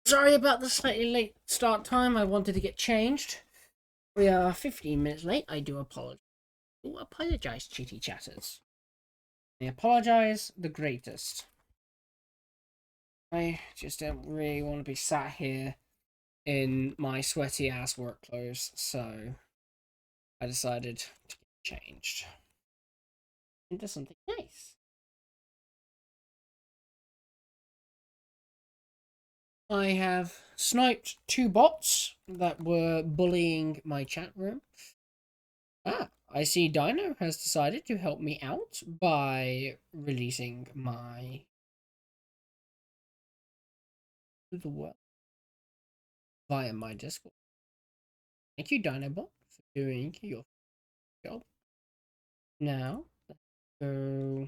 Sorry about the slightly late start time. I wanted to get changed. We are 15 minutes late. I do apologize. Apologize, chitty chatters. I apologize the greatest. I just don't really want to be sat here in my sweaty ass work clothes, so I decided to get changed into something nice. I have sniped 2 bots that were bullying my chat room. I see Dino has decided to help me out by releasing my the world via my Discord. Thank you, Dinobot, for doing your job. Now, let's go.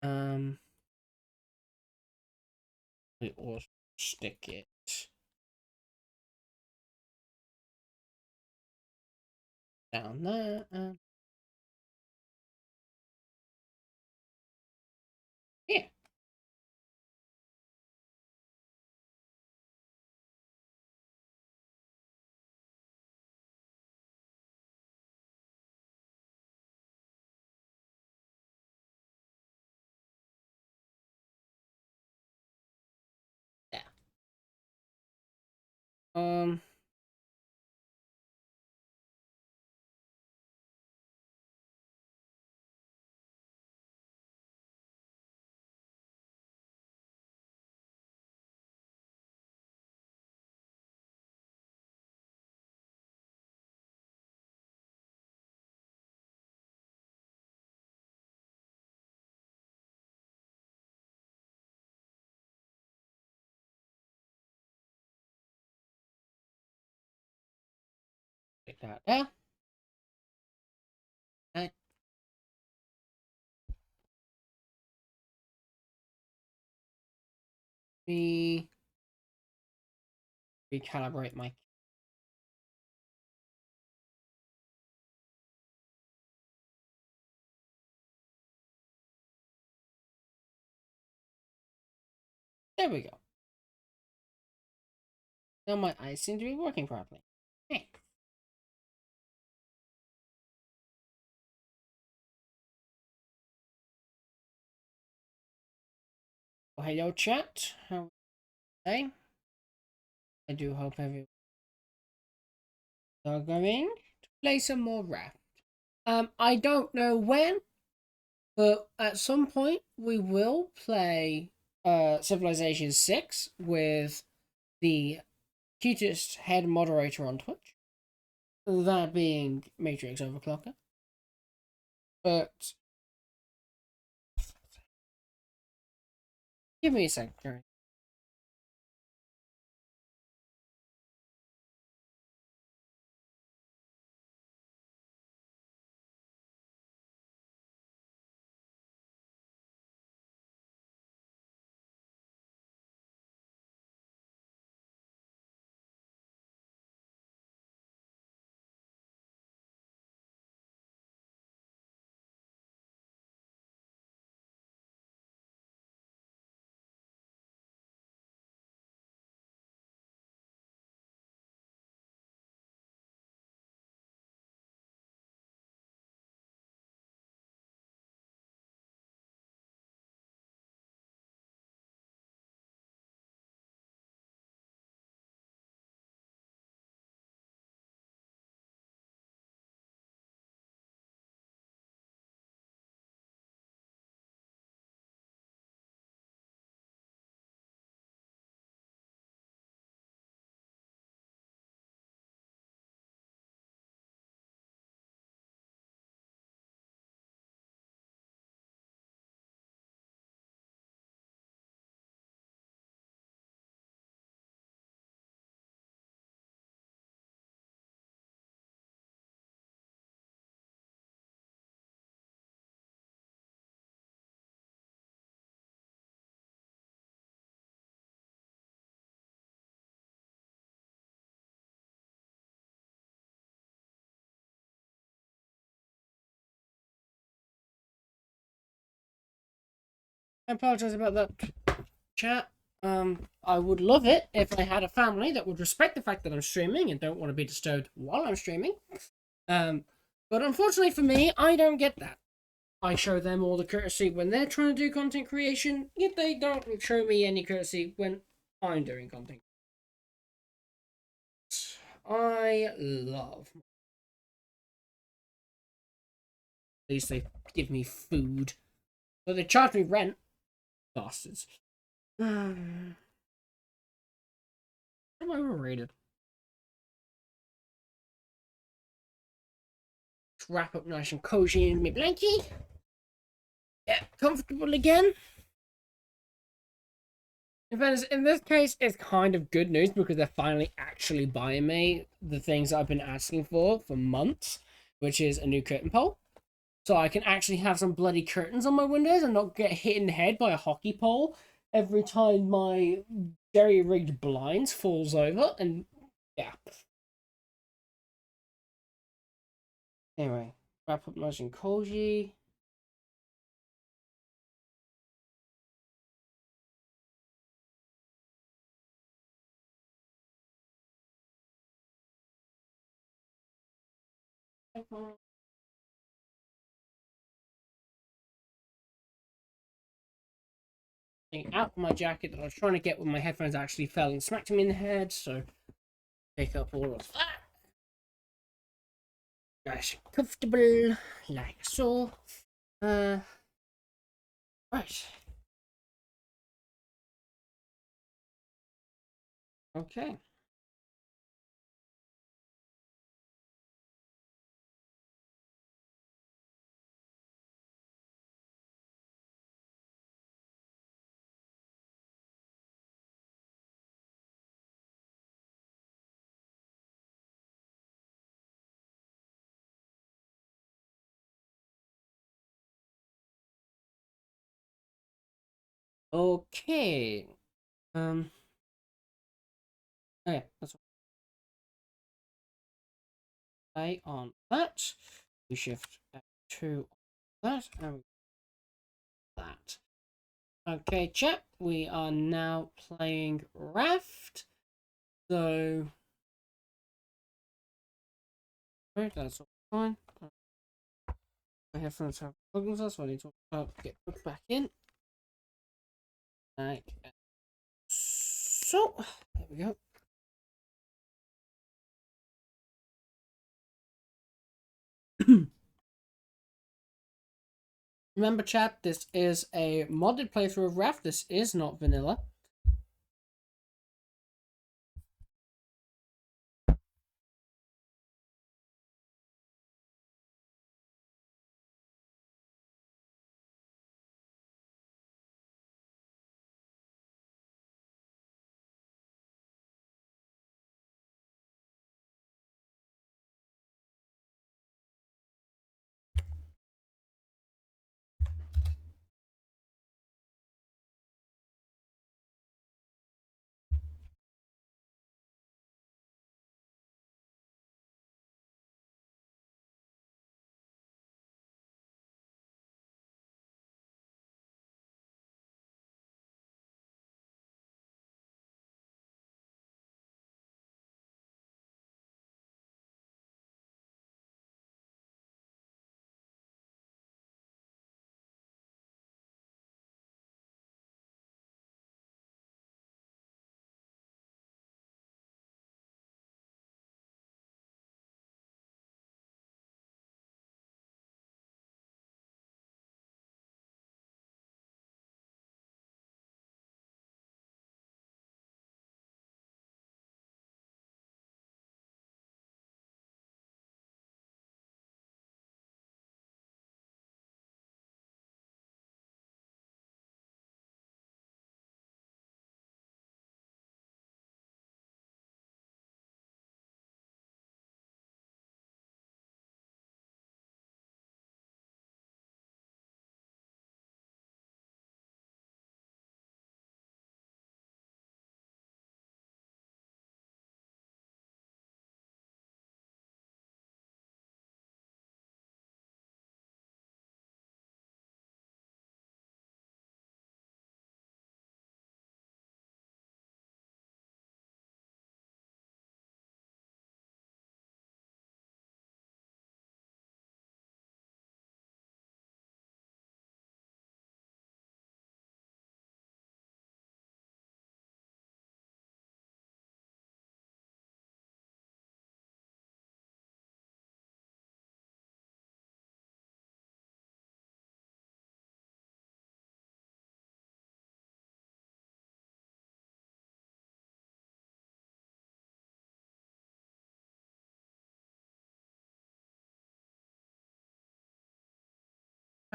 Um, or stick it down there. And yeah. Yeah. Um. Take that there. Let me recalibrate my. There we go. Now my eyes seem to be working properly. Hey. Well, hello, chat. How are you today? I do hope everyone are going to play some more Raft. I don't know when, but at some point we will play Civilization 6 with the cutest head moderator on Twitch. That being Matrix Overclocker. But give me a second. I apologize about that, chat. I would love it if I had a family that would respect the fact that I'm streaming and don't want to be disturbed while I'm streaming. But unfortunately for me, I don't get that. I show them all the courtesy when they're trying to do content creation, yet they don't show me any courtesy when I'm doing content. I love. At least they give me food. But they charge me rent. Bastards. Am I overrated? Let's wrap up nice and cozy in my blankie. Yeah, comfortable again. In this case, it's kind of good news because they're finally actually buying me the things I've been asking for months, which is a new curtain pole. So I can actually have some bloody curtains on my windows and not get hit in the head by a hockey pole every time my jerry-rigged blinds falls over. And yeah. Anyway, wrap up nice and cozy. Out my jacket that I was trying to get when my headphones actually fell and smacked me in the head, so pick up all of that. Nice and comfortable, like so. Right. Okay. Okay. Okay, that's play on that. We shift to that and that. Okay, chat. We are now playing Raft. So, right, that's all fine. My headphones have plugged us, so I need to get put back in. Like so. There we go. Remember, chat, this is a modded playthrough of Raft. This is not vanilla.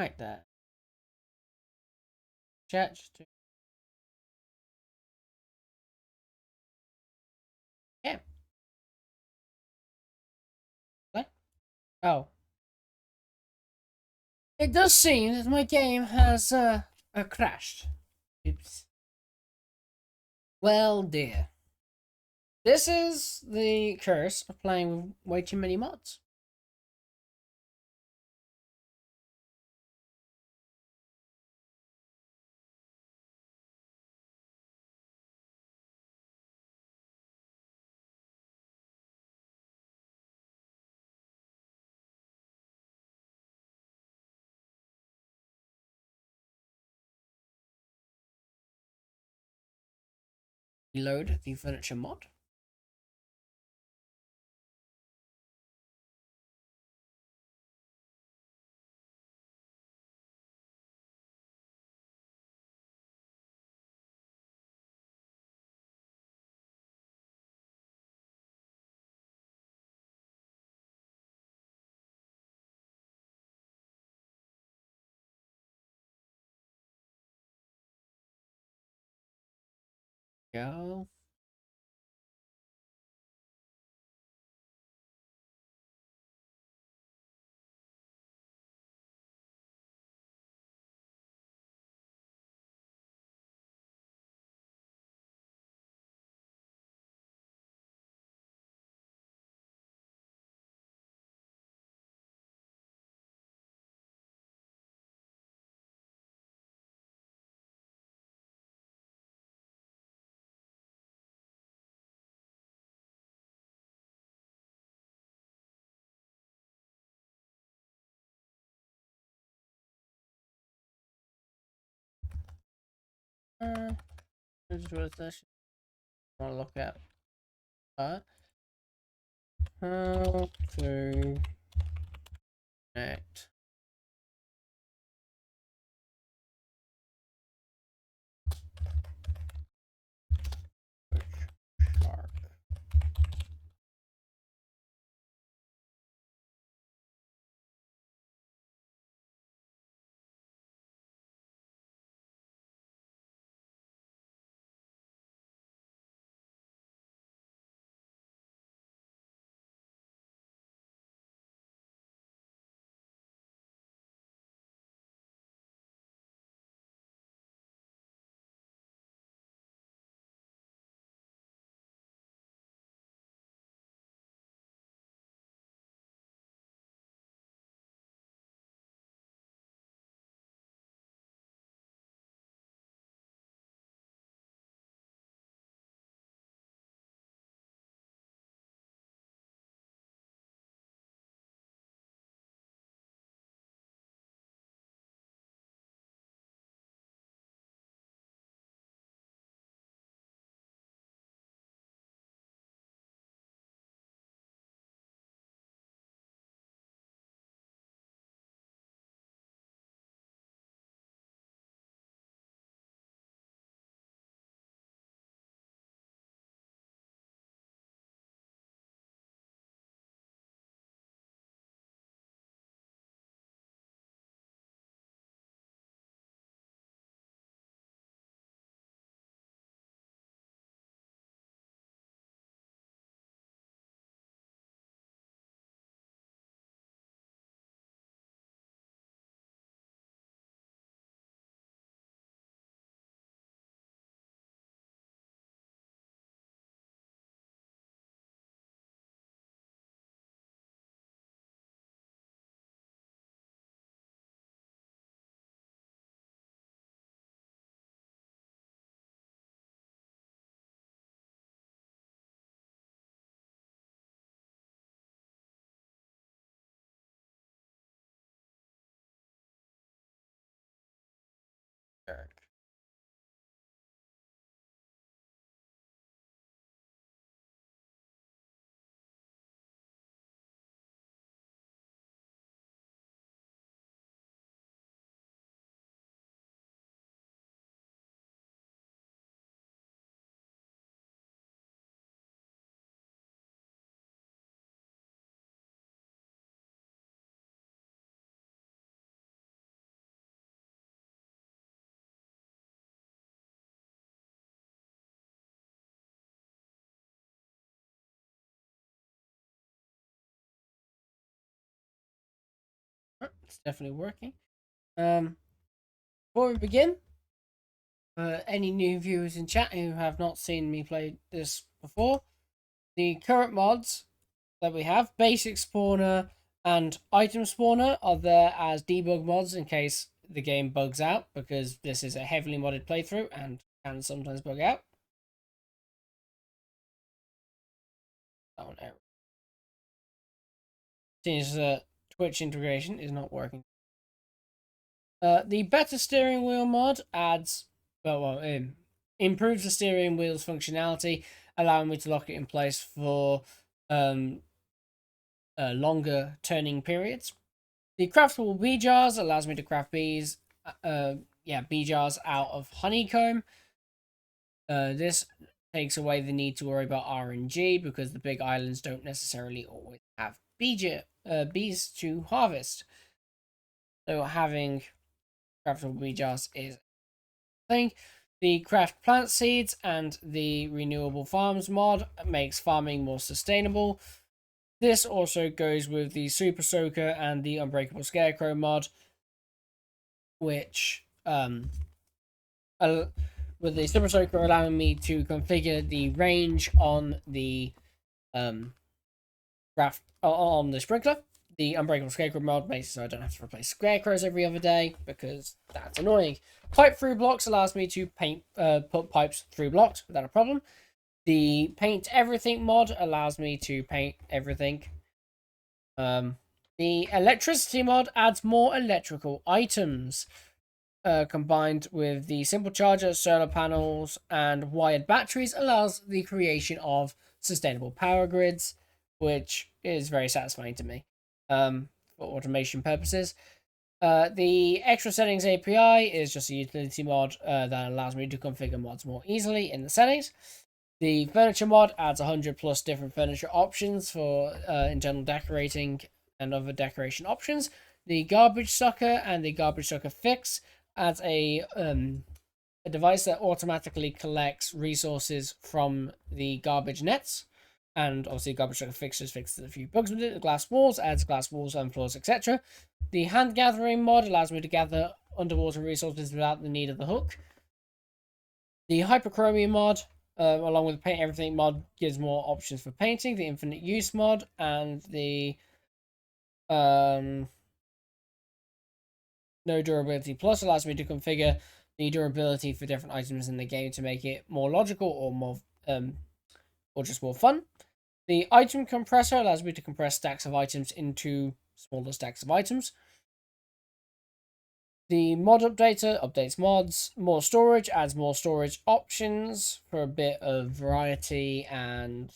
Right there. Chat. Yeah. What? Oh. It does seem that my game has crashed. Oops. Well, dear. This is the curse of playing with way too many mods. Reload the furniture mod. Go. This is what I want to look at. How to connect Shark. Shark. It's definitely working. Before we begin, any new viewers in chat who have not seen me play this before, the current mods that we have, Basic Spawner and Item Spawner, are there as debug mods in case the game bugs out, because this is a heavily modded playthrough and can sometimes bug out. Oh no. Seems Twitch integration is not working. The better steering wheel mod adds, improves the steering wheel's functionality, allowing me to lock it in place for longer turning periods. The craftable bee jars allows me to craft bee jars out of honeycomb. This takes away the need to worry about RNG because the big islands don't necessarily always have bees to harvest. So having craftable bee jars is a thing. The craft plant seeds and the renewable farms mod makes farming more sustainable. This also goes with the Super Soaker and the Unbreakable Scarecrow mod, which with the Super Soaker allowing me to configure the range on the craft on the sprinkler. The Unbreakable Scarecrow mod makes it so I don't have to replace scarecrows every other day because that's annoying. Pipe through blocks allows me to put pipes through blocks without a problem. The paint everything mod allows me to paint everything. The electricity mod adds more electrical items. Combined with the simple charger, solar panels, and wired batteries allows the creation of sustainable power grids, which is very satisfying to me for automation purposes. The extra settings API is just a utility mod that allows me to configure mods more easily in the settings. The furniture mod adds 100 plus different furniture options for internal decorating and other decoration options. The garbage sucker and the garbage sucker fix adds a device that automatically collects resources from the garbage nets. And obviously, garbage sucker fixes a few bugs with it. The glass walls adds glass walls and floors, etc. The hand gathering mod allows me to gather underwater resources without the need of the hook. The hyperchromia mod, along with the paint everything mod, gives more options for painting. The infinite use mod and the no durability plus allows me to configure the durability for different items in the game to make it more logical or more or just more fun. The item compressor allows me to compress stacks of items into smaller stacks of items. The mod updater updates mods. More storage adds more storage options for a bit of variety and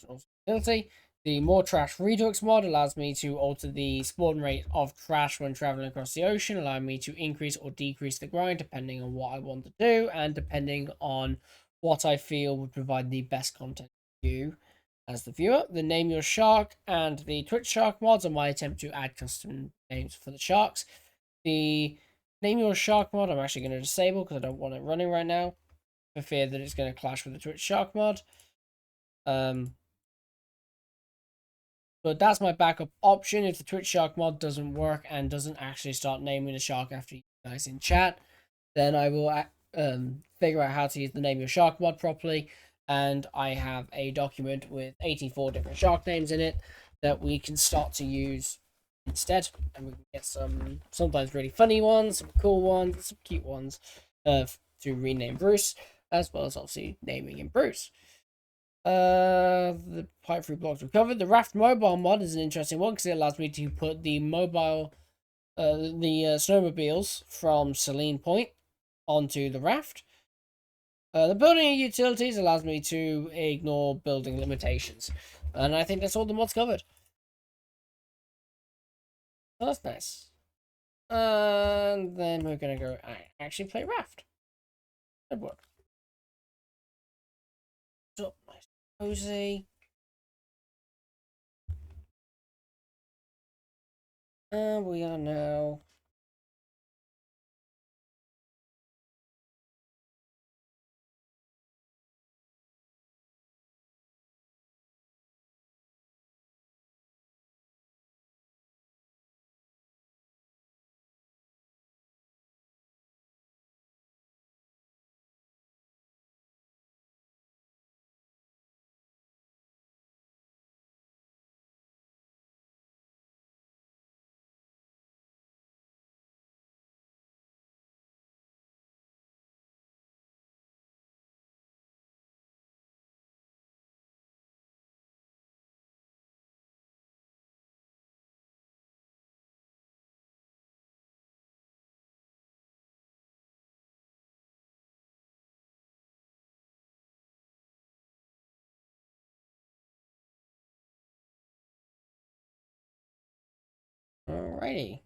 ability. The more trash redux mod allows me to alter the spawn rate of trash when traveling across the ocean, allowing me to increase or decrease the grind depending on what I want to do and depending on what I feel would provide the best content for you as the viewer. The Name Your Shark and the Twitch Shark mods are my attempt to add custom names for the sharks. The Name Your Shark mod I'm actually going to disable because I don't want it running right now for fear that it's going to clash with the Twitch Shark mod. But that's my backup option if the Twitch Shark mod doesn't work and doesn't actually start naming the shark after you guys in chat. Then I will figure out how to use the Name Your Shark mod properly. And I have a document with 84 different shark names in it that we can start to use instead, and we can get some sometimes really funny ones, some cool ones, some cute ones to rename Bruce, as well as obviously naming him Bruce. The pipe through blocks recovered. The Raft mobile mod is an interesting one because it allows me to put the snowmobiles from Selene Point onto the raft. The building utilities allows me to ignore building limitations, and I think that's all the mods covered. Oh, that's nice. And then we're gonna go actually play Raft. Good work. So nice, cozy. And we are now Alrighty.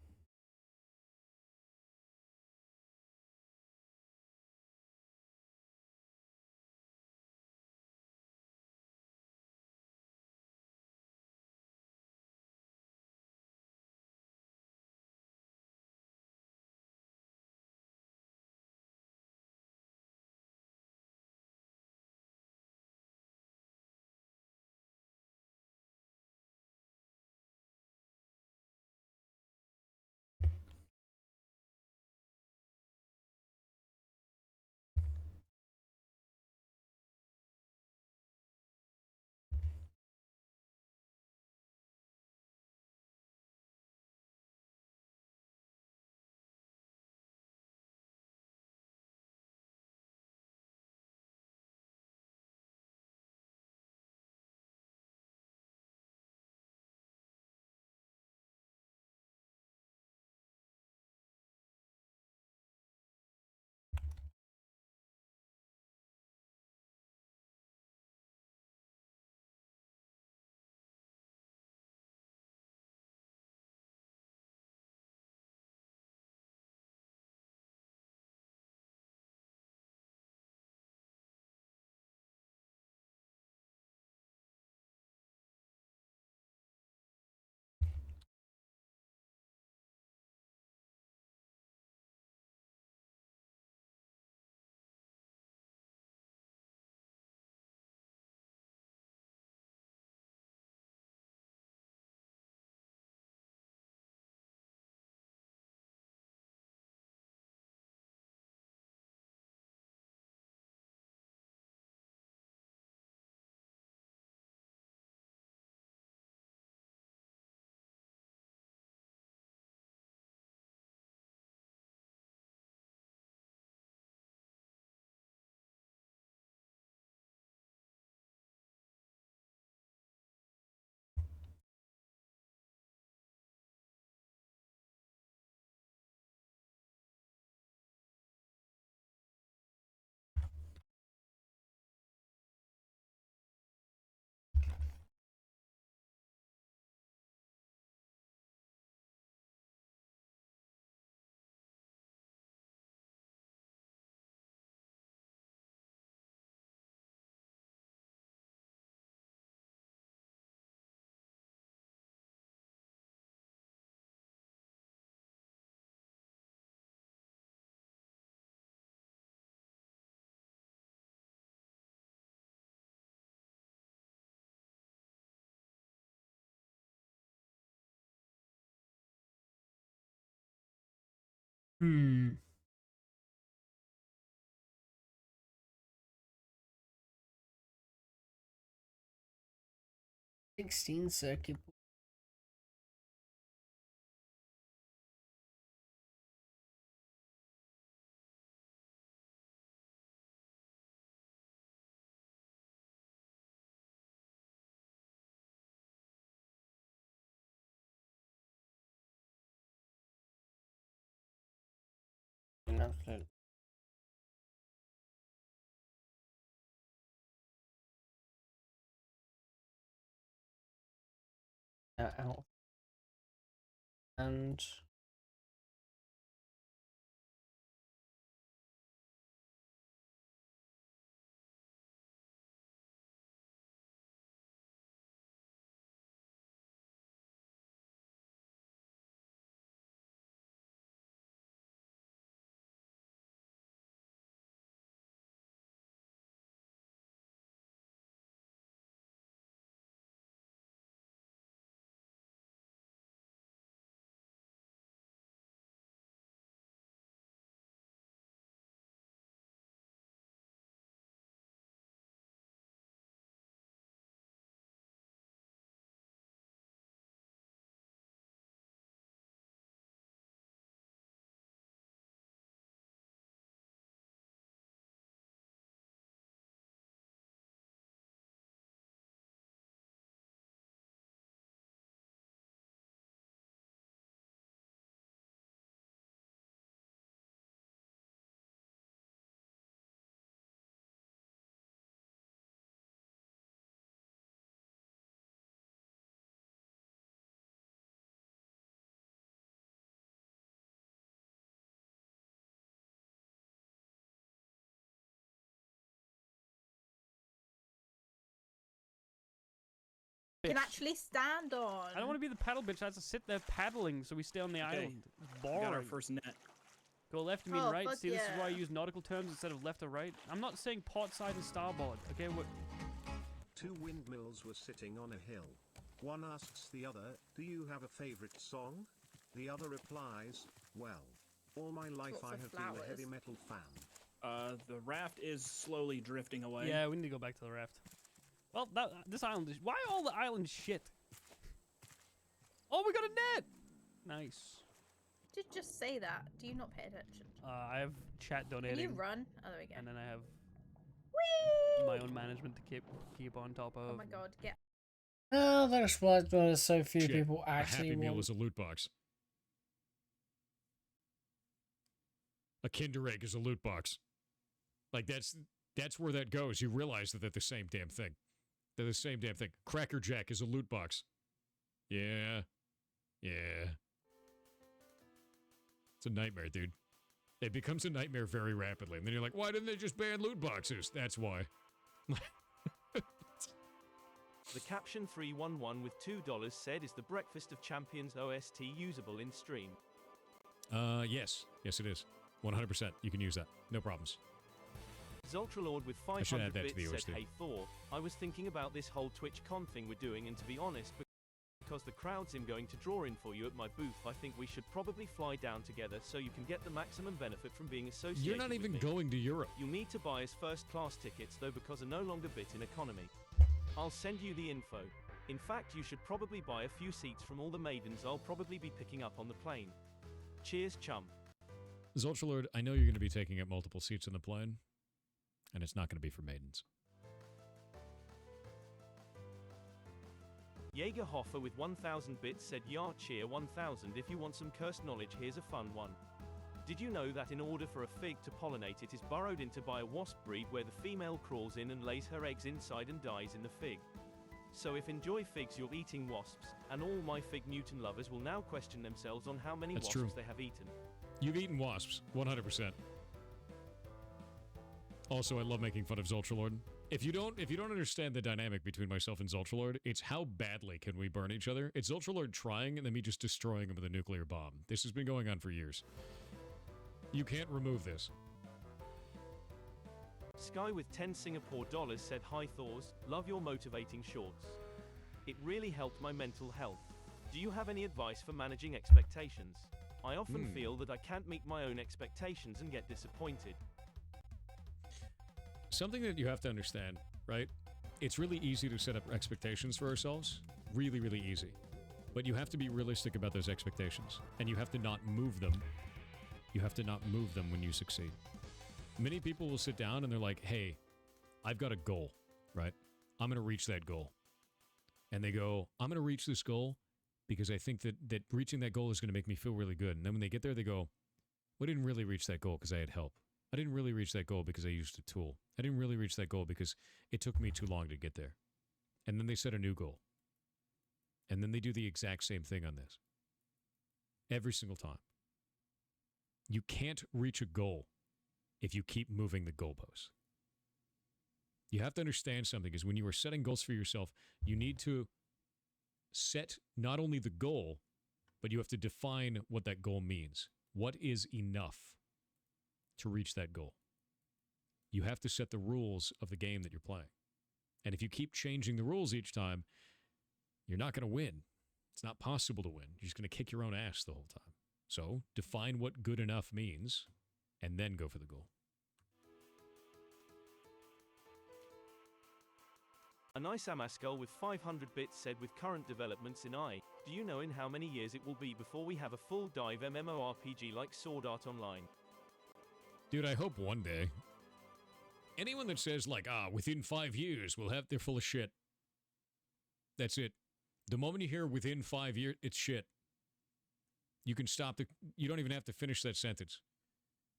Hmm. 16 circuit. Absolutely. Out. And bitch. Can actually stand on. I don't want to be the paddle bitch. I have to sit there paddling so we stay on the island. It's We got our boring. first net. Go left, you mean Oh, right. fuck See, this is why I yeah. use nautical terms instead of left or right. I'm not saying port side and starboard. Okay, what? Two windmills were sitting on a hill. One asks the other, "Do you have a favorite song?" The other replies, "Well, all my life Lots I of have been a flowers. heavy metal fan." The raft is slowly drifting away. Yeah, we need to go back to the raft. Well, this island is... Why are all the islands shit? Oh, we got a net! Nice. Did you just say that? Do you not pay attention? I have chat Can you donating. run? Oh, there we go. And then I have Whee! my own management to keep on top of. Oh my god, get. Oh, that's why there's so few Shit, people a actually Happy Meal want. is a loot box. A Kinder Egg is a loot box. Like, that's where that goes. You realize that they're the same damn thing. They're the same damn thing. Cracker Jack is a loot box. Yeah. Yeah. It's a nightmare, dude. It becomes a nightmare very rapidly. And then you're like, why didn't they just ban loot boxes? That's why. The caption 311 with $2 said, "Is the Breakfast of Champions OST usable in stream?" Yes. Yes, it is. 100%. You can use that. No problems. Zoltralord with I should 500 add that to the bits OST. said, "Hey Thor, I was thinking about this whole TwitchCon thing we're doing, and to be honest, because the crowds I'm going to draw in for you at my booth, I think we should probably fly down together so you can get the maximum benefit from being associated You're not with even me. going to Europe. You'll need to buy us first-class tickets, though, because are no longer bit in economy. I'll send you the info. In fact, you should probably buy a few seats from all the maidens I'll probably be picking up on the plane. Cheers, chum." Zoltralord, I know you're going to be taking up multiple seats in the plane, and it's not going to be for maidens. Jaegerhofer with 1000 bits said, "Yar cheer 1000, if you want some cursed knowledge, here's a fun one. Did you know that in order for a fig to pollinate, it is burrowed into by a wasp breed where the female crawls in and lays her eggs inside and dies in the fig? So if enjoy figs, you're eating wasps, and all my Fig Newton lovers will now question themselves on how many That's wasps true. they have eaten." You've eaten wasps, 100%. Also, I love making fun of Zoltralord. If you don't understand the dynamic between myself and Zoltralord, it's how badly can we burn each other. It's Zoltralord trying and then me just destroying him with a nuclear bomb. This has been going on for years. You can't remove this. Sky with 10 Singapore dollars said, "Hi Thors, love your motivating shorts. It really helped my mental health. Do you have any advice for managing expectations? I often feel that I can't meet my own expectations and get disappointed." Something that you have to understand, right? It's really easy to set up expectations for ourselves. Really, really easy. But you have to be realistic about those expectations. And you have to not move them. You have to not move them when you succeed. Many people will sit down and they're like, hey, I've got a goal, right? I'm going to reach that goal. And they go, I'm going to reach this goal because I think that reaching that goal is going to make me feel really good. And then when they get there, they go, well, I didn't really reach that goal because I had help. I didn't really reach that goal because I used a tool. I didn't really reach that goal because it took me too long to get there. And then they set a new goal. And then they do the exact same thing on this. Every single time. You can't reach a goal if you keep moving the goalposts. You have to understand something, is when you are setting goals for yourself, you need to set not only the goal, but you have to define what that goal means. What is enough to reach that goal? You have to set the rules of the game that you're playing. And if you keep changing the rules each time, you're not going to win. It's not possible to win. You're just going to kick your own ass the whole time. So define what good enough means and then go for the goal. A nice Amaskel with 500 bits said, "With current developments in AI, do you know in how many years it will be before we have a full dive MMORPG like Sword Art Online?" Dude, I hope one day. Anyone that says, like, within 5 years we'll have, they're full of shit. That's it. The moment you hear within 5 years, it's shit. You can stop you don't even have to finish that sentence.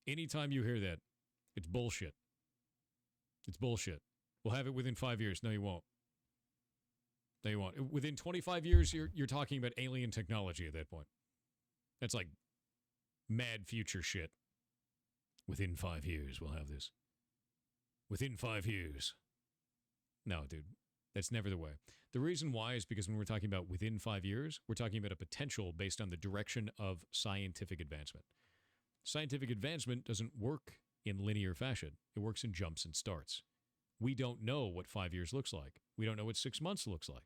Anytime you hear that, it's bullshit. It's bullshit. We'll have it within 5 years. No, you won't. No, you won't. Within 25 years, you're talking about alien technology at that point. That's like mad future shit. Within 5 years, we'll have this. Within 5 years. No, dude. That's never the way. The reason why is because when we're talking about within 5 years, we're talking about a potential based on the direction of scientific advancement. Scientific advancement doesn't work in linear fashion. It works in jumps and starts. We don't know what 5 years looks like. We don't know what 6 months looks like.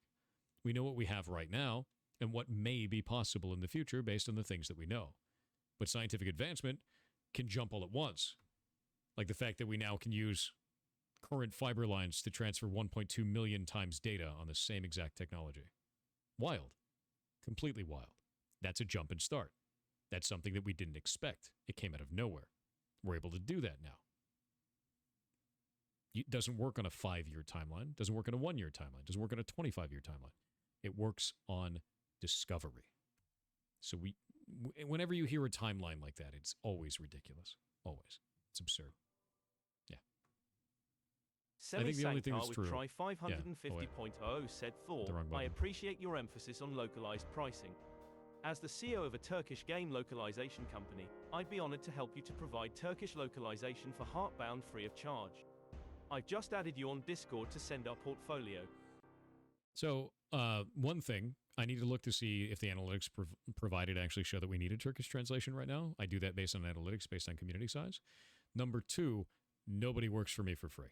We know what we have right now and what may be possible in the future based on the things that we know. But scientific advancement can jump all at once. Like the fact that we now can use current fiber lines to transfer 1.2 million times data on the same exact technology. Wild. Completely wild. That's a jump and start. That's something that we didn't expect. It came out of nowhere. We're able to do that now. It doesn't work on a 5-year timeline. Doesn't work on a 1-year timeline. Doesn't work on a 25-year timeline. It works on discovery. So whenever you hear a timeline like that, it's always ridiculous. Always. It's absurd. I think the only thing that's true. Try 550.0 said Thor, The wrong I button. appreciate your emphasis on localized pricing. As the CEO of a Turkish game localization company, I'd be honored to help you to provide Turkish localization for Heartbound free of charge. I've just added you on Discord to send our portfolio. So, one thing, I need to look to see if the analytics provided actually show that we need a Turkish translation right now. I do that based on analytics, based on community size. Number two, nobody works for me for free.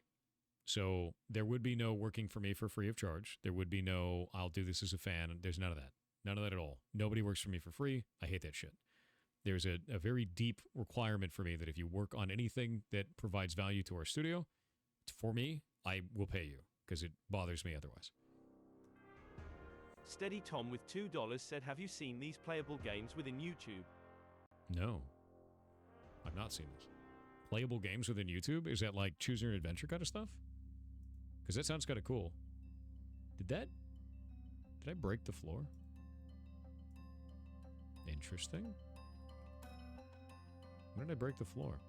So there would be no working for me for free of charge. There would be no, I'll do this as a fan. There's none of that. None of that at all. Nobody works for me for free. I hate that shit. There's a very deep requirement for me that if you work on anything that provides value to our studio, for me, I will pay you because it bothers me otherwise. Steady Tom with $2 said, have you seen these playable games within YouTube? No. I've not seen this. Playable games within YouTube? Is that like choose your adventure kind of stuff? Because that sounds kind of cool. Did I break the floor? Interesting. When did I break the floor?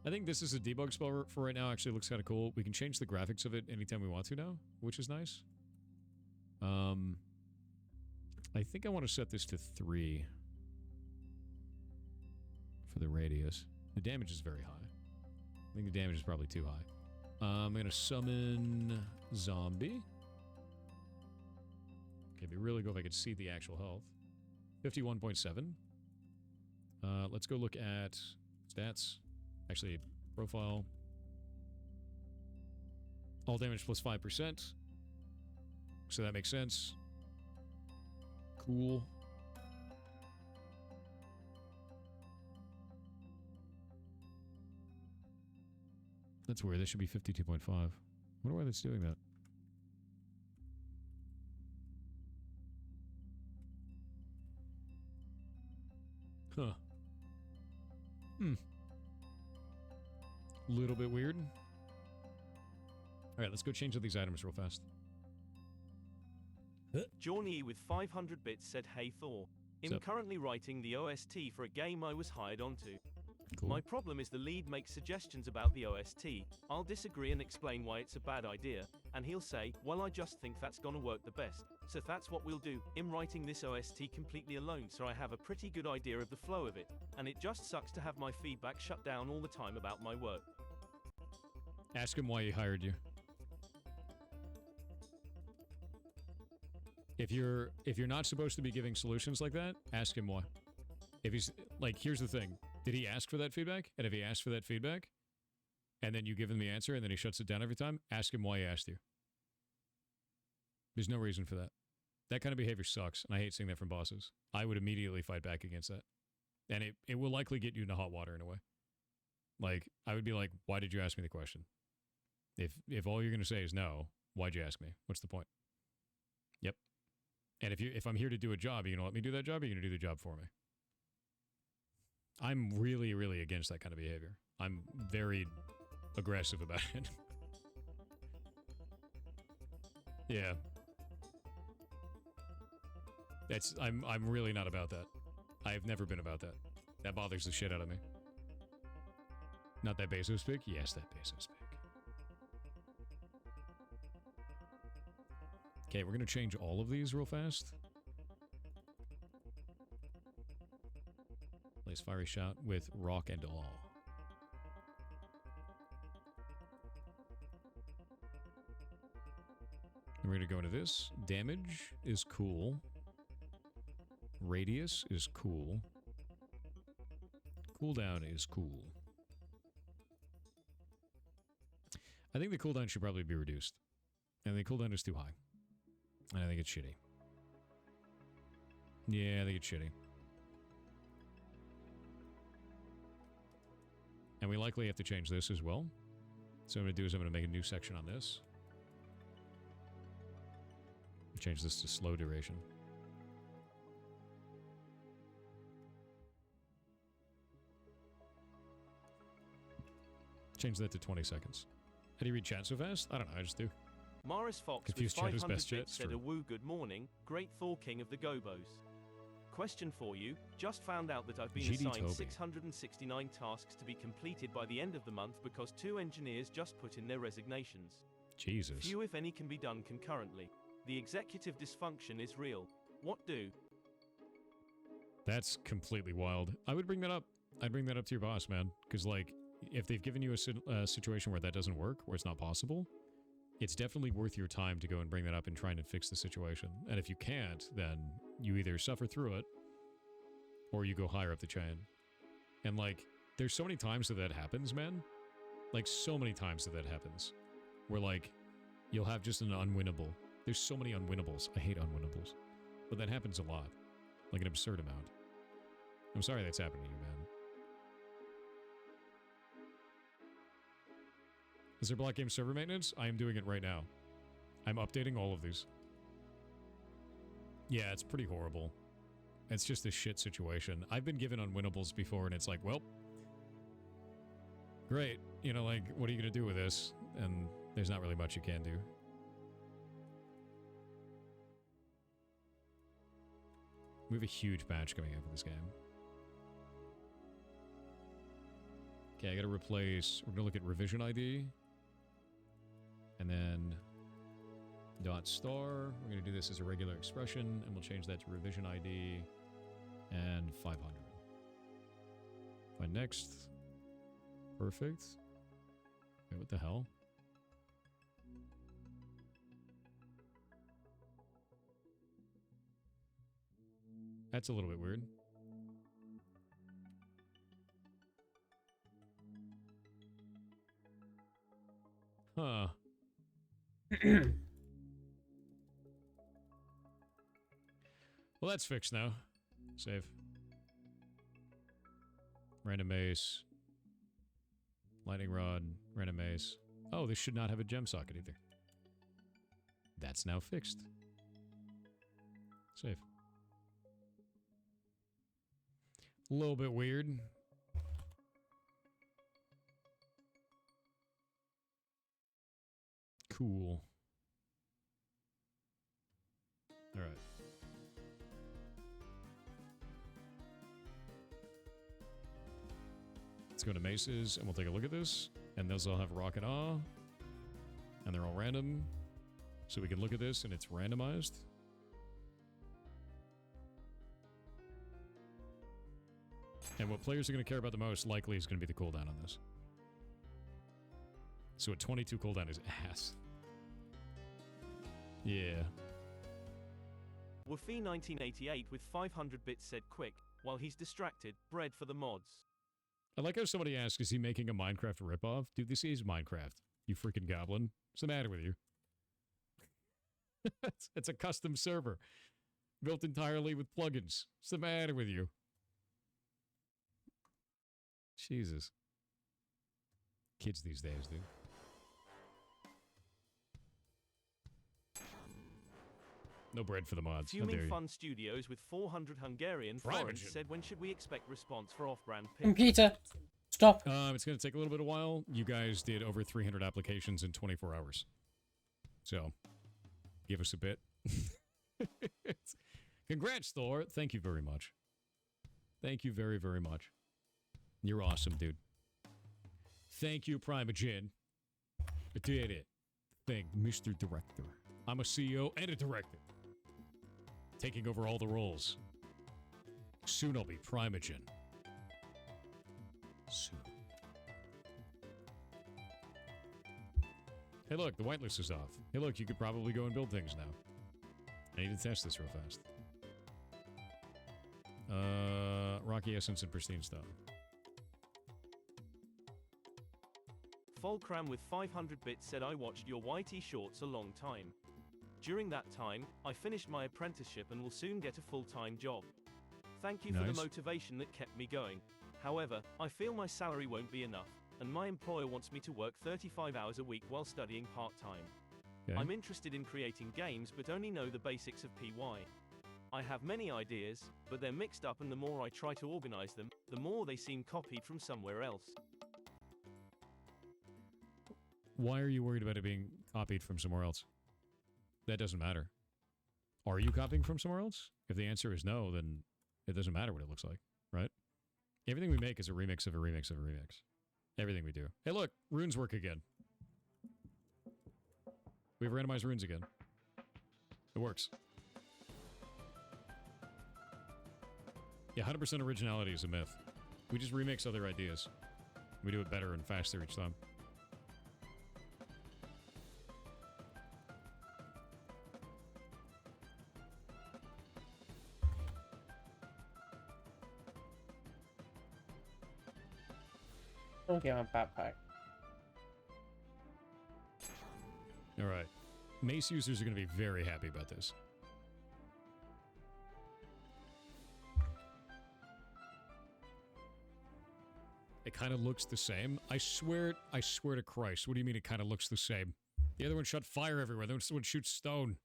I think this is a debug spell for right now. Actually, it looks kind of cool. We can change the graphics of it anytime we want to now, which is nice. I think I want to set this to 3 for the radius. The damage is very high. I think the damage is probably too high. I'm going to summon zombie. Okay, it'd be really cool if I could see the actual health. 51.7. Let's go look at stats. Actually, profile. All damage plus 5%. So that makes sense. Cool. That's weird. That should be 52.5. I wonder why that's doing that. Huh. Little bit weird. Alright, let's go change all these items real fast. Johnny with 500 bits said, hey Thor, I'm Sup? currently writing the OST for a game I was hired onto. Cool. My problem is the lead makes suggestions about the OST. I'll disagree and explain why it's a bad idea, and he'll say, well, I just think that's gonna work the best. So that's what we'll do. I'm writing this OST completely alone, so I have a pretty good idea of the flow of it, and it just sucks to have my feedback shut down all the time about my work. Ask him why he hired you. If you're not supposed to be giving solutions like that, ask him why. If he's like, here's the thing. Did he ask for that feedback? And if he asked for that feedback, and then you give him the answer, and then he shuts it down every time, ask him why he asked you. There's no reason for that. That kind of behavior sucks, and I hate seeing that from bosses. I would immediately fight back against that. And it will likely get you into hot water in a way. Like, I would be like, why did you ask me the question? If all you're going to say is no, why'd you ask me? What's the point? Yep. And if I'm here to do a job, are you going to let me do that job, or are you going to do the job for me? I'm really, really against that kind of behavior. I'm very aggressive about it. Yeah. I'm really not about that. I've never been about that. That bothers the shit out of me. Not that Bezos pick? Yes, that Bezos pick. Okay, we're going to change all of these real fast. Place fiery shot with rock and all. We're going to go into this. Damage is cool. Radius is cool. Cooldown is cool. I think the cooldown should probably be reduced. And the cooldown is too high. And I think it's shitty. Yeah, I think it's shitty. And we likely have to change this as well. So what I'm going to do is I'm going to make a new section on this. Change this to slow duration. Change that to 20 seconds. How do you read chat so fast? I don't know, I just do. Morris Fox Confused with chat is 500 best chat, bits it's said true. a woo good morning, great Thor King of the Gobos. Question for you, just found out that I've been GD assigned Toby. 669 tasks to be completed by the end of the month because 2 engineers just put in their resignations. Jesus. Few if any can be done concurrently. The executive dysfunction is real. What do? That's completely wild. I would bring that up. I'd bring that up to your boss, man. Because, like, if they've given you a situation where that doesn't work, where it's not possible, it's definitely worth your time to go and bring that up and try and fix the situation. And if you can't, then you either suffer through it, or you go higher up the chain. And, like, there's so many times that happens, man. Like, so many times that happens. Where, like, you'll have just an unwinnable. There's so many unwinnables. I hate unwinnables. But that happens a lot. Like, an absurd amount. I'm sorry that's happened to you, man. Is there Black Game server maintenance? I am doing it right now. I'm updating all of these. Yeah, it's pretty horrible. It's just a shit situation. I've been given unwinnables before, and it's like, well, great. You know, like, what are you going to do with this? And there's not really much you can do. We have a huge patch coming out for this game. Okay, I gotta replace... We're gonna look at revision ID. And then... dot star. We're gonna do this as a regular expression, and we'll change that to revision ID. And 500. Find next. Perfect. Wait, what the hell? That's a little bit weird. Huh. Well, that's fixed now. Save. Random mace. Lightning rod. Random mace. Oh, this should not have a gem socket either. That's now fixed. Save. A little bit weird. Cool. All right. Let's go to Maces and we'll take a look at this. And those all have Rocket Awe. And they're all random. So we can look at this and it's randomized. And what players are going to care about the most likely is going to be the cooldown on this. So a 22 cooldown is ass. Yeah. Wafie 1988 with 500 bits said quick, while he's distracted, bread for the mods. I like how somebody asked, is he making a Minecraft ripoff? Dude, this is Minecraft. You freaking goblin. What's the matter with you? It's a custom server. Built entirely with plugins. What's the matter with you? Jesus. Kids these days, dude. No bread for the mods. How dare Fuming you. Fun Studios with 400 Hungarian Private foreigns shit. said when should we expect response for off-brand picks? Computer, stop. It's going to take a little bit of while. You guys did over 300 applications in 24 hours. So, give us a bit. Congrats, Thor. Thank you very much. Thank you very, very much. You're awesome, dude. Thank you, Primogen. I did it. Thank Mr. Director. I'm a CEO and a director. Taking over all the roles. Soon I'll be Primogen. Soon. Hey, look, the whitelist is off. Hey, look, you could probably go and build things now. I need to test this real fast. Rocky Essence and Pristine Stone. Fulcram with 500 bits said I watched your YT shorts a long time. During that time, I finished my apprenticeship and will soon get a full-time job. Thank you for Nice. the motivation that kept me going. However, I feel my salary won't be enough, and my employer wants me to work 35 hours a week while studying part-time. Okay. I'm interested in creating games but only know the basics of PY. I have many ideas, but they're mixed up, and the more I try to organize them, the more they seem copied from somewhere else. Why are you worried about it being copied from somewhere else? That doesn't matter. Are you copying from somewhere else? If the answer is no, then it doesn't matter what it looks like, right? Everything we make is a remix of a remix of a remix. Everything we do. Hey, look, runes work again. We have randomized runes again. It works. Yeah, 100% originality is a myth. We just remix other ideas. We do it better and faster each time. Okay, my backpack. All right. Mace users are going to be very happy about this. It kind of looks the same. I swear to Christ. What do you mean it kind of looks the same? The other one shot fire everywhere. The other one shoots stone.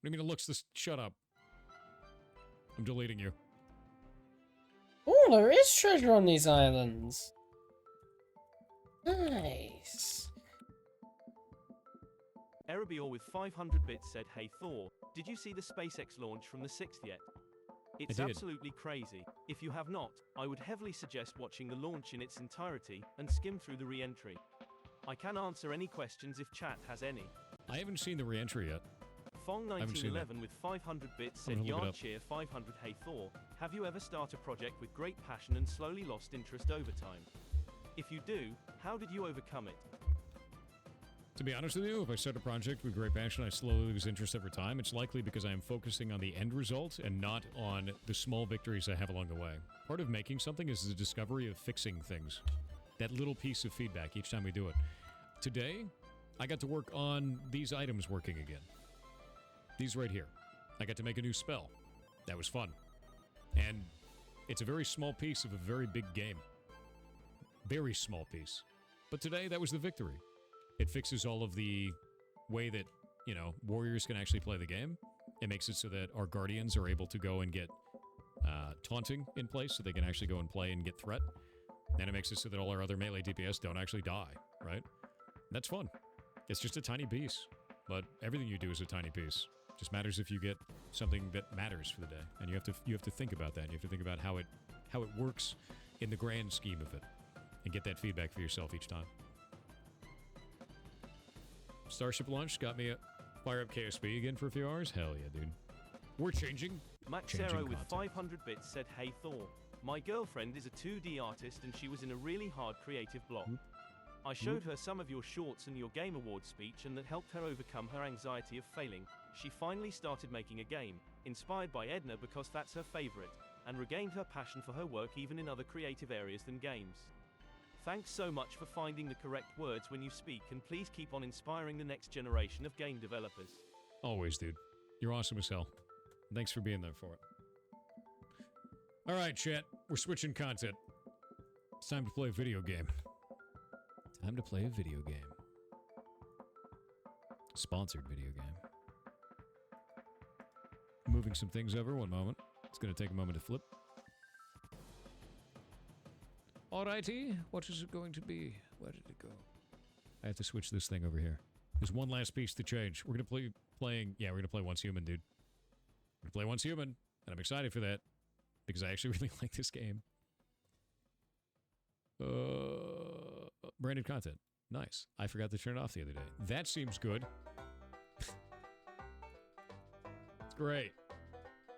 What do you mean it looks this? Shut up. I'm deleting you. Oh, there is treasure on these islands. Nice. Erebior with 500 bits said, "Hey Thor, did you see the SpaceX launch from the 6th yet? It's did. absolutely crazy. If you have not, I would heavily suggest watching the launch in its entirety and skim through the re-entry. I can answer any questions if chat has any." I haven't seen the re-entry yet. haven't seen that. Fong1911 with 500 bits I'm said, gonna look it "Yard up. cheer 500. Hey Thor, have you ever started a project with great passion and slowly lost interest over time? If you do, how did you overcome it?" To be honest with you, if I start a project with great passion, I slowly lose interest over time. It's likely because I am focusing on the end result and not on the small victories I have along the way. Part of making something is the discovery of fixing things. That little piece of feedback each time we do it. Today, I got to work on these items working again. These right here. I got to make a new spell. That was fun. And it's a very small piece of a very big game. Very small piece. But today, that was the victory. It fixes all of the way that, you know, warriors can actually play the game. It makes it so that our guardians are able to go and get taunting in place so they can actually go and play and get threat. And it makes it so that all our other melee DPS don't actually die, right? That's fun. It's just a tiny piece. But everything you do is a tiny piece. Just matters if you get something that matters for the day. And you have to think about that. You have to think about how it works in the grand scheme of it. And get that feedback for yourself each time. Starship launch got me a fire up KSB again for a few hours. Hell yeah, dude. We're changing. Maxero Changing with content. 500 bits said, "Hey Thor, my girlfriend is a 2D artist and she was in a really hard creative block. I showed her some of your shorts and your Game Awards speech, and that helped her overcome her anxiety of failing. She finally started making a game, inspired by Edna because that's her favorite, and regained her passion for her work even in other creative areas than games. Thanks so much for finding the correct words when you speak, and please keep on inspiring the next generation of game developers." Always, dude. You're awesome as hell. Thanks for being there for it. All right, chat. We're switching content. It's time to play a video game. Time to play a video game. Sponsored video game. Moving some things over. One moment. It's going to take a moment to flip. Alrighty. What is it going to be? Where did it go? I have to switch this thing over here. There's one last piece to change. We're going to we're going to play Once Human, dude. We're going to play Once Human, and I'm excited for that because I actually really like this game. Branded content. Nice. I forgot to turn it off the other day. That seems good. Great.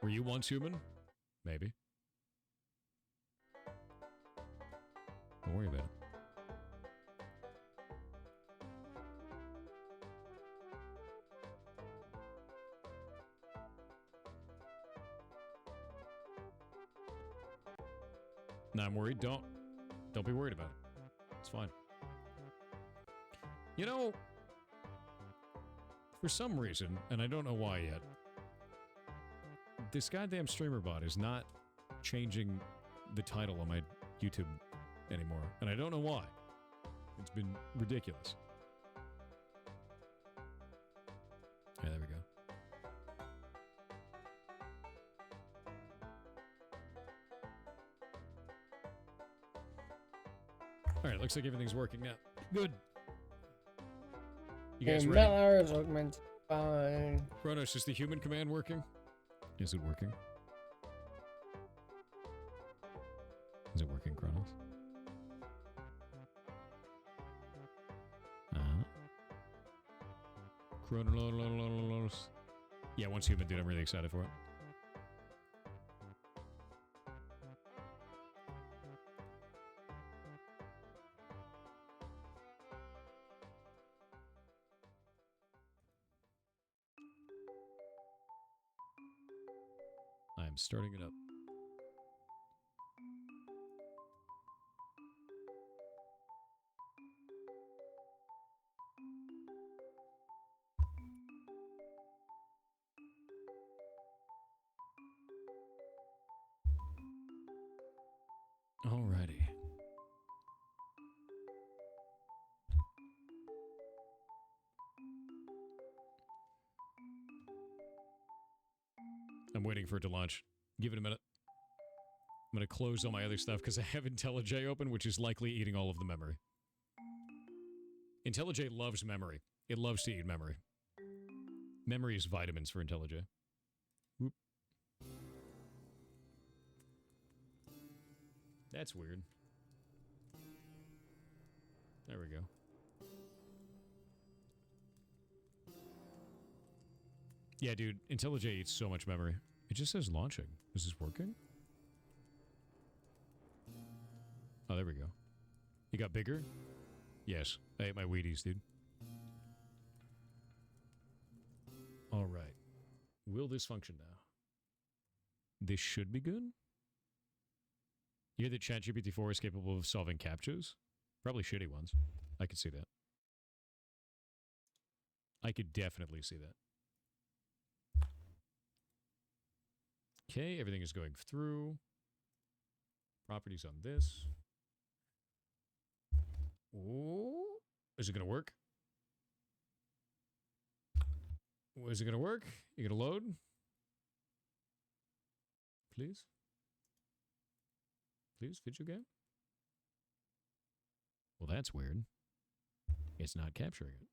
Were you once human? Maybe. Don't worry about it. Now I'm worried. Don't be worried about it. It's fine. You know, for some reason, and I don't know why yet, this goddamn streamer bot is not changing the title on my YouTube anymore, and I don't know why. It's been ridiculous. Yeah, there we go. Alright, looks like everything's working now. Good. You guys ready? Hours augment. Fine. Kronos, is the human command working? Is it working? Is it working, Kronos? Kronos. Yeah, once human, dude, I'm really excited for it. I'm starting it up. Alrighty. I'm waiting for it to launch. Give it a minute. I'm going to close all my other stuff because I have IntelliJ open, which is likely eating all of the memory. IntelliJ loves memory. It loves to eat memory. Memory is vitamins for IntelliJ. Whoop. That's weird. There we go. Yeah, dude, IntelliJ eats so much memory. It just says launching. Is this working? Oh, there we go. You got bigger? Yes. I ate my Wheaties, dude. All right. Will this function now? This should be good? You hear that ChatGPT 4 is capable of solving CAPTCHAs? Probably shitty ones. I could see that. I could definitely see that. Okay, everything is going through. Properties on this. Ooh. Is it going to work? Is it going to work? You going to load? Please? Please, video game? Well, that's weird. It's not capturing it.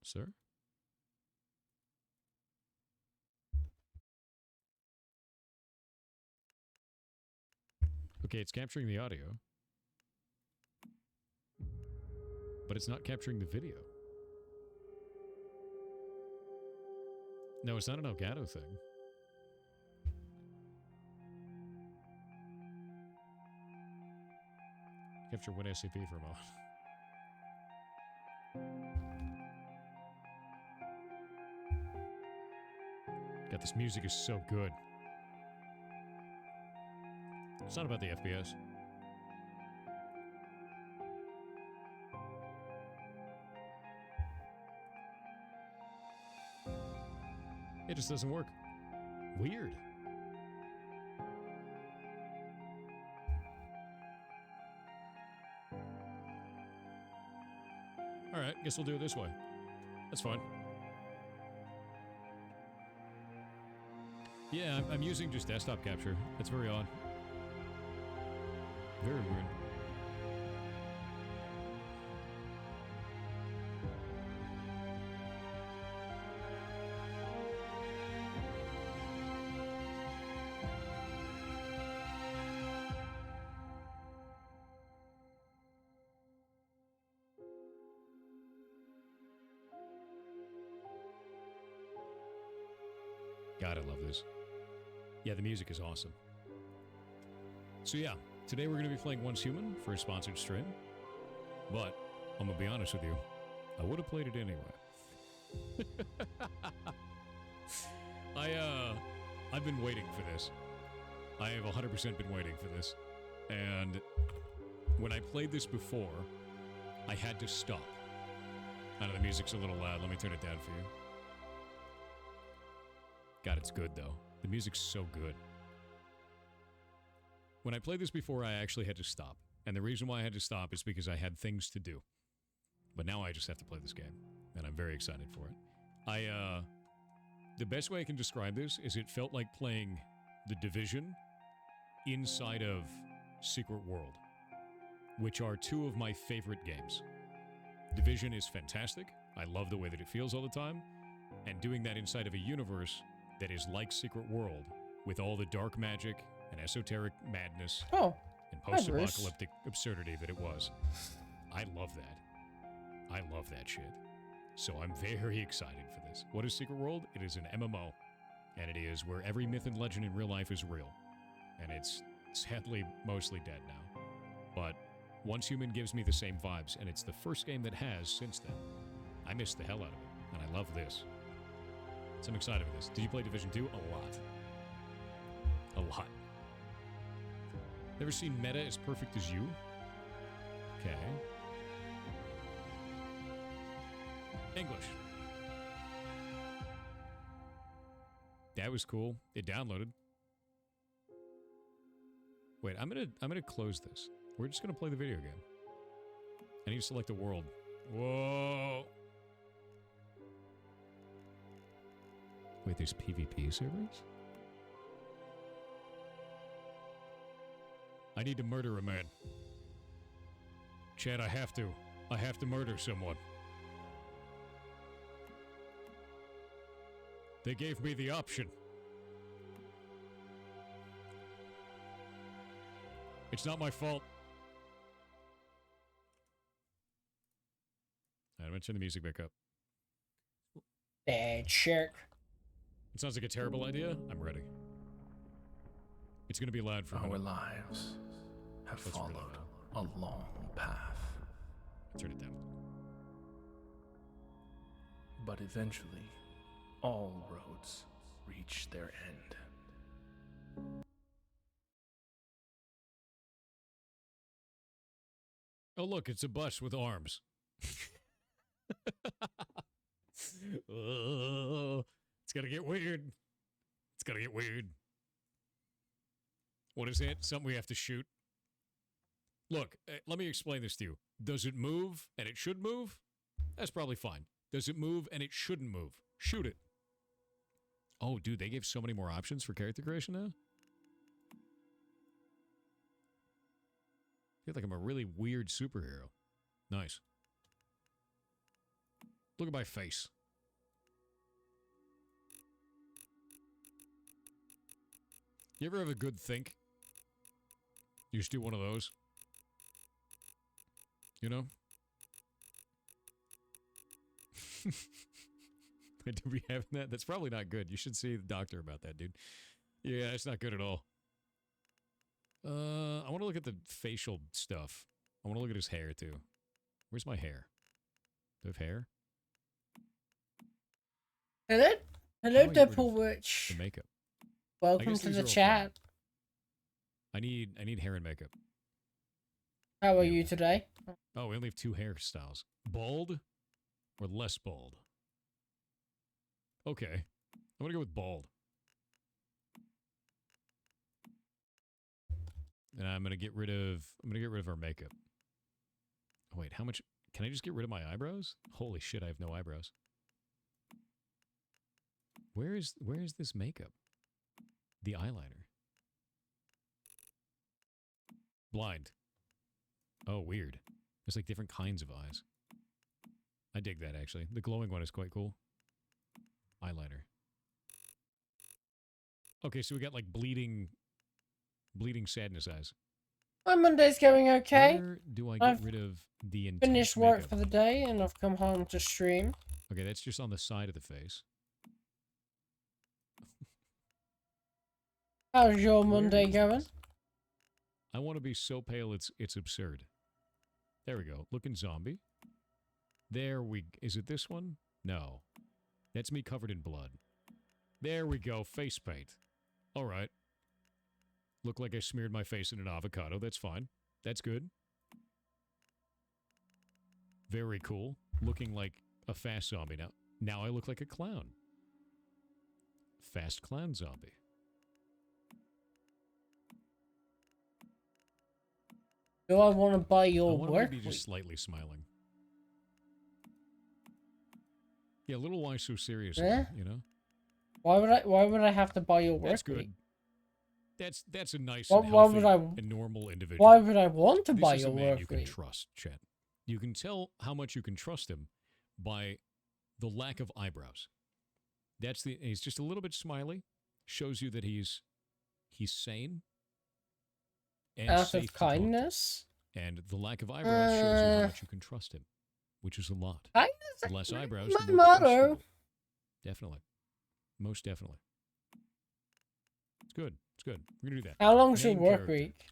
Sir? Okay, it's capturing the audio. But it's not capturing the video. No, it's not an Elgato thing. Capture WinSCP for a moment. God, this music is so good. It's not about the FPS. It just doesn't work. Weird. Alright, guess we'll do it this way. That's fine. Yeah, I'm using just desktop capture. That's very odd. Very weird. God, I love this. Yeah, the music is awesome. So yeah, today we're going to be playing Once Human for a sponsored stream. But, I'm going to be honest with you, I would have played it anyway. I've been waiting for this. I have 100% been waiting for this. And when I played this before, I had to stop. I know the music's a little loud. Let me turn it down for you. God, it's good, though. The music's so good. When I played this before, I actually had to stop. And the reason why I had to stop is because I had things to do. But now I just have to play this game. And I'm very excited for it. The best way I can describe this is it felt like playing The Division inside of Secret World, which are two of my favorite games. Division is fantastic. I love the way that it feels all the time. And doing that inside of a universe that is like Secret World, with all the dark magic and esoteric madness Oh, and hi, Bruce. post-apocalyptic absurdity that it was. I love that. I love that shit. So I'm very excited for this. What is Secret World? It is an MMO. And it is where every myth and legend in real life is real. And it's sadly mostly dead now. But Once Human gives me the same vibes, and it's the first game that has since then. I missed the hell out of it, and I love this. So I'm excited for this. Did you play Division 2? A lot. A lot. Never seen Meta as perfect as you? Okay. English. That was cool. It downloaded. Wait, I'm gonna close this. We're just gonna play the video game. I need to select a world. Whoa! Wait, there's PvP servers? I need to murder a man. Chad, I have to. I have to murder someone. They gave me the option. It's not my fault. I'm gonna turn the music back up. Bad shark. It sounds like a terrible idea. I'm ready. It's gonna be loud for a Our minute. lives have Let's really followed a long path, Turn it down. but eventually, all roads reach their end. Oh, look, it's a bus with arms. Oh, it's gonna get weird. It's gonna get weird. What is it? Something we have to shoot? Look, let me explain this to you. Does it move and it should move? That's probably fine. Does it move and it shouldn't move? Shoot it. Oh, dude, they gave so many more options for character creation now? I feel like I'm a really weird superhero. Nice. Look at my face. You ever have a good think? You just do one of those? You know? Do we have that? That's probably not good. You should see the doctor about that, dude. Yeah, it's not good at all. I want to look at the facial stuff. I want to look at his hair, too. Where's my hair? Do I have hair? Hello? Hello, How do I get rid Deadpool of Witch. The makeup. Welcome guess to these the are all chat. I need hair and makeup. How are Yeah. you today? Oh, we only have two hairstyles. Bald or less bald? Okay. I'm gonna go with bald. And I'm gonna get rid of our makeup. Oh, wait, how much can I just get rid of my eyebrows? Holy shit, I have no eyebrows. Where is this makeup? The eyeliner. Blind. Oh, weird. There's like different kinds of eyes. I dig that, actually. The glowing one is quite cool. Eyeliner. Okay, so we got like bleeding sadness eyes. My Monday's going okay. Where do I get I've rid of the intense Finished work makeup? for the day and I've come home to stream. Okay, that's just on the side of the face. How's your Where Monday is going? this? I want to be so pale it's absurd. There we go. Looking zombie. There we... Is it this one? No. That's me covered in blood. There we go. Face paint. All right. Look like I smeared my face in an avocado. That's fine. That's good. Very cool. Looking like a fast zombie now. Now I look like a clown. Fast clown zombie. Do I want to buy I your want work to be week? just slightly smiling. Yeah, a little why so serious, Eh? you know? Why would I have to buy your work That's good. week? That's a nice Why- and why healthy would I- and normal individual. Why would I want to This buy is your a man work you can week? trust, Chet. You can tell how much you can trust him by the lack of eyebrows. He's just a little bit smiley. Shows you that he's sane and Out safe of to talk to. kindness? And the lack of eyebrows shows you how much you can trust him, which is a lot. Kindness? The less eyebrows, My the more motto. trustable. Definitely. Most definitely. It's good. It's good. We're gonna do that. How long's your Main work character. week?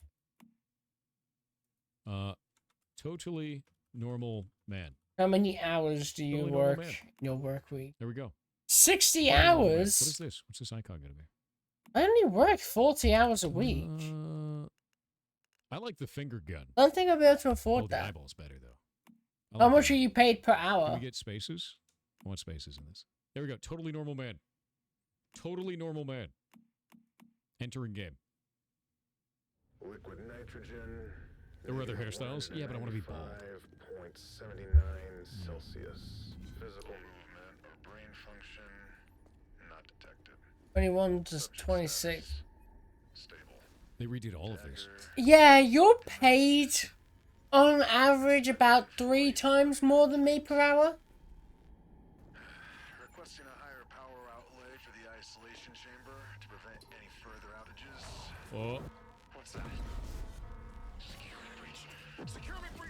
Totally normal man. How many hours do you Totally normal work man. in your work week? There we go. 60 Totally normal man. hours? What is this? What's this icon gonna be? I only work 40 hours a week. I like the finger gun. I don't think I'll be able to Oh, afford the that. eyeball's better though. I How like much that. are you paid per Can hour? we get spaces? I want spaces in this. There we go. Totally normal man. Totally normal man. Entering game. Liquid nitrogen. There were other hairstyles? Yeah, but I want to be bald. 5.79 Celsius. Physical movement or brain function not detected. 21 to 26. Stable. They redid all of these. Yeah, you're paid on average about 3 times more than me per hour. Requesting a higher power outlay for the isolation chamber to prevent any further outages. Oh, What's that? Security breach. Security breach.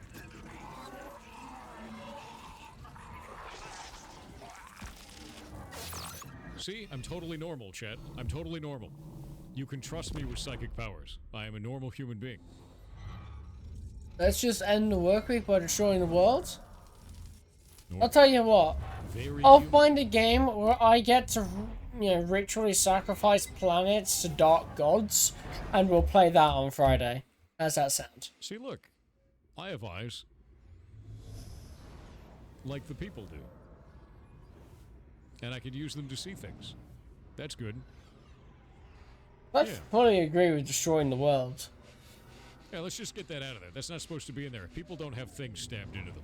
see? I'm totally normal, Chet. I'm totally normal. You can trust me with psychic powers. I am a normal human being. Let's just end the work week by destroying the world. Normal. I'll tell you what. Very I'll human. find a game where I get to, ritually sacrifice planets to dark gods, and we'll play that on Friday. How's that sound? See, look. I have eyes. Like the people do. And I could use them to see things. That's good. I Yeah. fully agree with destroying the world. Yeah, let's just get that out of there. That's not supposed to be in there. People don't have things stabbed into them.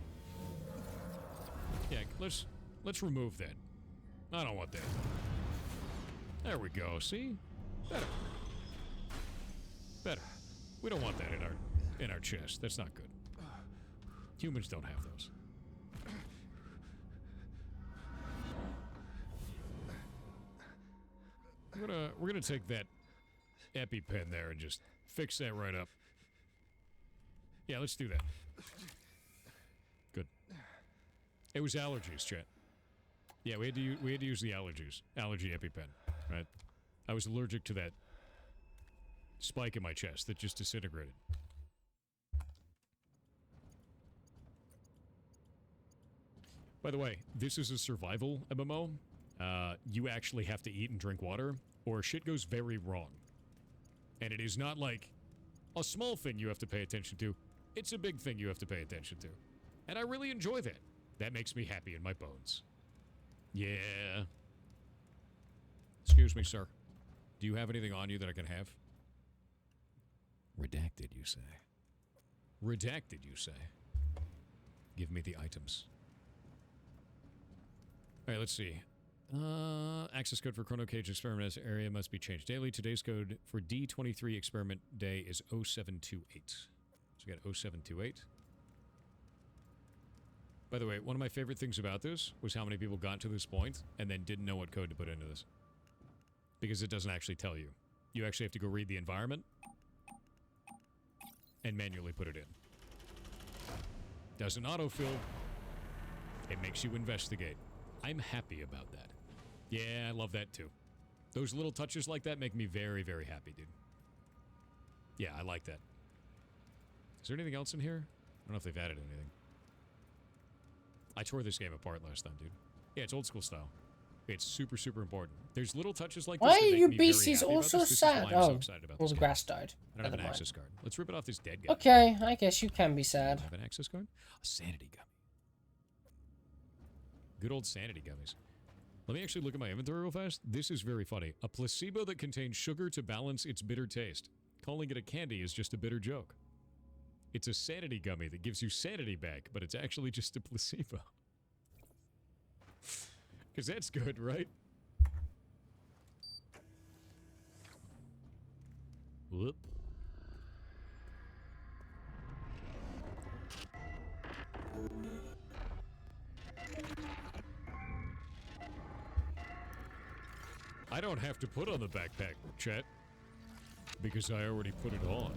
Yeah, let's remove that. I don't want that. There we go. See? Better. Better. We don't want that in our chest. That's not good. Humans don't have those. We're gonna take that EpiPen there and just fix that right up. Yeah, let's do that. Good. It was allergies, Chet. Yeah, we had to use the allergy EpiPen, right? I was allergic to that spike in my chest that just disintegrated. By the way, this is a survival MMO. You actually have to eat and drink water, or shit goes very wrong. And it is not like a small thing you have to pay attention to. It's a big thing you have to pay attention to. And I really enjoy that. That makes me happy in my bones. Yeah. Excuse me, sir. Do you have anything on you that I can have? Redacted, you say? Redacted, you say? Give me the items. Alright, let's see. Access code for Chrono Cage experiment area must be changed daily. Today's code for D23 experiment day is 0728. So we got 0728. By the way, one of my favorite things about this was how many people got to this point and then didn't know what code to put into this. Because it doesn't actually tell you. You actually have to go read the environment and manually put it in. Doesn't autofill. It makes you investigate. I'm happy about that. Yeah, I love that too. Those little touches like that make me very, very happy, dude. Yeah, I like that. Is there anything else in here? I don't know if they've added anything. I tore this game apart last time, dude. Yeah, it's old school style. It's super, super important. There's little touches like Why this that are make you me very beasties happy about also this. This is sad? why I'm so Oh, excited about all this the game. grass died. I don't have an Never mind. access card. Let's rip it off this dead guy. Okay, I guess you can be sad. I have an access card? A sanity gummy. Good old sanity gummies. Let me actually look at my inventory real fast. This is very funny. A placebo that contains sugar to balance its bitter taste. Calling it a candy is just a bitter joke. It's a sanity gummy that gives you sanity back, but it's actually just a placebo. Because that's good, right? Whoop. I don't have to put on the backpack, chat, because I already put it on.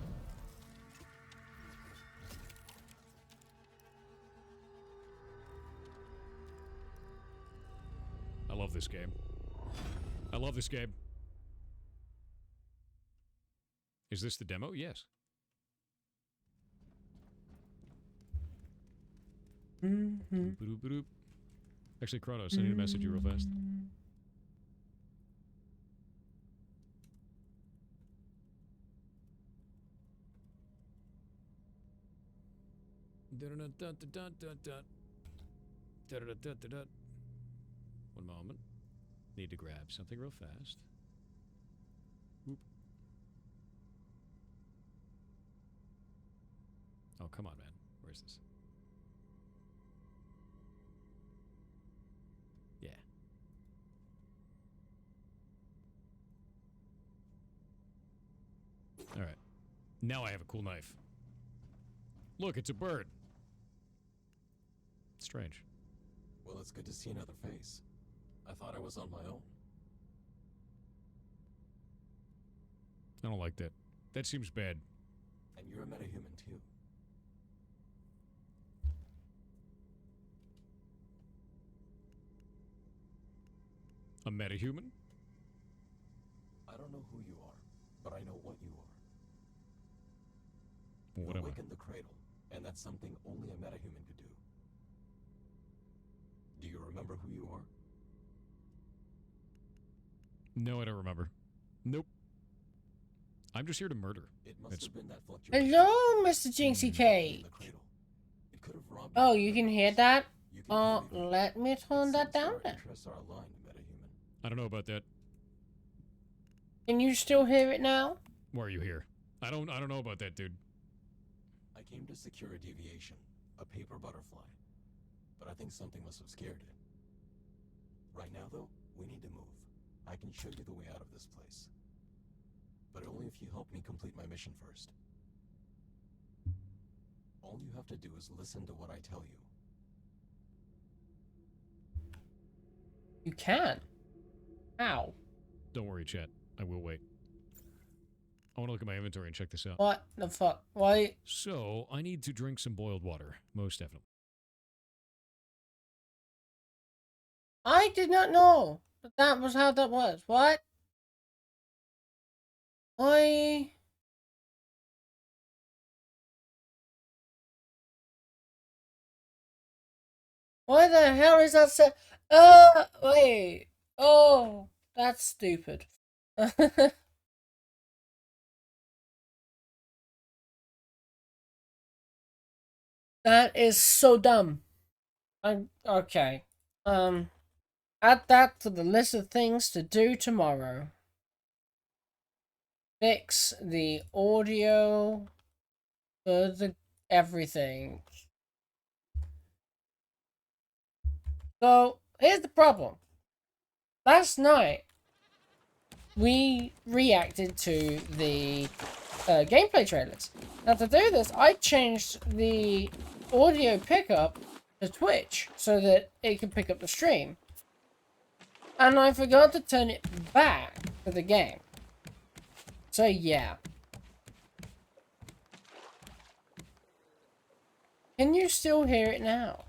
I love this game. I love this game. Is this the demo? Yes. Boop-a-doop-a-doop. Actually, Kronos, I need to message you real fast. One moment. Need to grab something real fast. Whoop. Oh, come on, man. Where's this? Yeah. All right. Now I have a cool knife. Look, it's a bird. Strange. Well, it's good to see another face. I thought I was on my own. I don't like that. That seems bad. And you're a metahuman too. A metahuman? I don't know who you are, but I know what you are. What You am I? awakened the cradle, and that's something only a metahuman could do. Do you remember who you are? No, I don't remember. Nope. I'm just here to murder. It must That's- have been that fluctuation. Hello, Mr. Jinxie in Cake. the cradle. It could have robbed Oh, you can hear that? You can believe it. Let me turn It that seems down our then. interests are aligned, metahuman. I don't know about that. Can you still hear it now? Why are you here? I don't know about that, dude. I came to secure a deviation, a paper butterfly. But I think something must have scared it. Right now, though, we need to move. I can show you the way out of this place. But only if you help me complete my mission first. All you have to do is listen to what I tell you. You can. How? Don't worry, chat. I will wait. I want to look at my inventory and check this out. What the fuck? Why? So, I need to drink some boiled water. Most definitely. I did not know that was how that was. What? Why? Why the hell is that set? Wait. Oh, that's stupid. That is so dumb. Okay. Add that to the list of things to do tomorrow. Fix the audio for the everything. So, here's the problem. Last night, we reacted to the gameplay trailers. Now, to do this, I changed the audio pickup to Twitch so that it could pick up the stream. And I forgot to turn it back to the game. So, yeah. Can you still hear it now?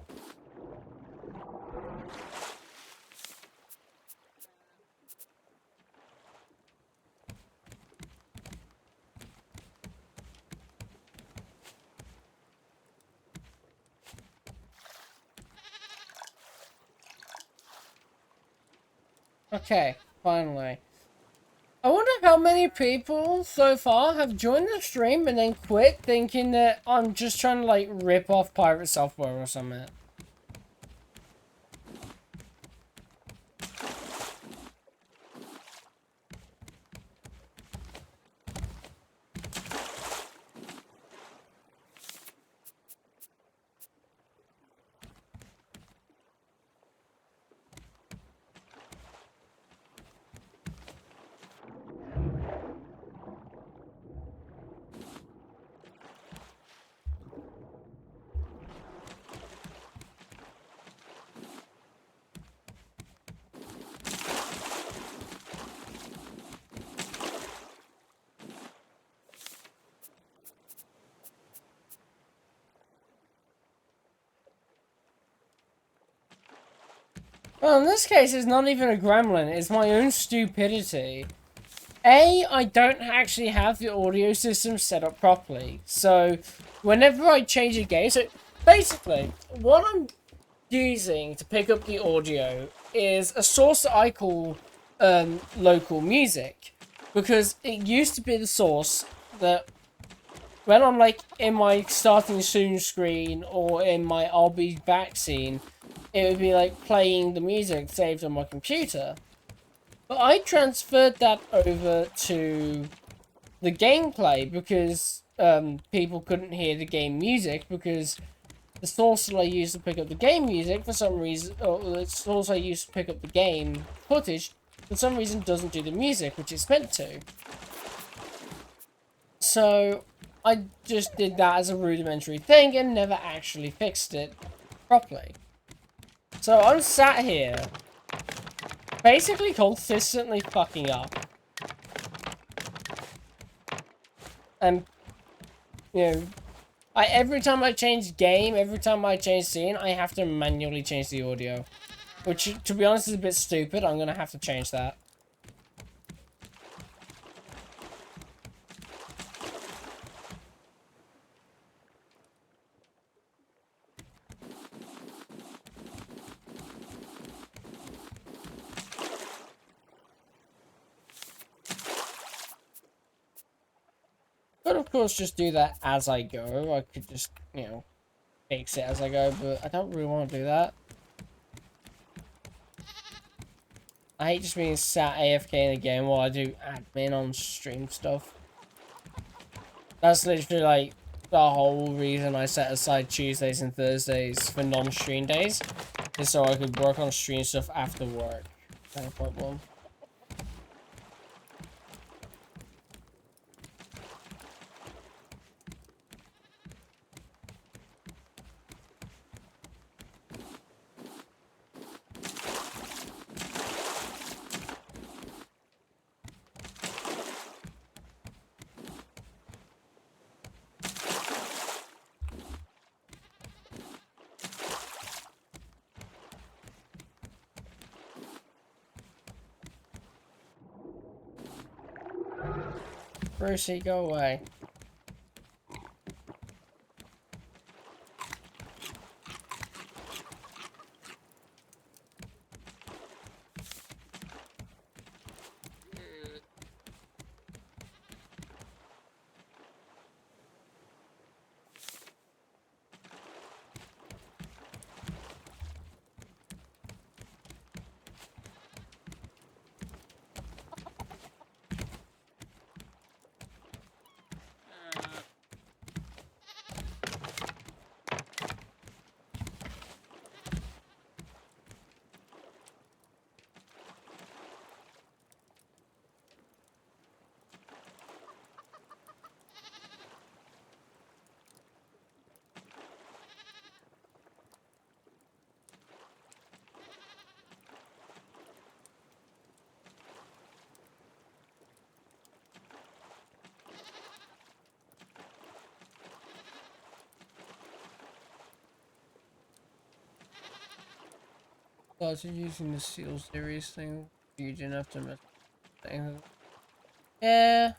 Okay, finally. I wonder how many people so far have joined the stream and then quit thinking that I'm just trying to like rip off pirate software or something. Well, in this case, it's not even a gremlin. It's my own stupidity. I don't actually have the audio system set up properly. So, whenever I change a game... So, basically, what I'm using to pick up the audio is a source that I call local music. Because it used to be the source that... When I'm, like, in my starting soon screen or in my I'll be back scene... It would be like playing the music saved on my computer. But I transferred that over to the gameplay because people couldn't hear the game music because the source that I used to pick up the game music for some reason, or the source I used to pick up the game footage for some reason doesn't do the music, which it's meant to. So I just did that as a rudimentary thing and never actually fixed it properly. So I'm sat here, basically consistently fucking up. And, you know, every time I change game, every time I change scene, I have to manually change the audio. Which, to be honest, is a bit stupid. I'm gonna have to change that. Could of course just do that as I go. I could just, you know, fix it as I go, but I don't really want to do that. I hate just being sat AFK in a game while I do admin on stream stuff. That's literally like the whole reason I set aside Tuesdays and Thursdays for non-stream days. Is so I could work on stream stuff after work. No problem. Brucey, go away. Thoughts of using the Seal Series thing? You didn't have to mess with things. Yeah.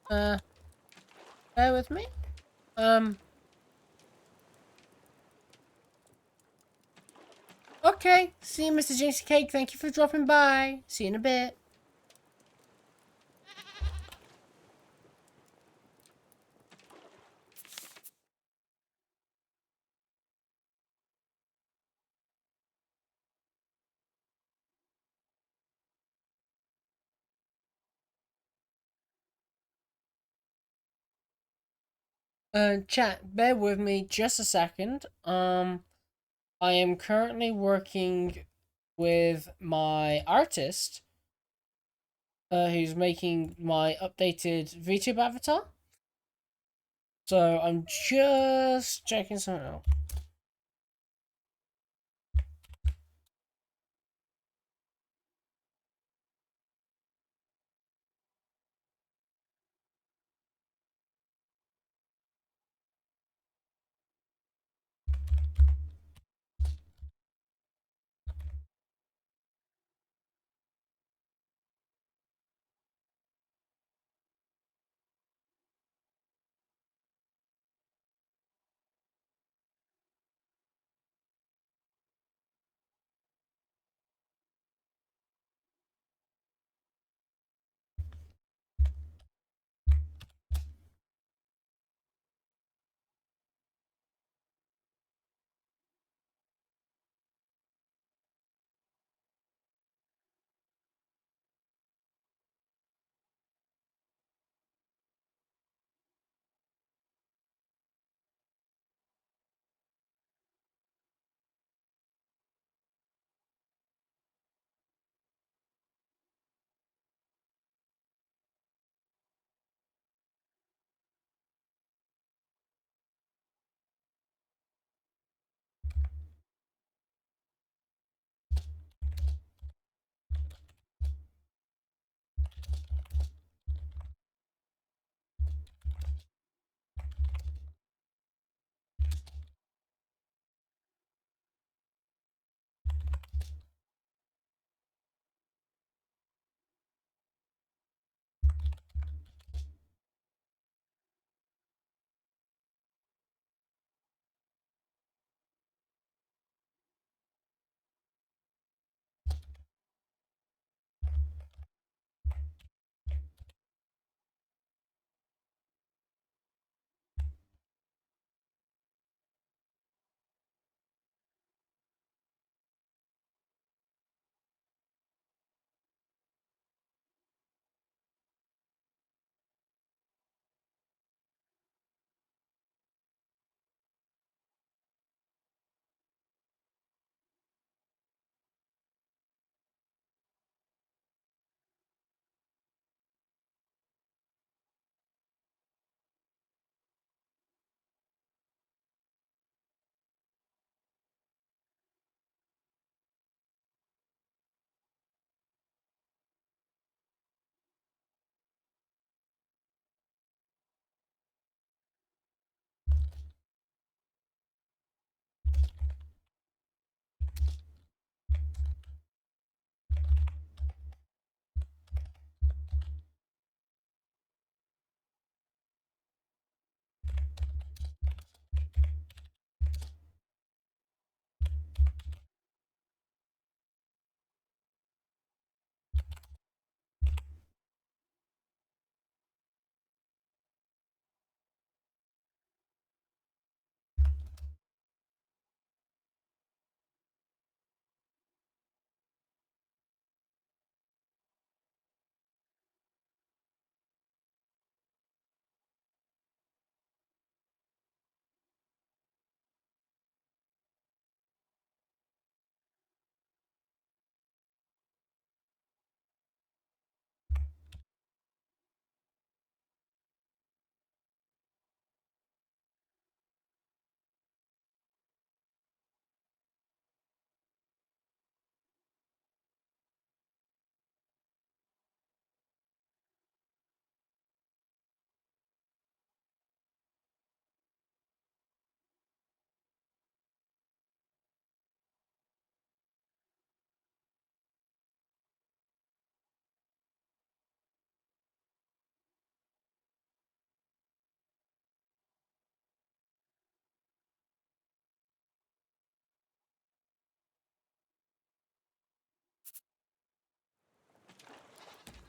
Bear with me. Okay. See you, Mr. Jinxie Cake. Thank you for dropping by. See you in a bit. Chat, bear with me just a second. I am currently working with my artist, who's making my updated VTube avatar. So I'm just checking something out.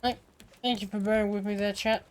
Right. Thank you for bearing with me there, chat.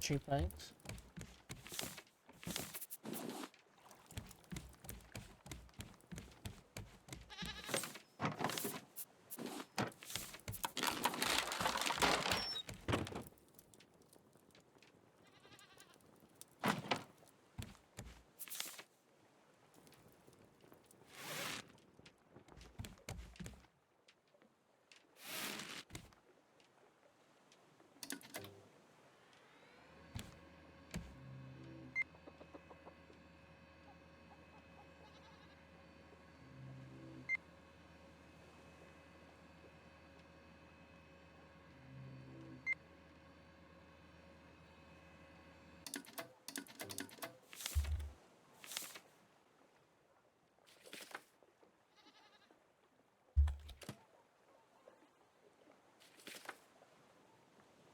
2 planks.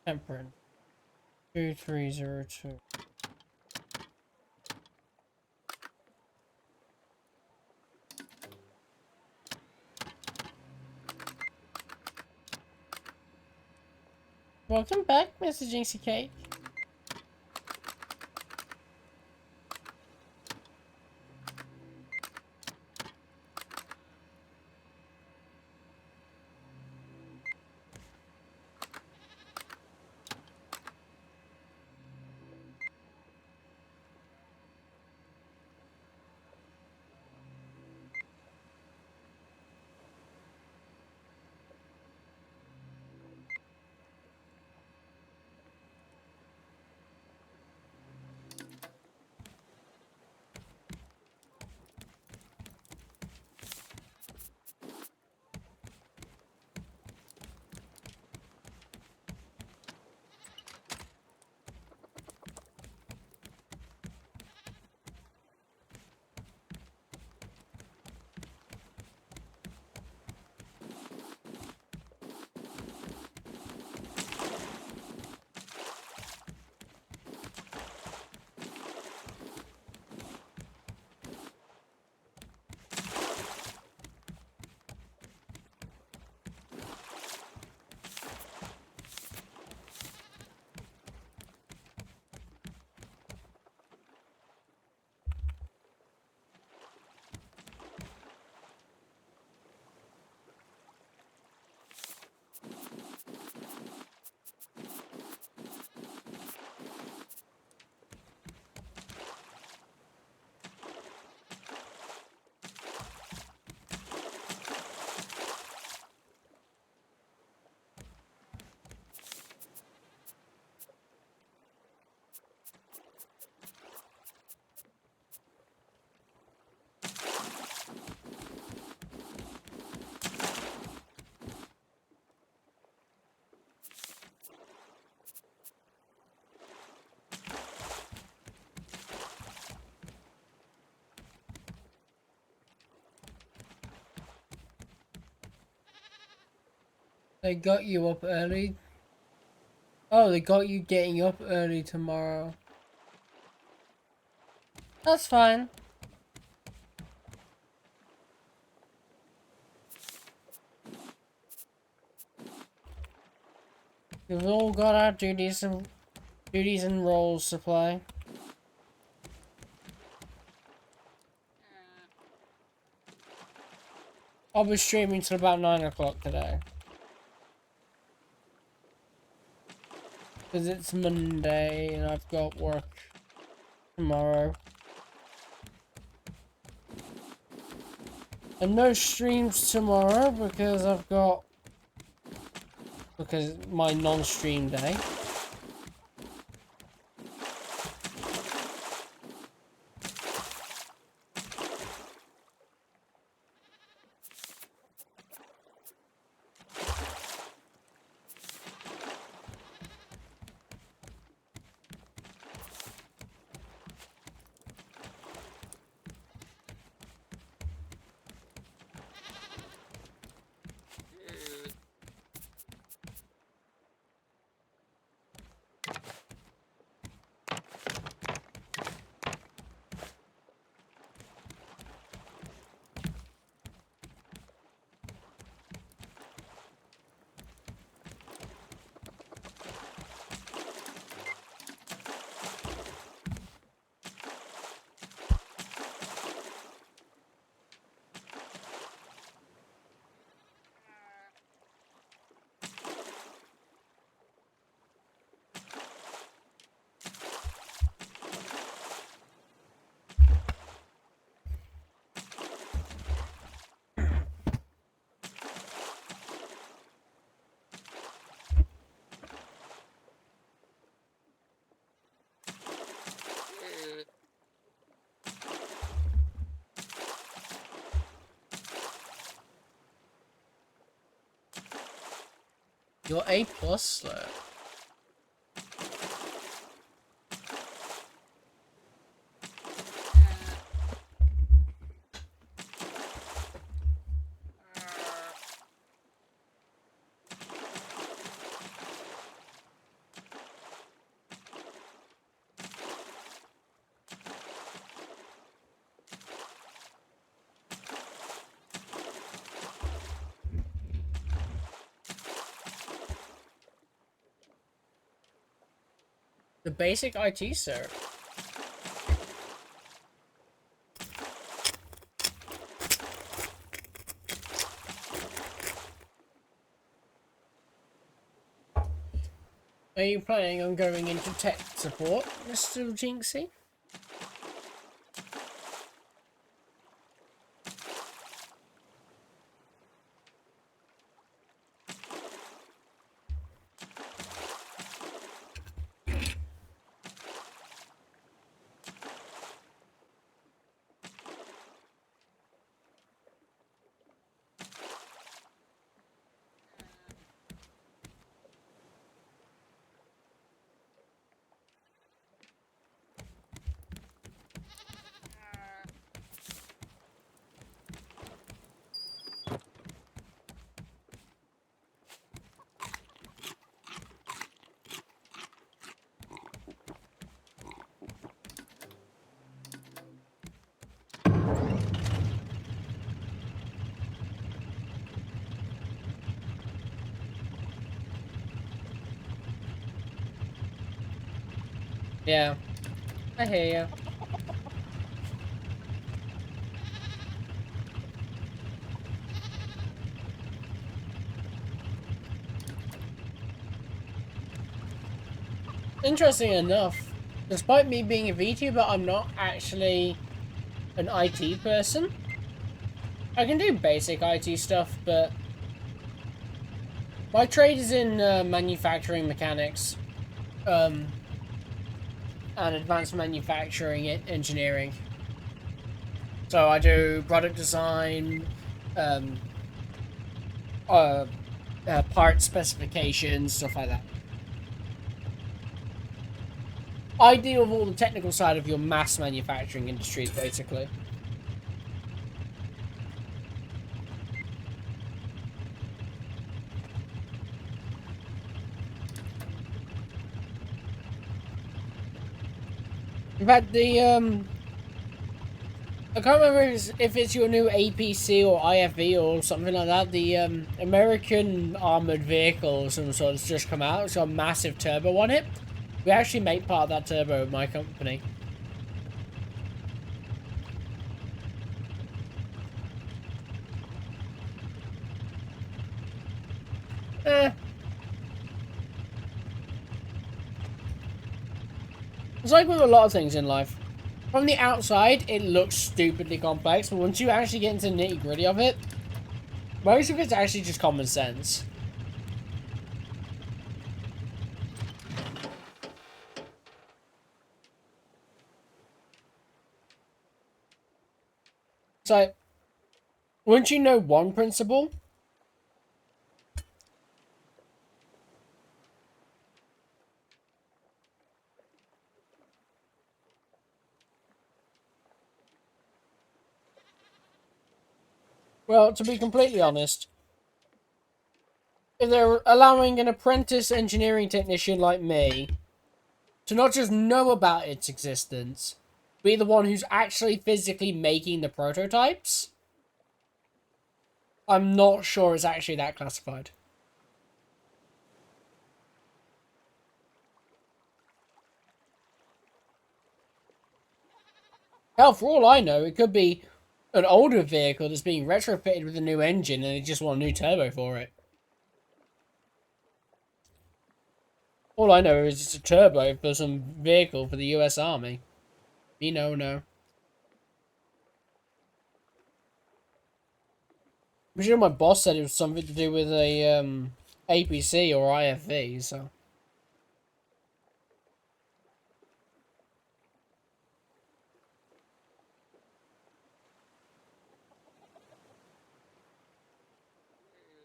Temperance. 2302. Welcome back, Mr. Jinxie Cake. They got you up early? Oh, they got you getting up early tomorrow. That's fine. We've all got our duties and roles to play. I'll be streaming till about 9 o'clock today. Because it's Monday and I've got work tomorrow. And no streams tomorrow because my non-stream day. You're A plus slow. The basic IT, sir. Are you planning on going into tech support, Mr. Jinxie? Yeah, I hear you. Interesting enough, despite me being a VTuber, I'm not actually an IT person. I can do basic IT stuff, but my trade is in manufacturing mechanics, and advanced manufacturing engineering. So I do product design, part specifications, stuff like that. I deal with all the technical side of your mass manufacturing industries, basically. In fact, I can't remember if it's your new APC or IFV or something like that. The American armored vehicle or some sort has just come out. It's got a massive turbo on it. We actually make part of that turbo in my company. It's like with a lot of things in life. From the outside, it looks stupidly complex, but once you actually get into the nitty-gritty of it, most of it's actually just common sense. So, once you know one principle, well, to be completely honest, if they're allowing an apprentice engineering technician like me to not just know about its existence, be the one who's actually physically making the prototypes, I'm not sure it's actually that classified. Hell, for all I know, it could be an older vehicle that's being retrofitted with a new engine and they just want a new turbo for it. All I know is it's a turbo for some vehicle for the US Army. Me no. I'm sure my boss said it was something to do with a APC or IFV, so.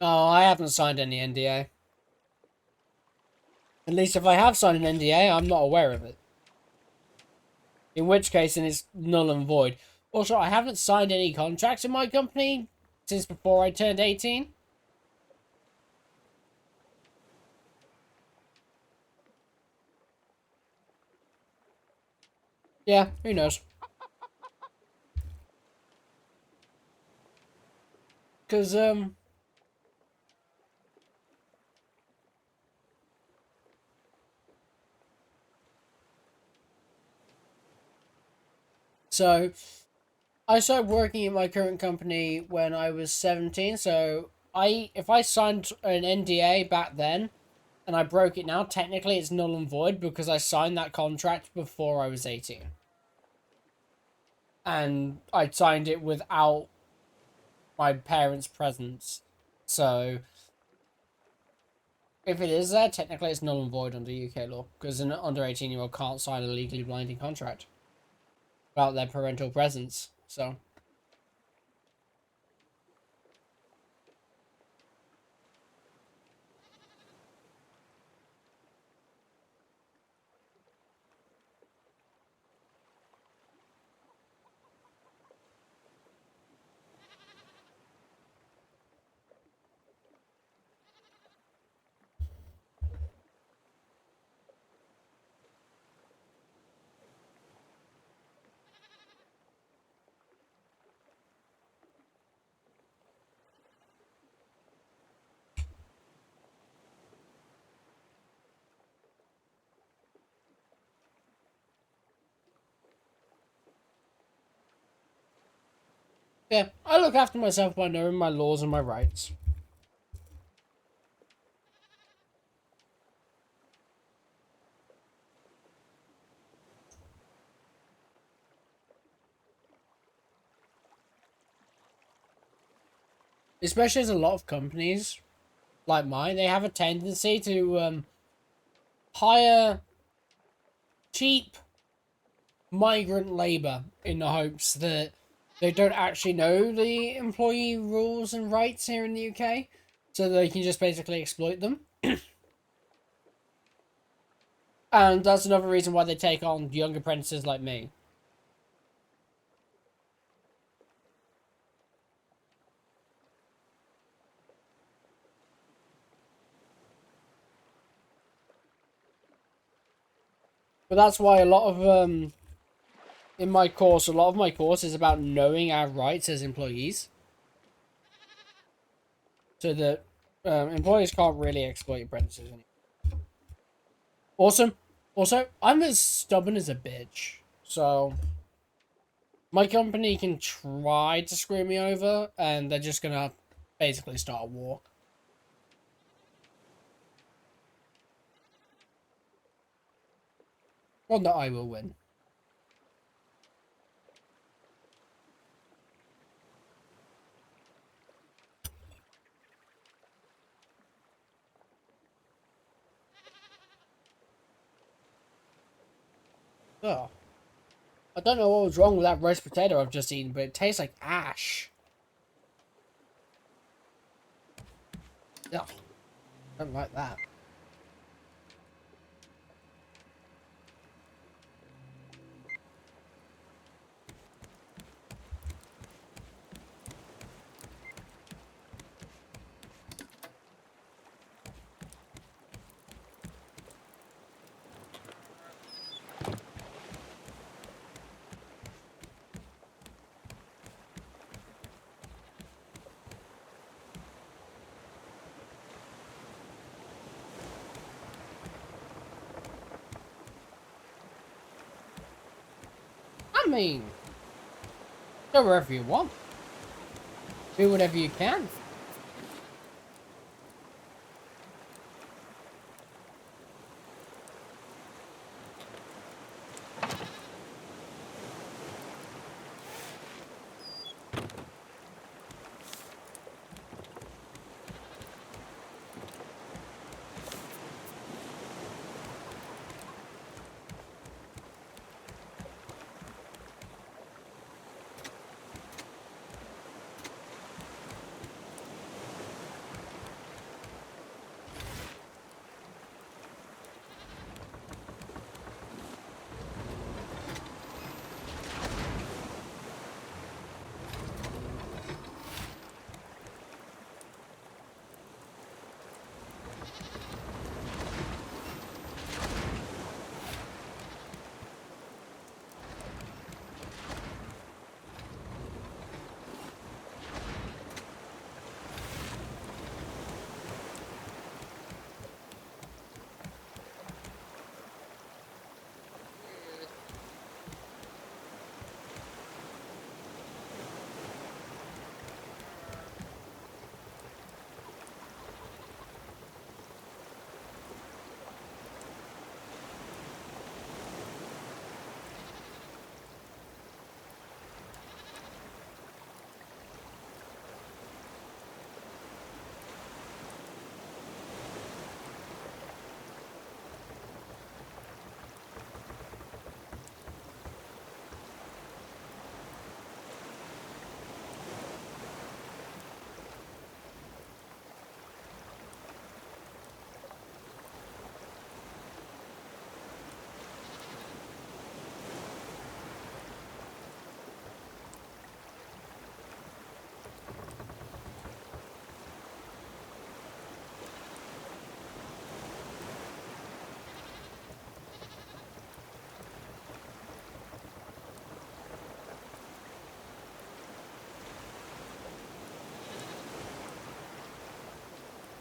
Oh, I haven't signed any NDA. At least if I have signed an NDA, I'm not aware of it. In which case, then it's null and void. Also, I haven't signed any contracts in my company since before I turned 18. Yeah, who knows? Because, so, I started working in my current company when I was 17, so if I signed an NDA back then, and I broke it now, technically it's null and void because I signed that contract before I was 18. And I signed it without my parents' presence. So, if it is there, technically it's null and void under UK law, because an under 18-year-old can't sign a legally binding contract without their parental presence. So, yeah, I look after myself by knowing my laws and my rights. Especially as a lot of companies, like mine, they have a tendency to hire cheap migrant labor in the hopes that they don't actually know the employee rules and rights here in the UK, so they can just basically exploit them. And that's another reason why they take on young apprentices like me. But that's why a lot of in my course, a lot of my course is about knowing our rights as employees, so that employers can't really exploit apprentices anymore. Awesome. Also, I'm as stubborn as a bitch, so my company can try to screw me over, and they're just gonna basically start a war. One that I will win. Oh. I don't know what was wrong with that roast potato I've just eaten, but it tastes like ash. Ugh. Don't like that. I mean, go wherever you want. Do whatever you can.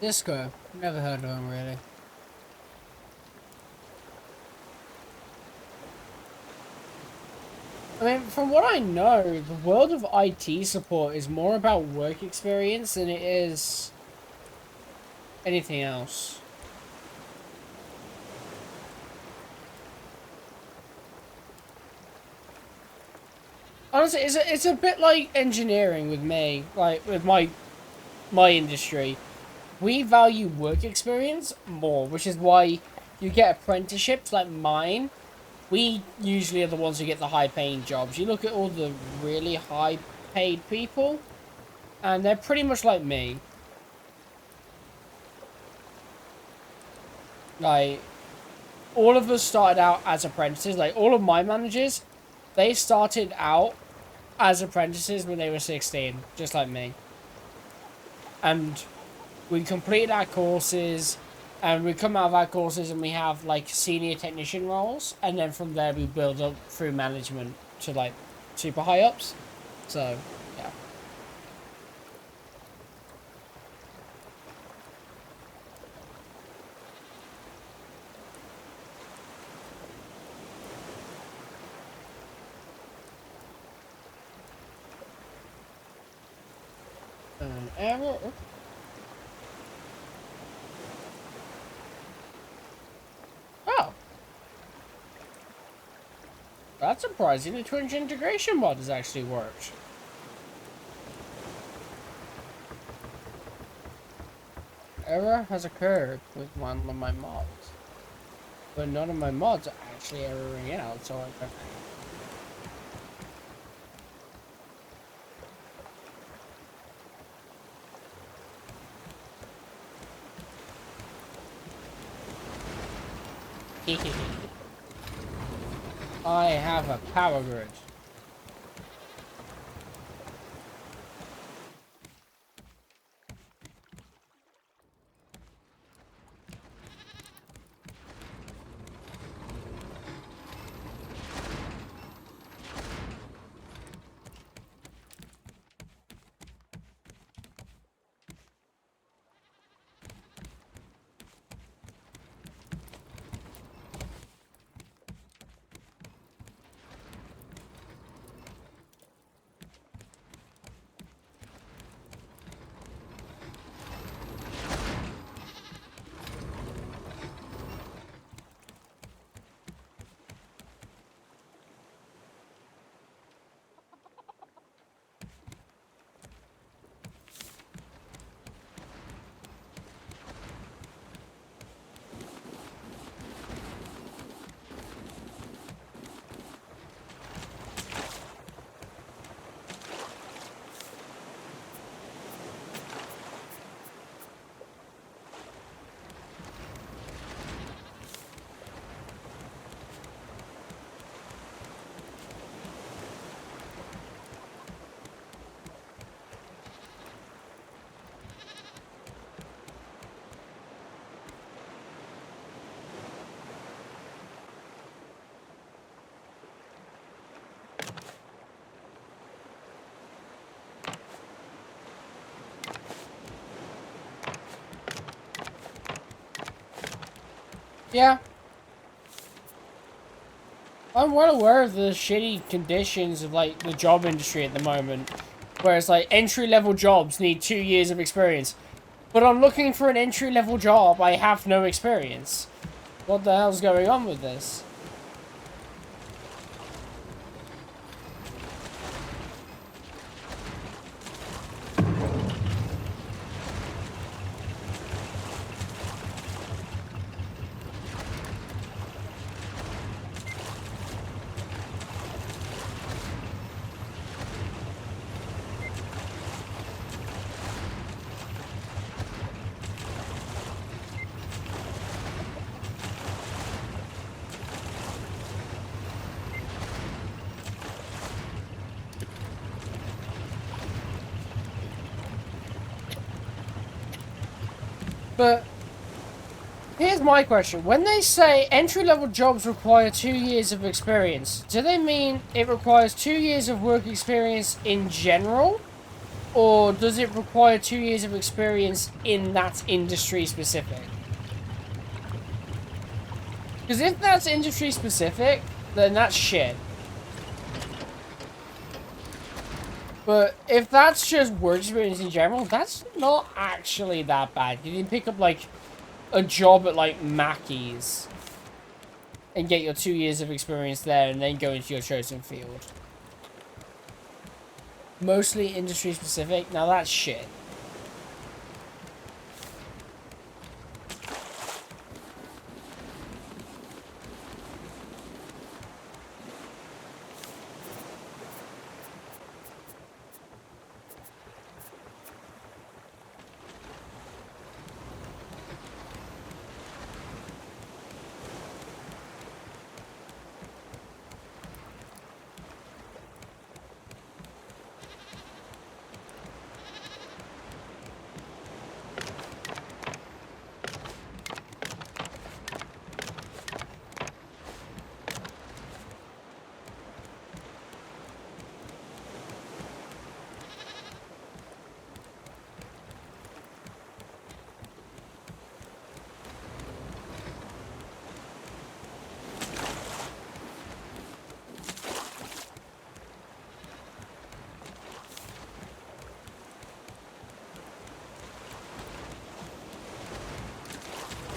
Disco. Never heard of him really. I mean, from what I know, the world of IT support is more about work experience than it is anything else. Honestly, it's a bit like engineering with me, like with my industry. We value work experience more, which is why you get apprenticeships like mine. We usually are the ones who get the high-paying jobs. You look at all the really high-paid people, and they're pretty much like me. Like, all of us started out as apprentices. Like, all of my managers, they started out as apprentices when they were 16, just like me. And we completed our courses, and we come out of our courses and we have like senior technician roles, and then from there we build up through management to like super high ups. So yeah. An error. Oh. That's surprising. The Twitch integration mod has actually worked. Error has occurred with one of my mods. But none of my mods are actually erroring out, so I I have a power grid. Yeah. I'm well aware of the shitty conditions of, like, the job industry at the moment. Whereas, like, entry-level jobs need 2 years of experience. But I'm looking for an entry-level job, I have no experience. What the hell's going on with this? But here's my question. When they say entry-level jobs require 2 years of experience, do they mean it requires 2 years of work experience in general? or does it require 2 years of experience in that industry specific? Because if that's industry specific, then that's shit. But if that's just work experience in general, that's not actually that bad. You can pick up, like, a job at, like, Mackey's and get your 2 years of experience there and then go into your chosen field. Mostly industry specific. Now that's shit.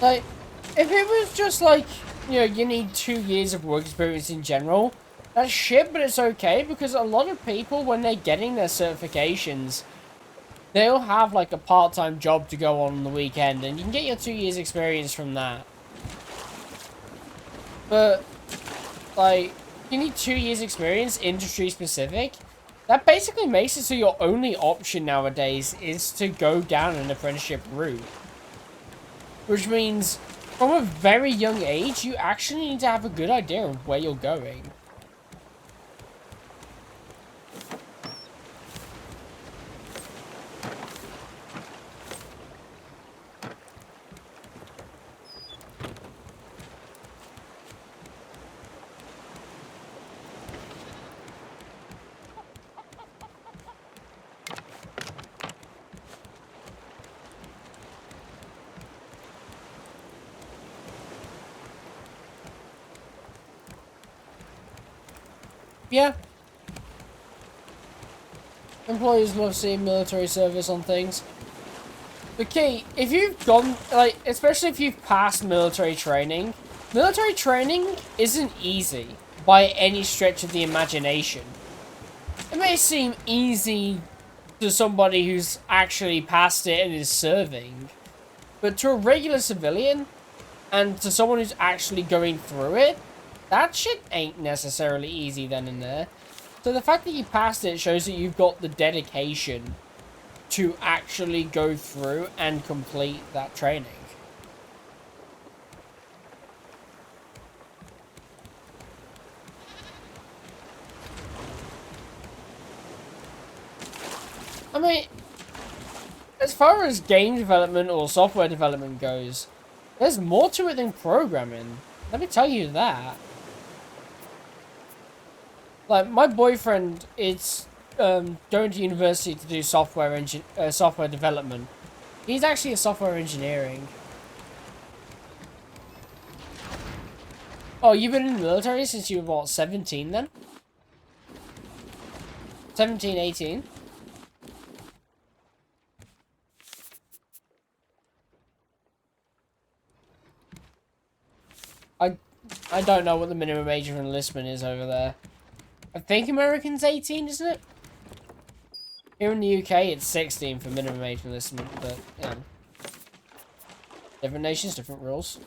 Like, if it was just like, you know, you need 2 years of work experience in general, that's shit, but it's okay, because a lot of people, when they're getting their certifications, they'll have, like, a part-time job to go on the weekend, and you can get your 2 years experience from that. But, like, you need 2 years experience, industry-specific. That basically makes it so your only option nowadays is to go down an apprenticeship route. Which means, from a very young age, you actually need to have a good idea of where you're going. Yeah. Employees love seeing military service on things. But key, if you've gone, like, especially if you've passed military training isn't easy by any stretch of the imagination. It may seem easy to somebody who's actually passed it and is serving, but to a regular civilian and to someone who's actually going through it, that shit ain't necessarily easy then and there. So the fact that you passed it shows that you've got the dedication to actually go through and complete that training. I mean, as far as game development or software development goes, there's more to it than programming. Let me tell you that. Like, my boyfriend is going to university to do software development. He's actually a software engineering. Oh, you've been in the military since you were, what, 17 then? 17, 18? I don't know what the minimum age of enlistment is over there. I think American's 18, isn't it? Here in the UK, it's 16 for minimum age enlistment, but, yeah. Different nations, different rules.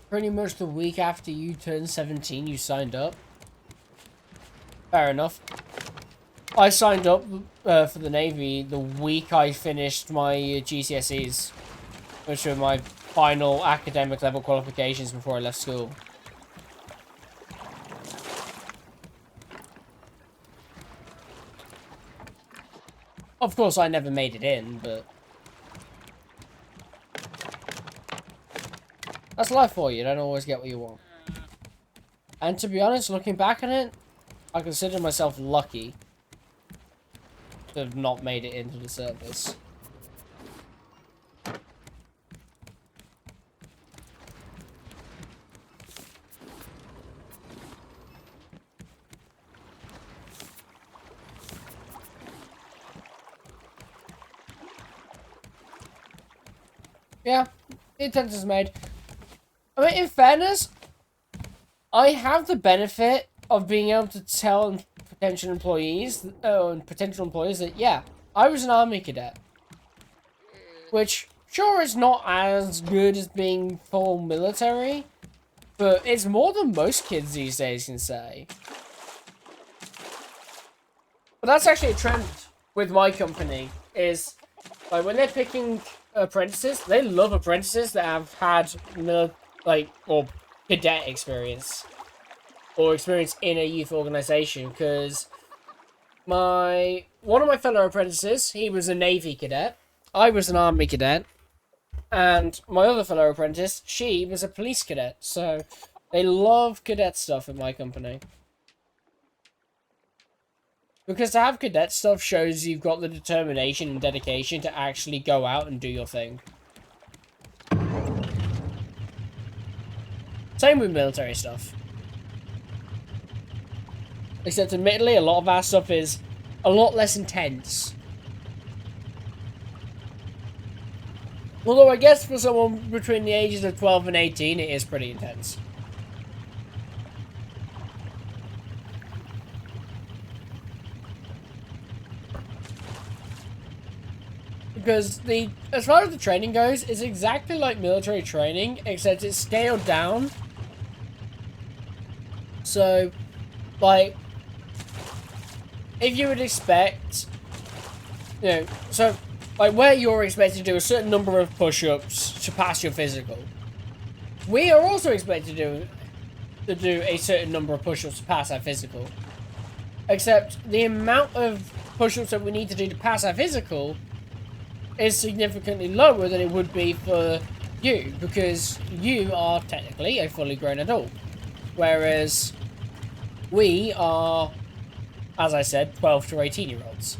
Pretty much the week after you turned 17, you signed up. Fair enough. I signed up for the Navy the week I finished my GCSEs, which were my final academic level qualifications before I left school. Of course, I never made it in, but that's life for you. You don't always get what you want. And to be honest, looking back on it, I consider myself lucky to have not made it into the service. Yeah, the intent is made. I mean, in fairness, I have the benefit of being able to tell potential employees that, yeah, I was an army cadet. Which, sure, is not as good as being full military, but it's more than most kids these days can say. But that's actually a trend with my company, is, like, when they're picking apprentices, they love apprentices that have had, or cadet experience. Or experience in a youth organization, because one of my fellow apprentices, he was a Navy cadet, I was an Army cadet, and my other fellow apprentice, she was a police cadet, so they love cadet stuff at my company. Because to have cadet stuff shows you've got the determination and dedication to actually go out and do your thing. Same with military stuff. Except admittedly, a lot of our stuff is a lot less intense. Although I guess for someone between the ages of 12 and 18, it is pretty intense. Because as far as the training goes, it's exactly like military training, except it's scaled down. So, like, if you would expect, so, like, where you're expected to do a certain number of push-ups to pass your physical, we are also expected to do a certain number of push-ups to pass our physical. Except the amount of push-ups that we need to do to pass our physical is significantly lower than it would be for you, because you are technically a fully grown adult, whereas we are, as I said, 12 to 18-year-olds.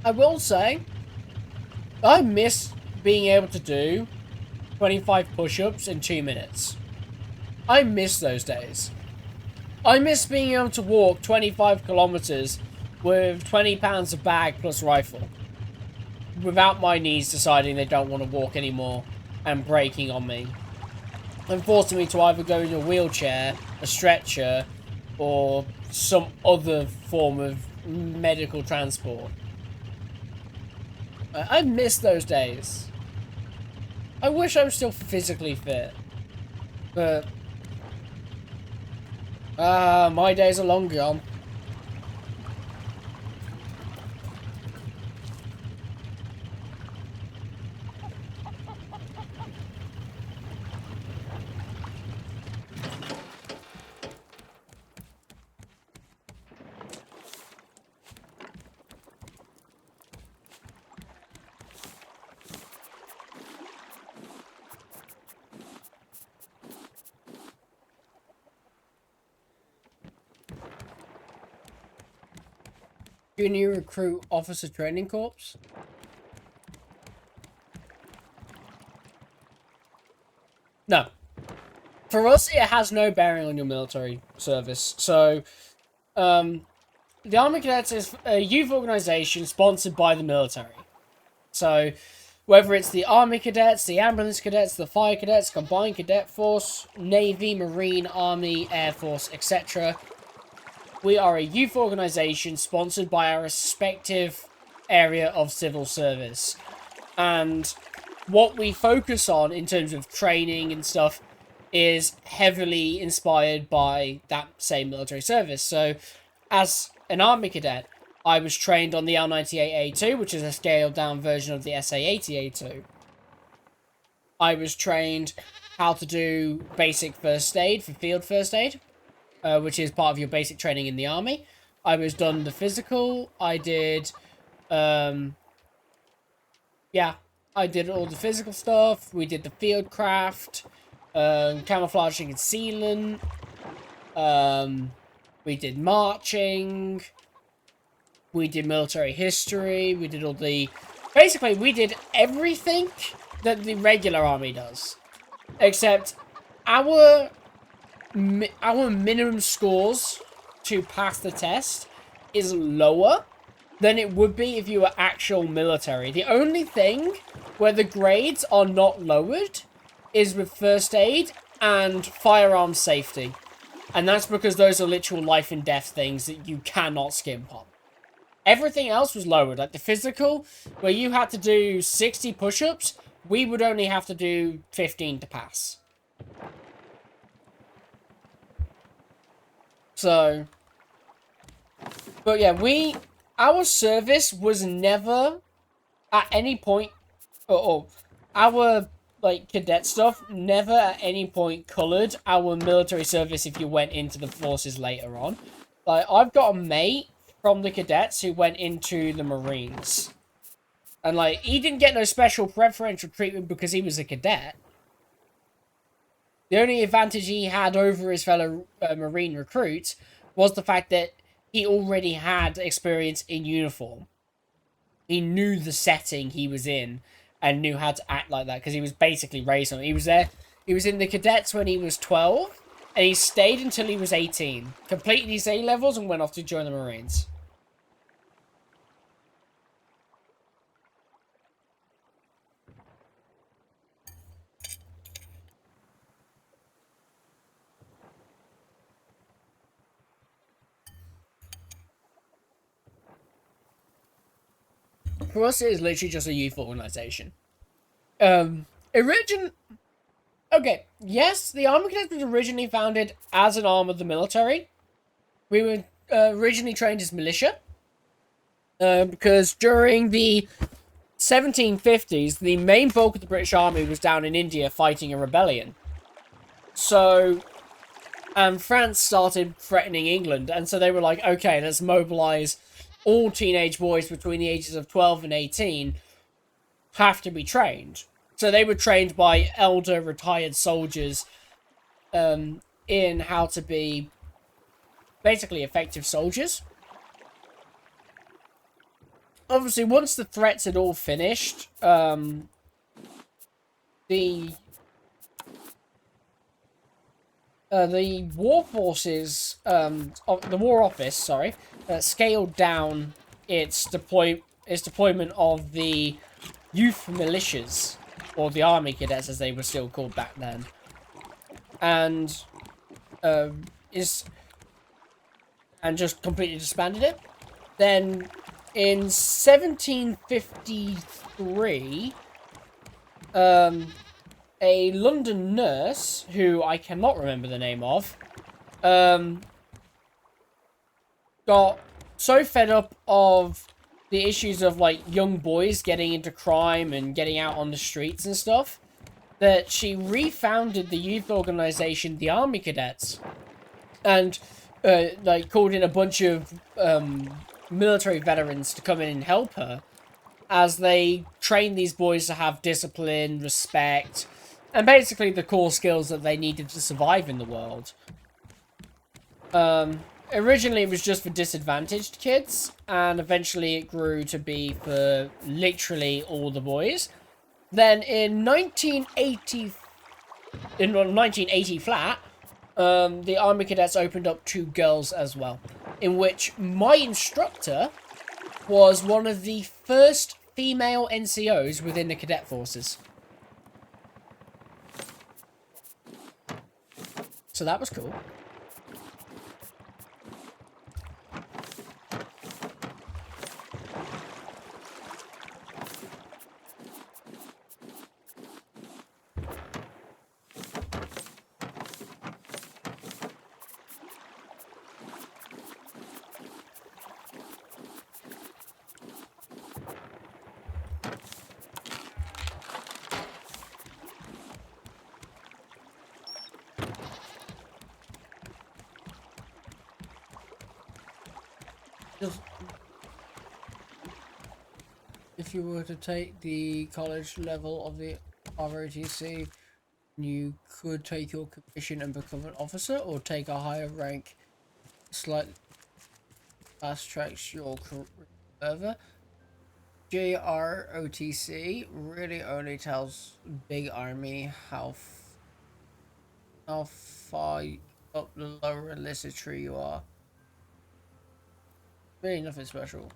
I will say, I miss being able to do 25 push-ups in 2 minutes. I miss those days. I miss being able to walk 25 kilometers with 20 pounds of bag plus rifle, without my knees deciding they don't want to walk anymore and breaking on me, and forcing me to either go in a wheelchair, a stretcher, or some other form of medical transport. I miss those days. I wish I was still physically fit. But my days are long gone. Junior Recruit Officer Training Corps. No. For us, it has no bearing on your military service. So, the Army Cadets is a youth organization sponsored by the military. So, whether it's the Army Cadets, the Ambulance Cadets, the Fire Cadets, Combined Cadet Force, Navy, Marine, Army, Air Force, etc., we are a youth organization sponsored by our respective area of civil service. And what we focus on in terms of training and stuff is heavily inspired by that same military service. So, as an Army cadet, I was trained on the L98A2, which is a scaled down version of the SA80A2. I was trained how to do basic first aid for field first aid, which is part of your basic training in the Army. I was done the physical. I did, I did all the physical stuff. We did the field craft, camouflaging and sealant. We did marching. We did military history. We did all the... Basically, we did everything that the regular Army does. Except our minimum scores to pass the test is lower than it would be if you were actual military. The only thing where the grades are not lowered is with first aid and firearm safety. And that's because those are literal life and death things that you cannot skimp on. Everything else was lowered. Like the physical, where you had to do 60 push-ups, we would only have to do 15 to pass. So, but yeah, our service was never at any point, or our like cadet stuff never at any point colored our military service if you went into the forces later on. Like, I've got a mate from the cadets who went into the Marines. And, like, he didn't get no special preferential treatment because he was a cadet. The only advantage he had over his fellow Marine recruits was the fact that he already had experience in uniform. He knew the setting he was in and knew how to act like that because he was basically raised on it. He was there. He was in the cadets when he was 12, and he stayed until he was 18. Completed his A-levels and went off to join the Marines. For us, it is literally just a youth organization. Okay, yes, the Army Cadets was originally founded as an arm of the military. We were originally trained as militia. Because during the 1750s, the main bulk of the British Army was down in India fighting a rebellion. So, and France started threatening England, and so they were like, okay, let's mobilize all teenage boys between the ages of 12 and 18 have to be trained. So they were trained by elder retired soldiers in how to be basically effective soldiers. Obviously, once the threats had all finished, the war forces, the War Office, sorry, scaled down its deployment of the youth militias, or the Army Cadets as they were still called back then, and just completely disbanded it. Then in 1753, a London nurse, who I cannot remember the name of, got so fed up of the issues of, like, young boys getting into crime and getting out on the streets and stuff, that she refounded the youth organization, the Army Cadets, and, like, called in a bunch of, military veterans to come in and help her, as they train these boys to have discipline, respect, and basically the core skills that they needed to survive in the world. Originally it was just for disadvantaged kids, and eventually it grew to be for literally all the boys. Then in 1980 flat, the Army Cadets opened up to girls as well, in which my instructor was one of the first female NCOs within the cadet forces. So that was cool. if you were to take the college level of the ROTC, you could take your commission and become an officer, or take a higher rank, slightly fast tracks your career further. JROTC really only tells Big Army how far up the lower enlisted tree you are. Really nothing special.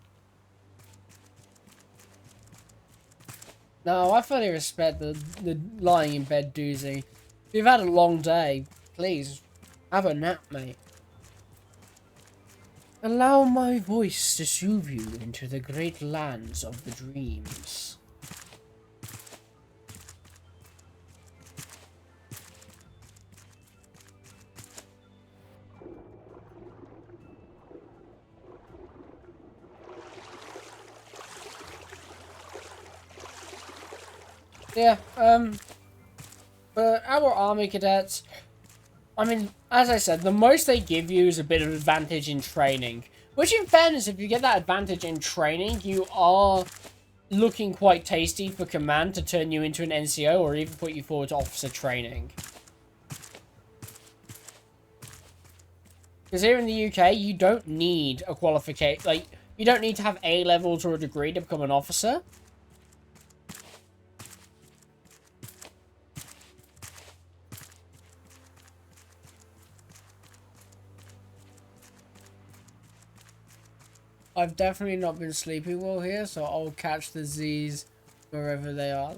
No, I fully respect the lying in bed doozy. If you've had a long day, please have a nap, mate. Allow my voice to soothe you into the great lands of the dreams. Yeah, but our army cadets, I mean, as I said, the most they give you is a bit of advantage in training. Which, in fairness, if you get that advantage in training, you are looking quite tasty for command to turn you into an NCO or even put you forward to officer training. Because here in the UK, you don't need a qualification, like, you don't need to have A levels or a degree to become an officer. I've definitely not been sleeping well here, so I'll catch the Z's wherever they are.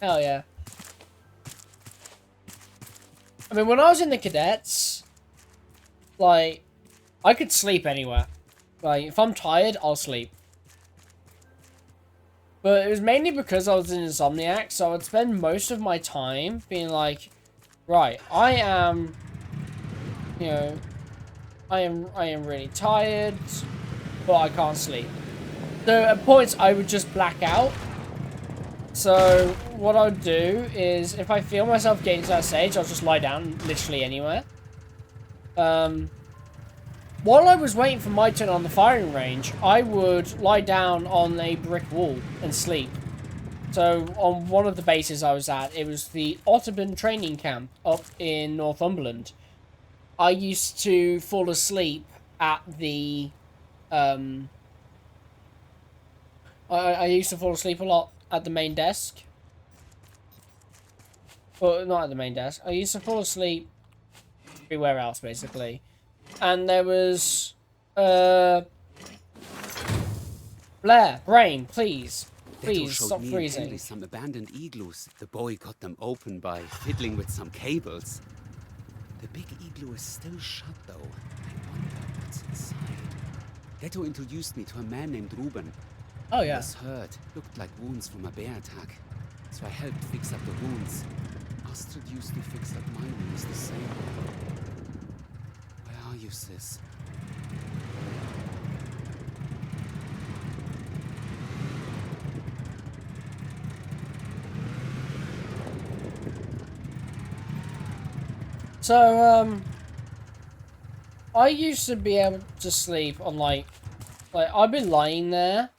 Hell yeah. I mean, when I was in the cadets, like, I could sleep anywhere. Like, if I'm tired, I'll sleep. But it was mainly because I was an insomniac, so I'd spend most of my time being like, right, I am, you know, I am really tired, but I can't sleep. So at points I would just black out. So what I'd do is, if I feel myself getting to that stage, I'll just lie down literally anywhere. While I was waiting for my turn on the firing range, I would lie down on a brick wall and sleep. So on one of the bases I was at, it was the Otterburn training camp up in Northumberland. I used to fall asleep at the I used to fall asleep a lot at the main desk. Well, not at the main desk. I used to fall asleep everywhere else, basically. And there was, Blair, Brain, please. Please, stop freezing. Some abandoned igloos. The boy got them open by fiddling with some cables. The big igloo is still shut, though. I wonder what's inside. Ghetto introduced me to a man named Ruben. Oh, yeah. He was hurt. Looked like wounds from a bear attack. So I helped fix up the wounds. Astrid used to fix up my wounds the same. Where are you, sis? So, I used to be able to sleep on, like I've been lying there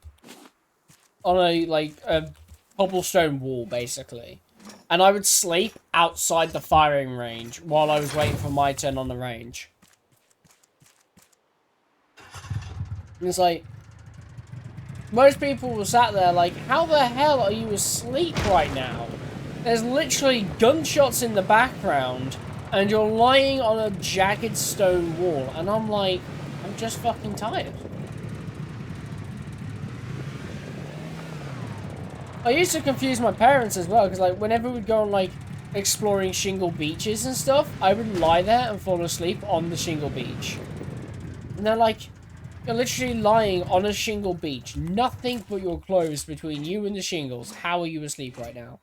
on a cobblestone wall, basically. And I would sleep outside the firing range while I was waiting for my turn on the range. And it's like, most people were sat there like, how the hell are you asleep right now? There's literally gunshots in the background, and you're lying on a jagged stone wall. And I'm like, I'm just fucking tired. I used to confuse my parents as well, because like whenever we'd go on like exploring shingle beaches and stuff, I would lie there and fall asleep on the shingle beach. And they're like, you're literally lying on a shingle beach, nothing but your clothes between you and the shingles. How are you asleep right now?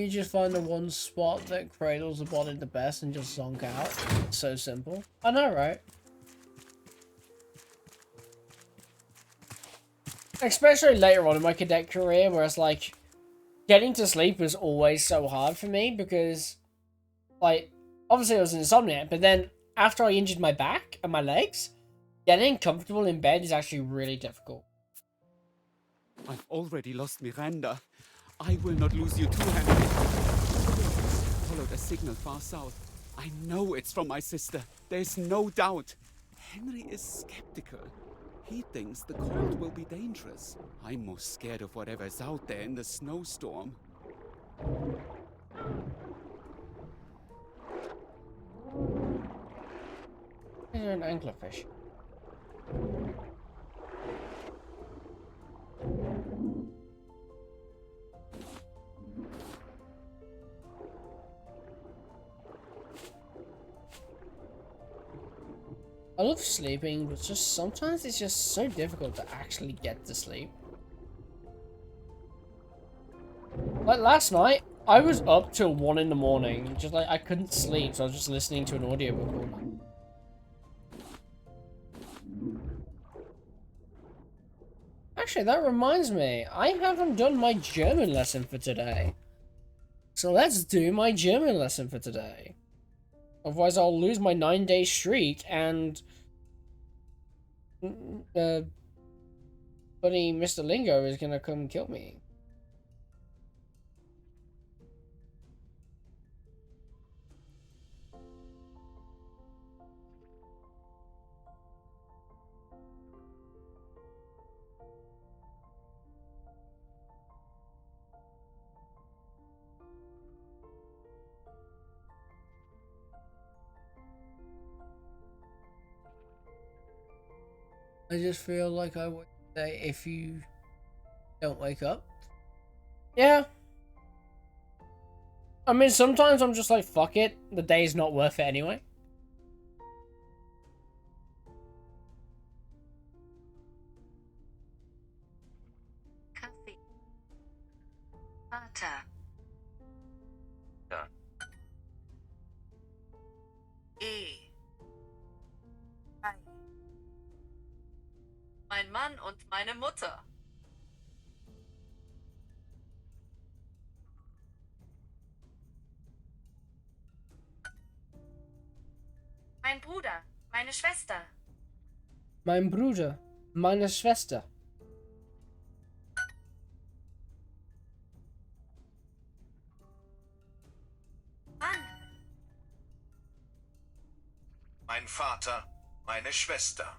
You just find the one spot that cradles the body the best and just zonk out. It's so simple. I know, right? Especially later on in my cadet career, where it's like, getting to sleep was always so hard for me because, like, obviously I was an insomniac, but then after I injured my back and my legs, getting comfortable in bed is actually really difficult. I've already lost Miranda. I will not lose you too, Henry. Followed a signal far south. I know it's from my sister. There's no doubt. Henry is skeptical. He thinks the cold will be dangerous. I'm most scared of whatever's out there in the snowstorm. Is there an anglerfish? I love sleeping, but just sometimes it's just so difficult to actually get to sleep. Like last night, I was up till 1 in the morning, just like I couldn't sleep, so I was just listening to an audiobook all night. Actually, that reminds me, I haven't done my German lesson for today. So let's do my German lesson for today. Otherwise, I'll lose my 9-day streak, and buddy Mr. Lingo is gonna come kill me. I just feel like I would say if you don't wake up. Yeah. I mean, sometimes I'm just like, fuck it. The day's not worth it anyway. Kaffee. Vater. Ja. Mein Mann und meine Mutter. Mein Bruder, meine Schwester. Mein Bruder, meine Schwester. Mann. Mein Vater, meine Schwester.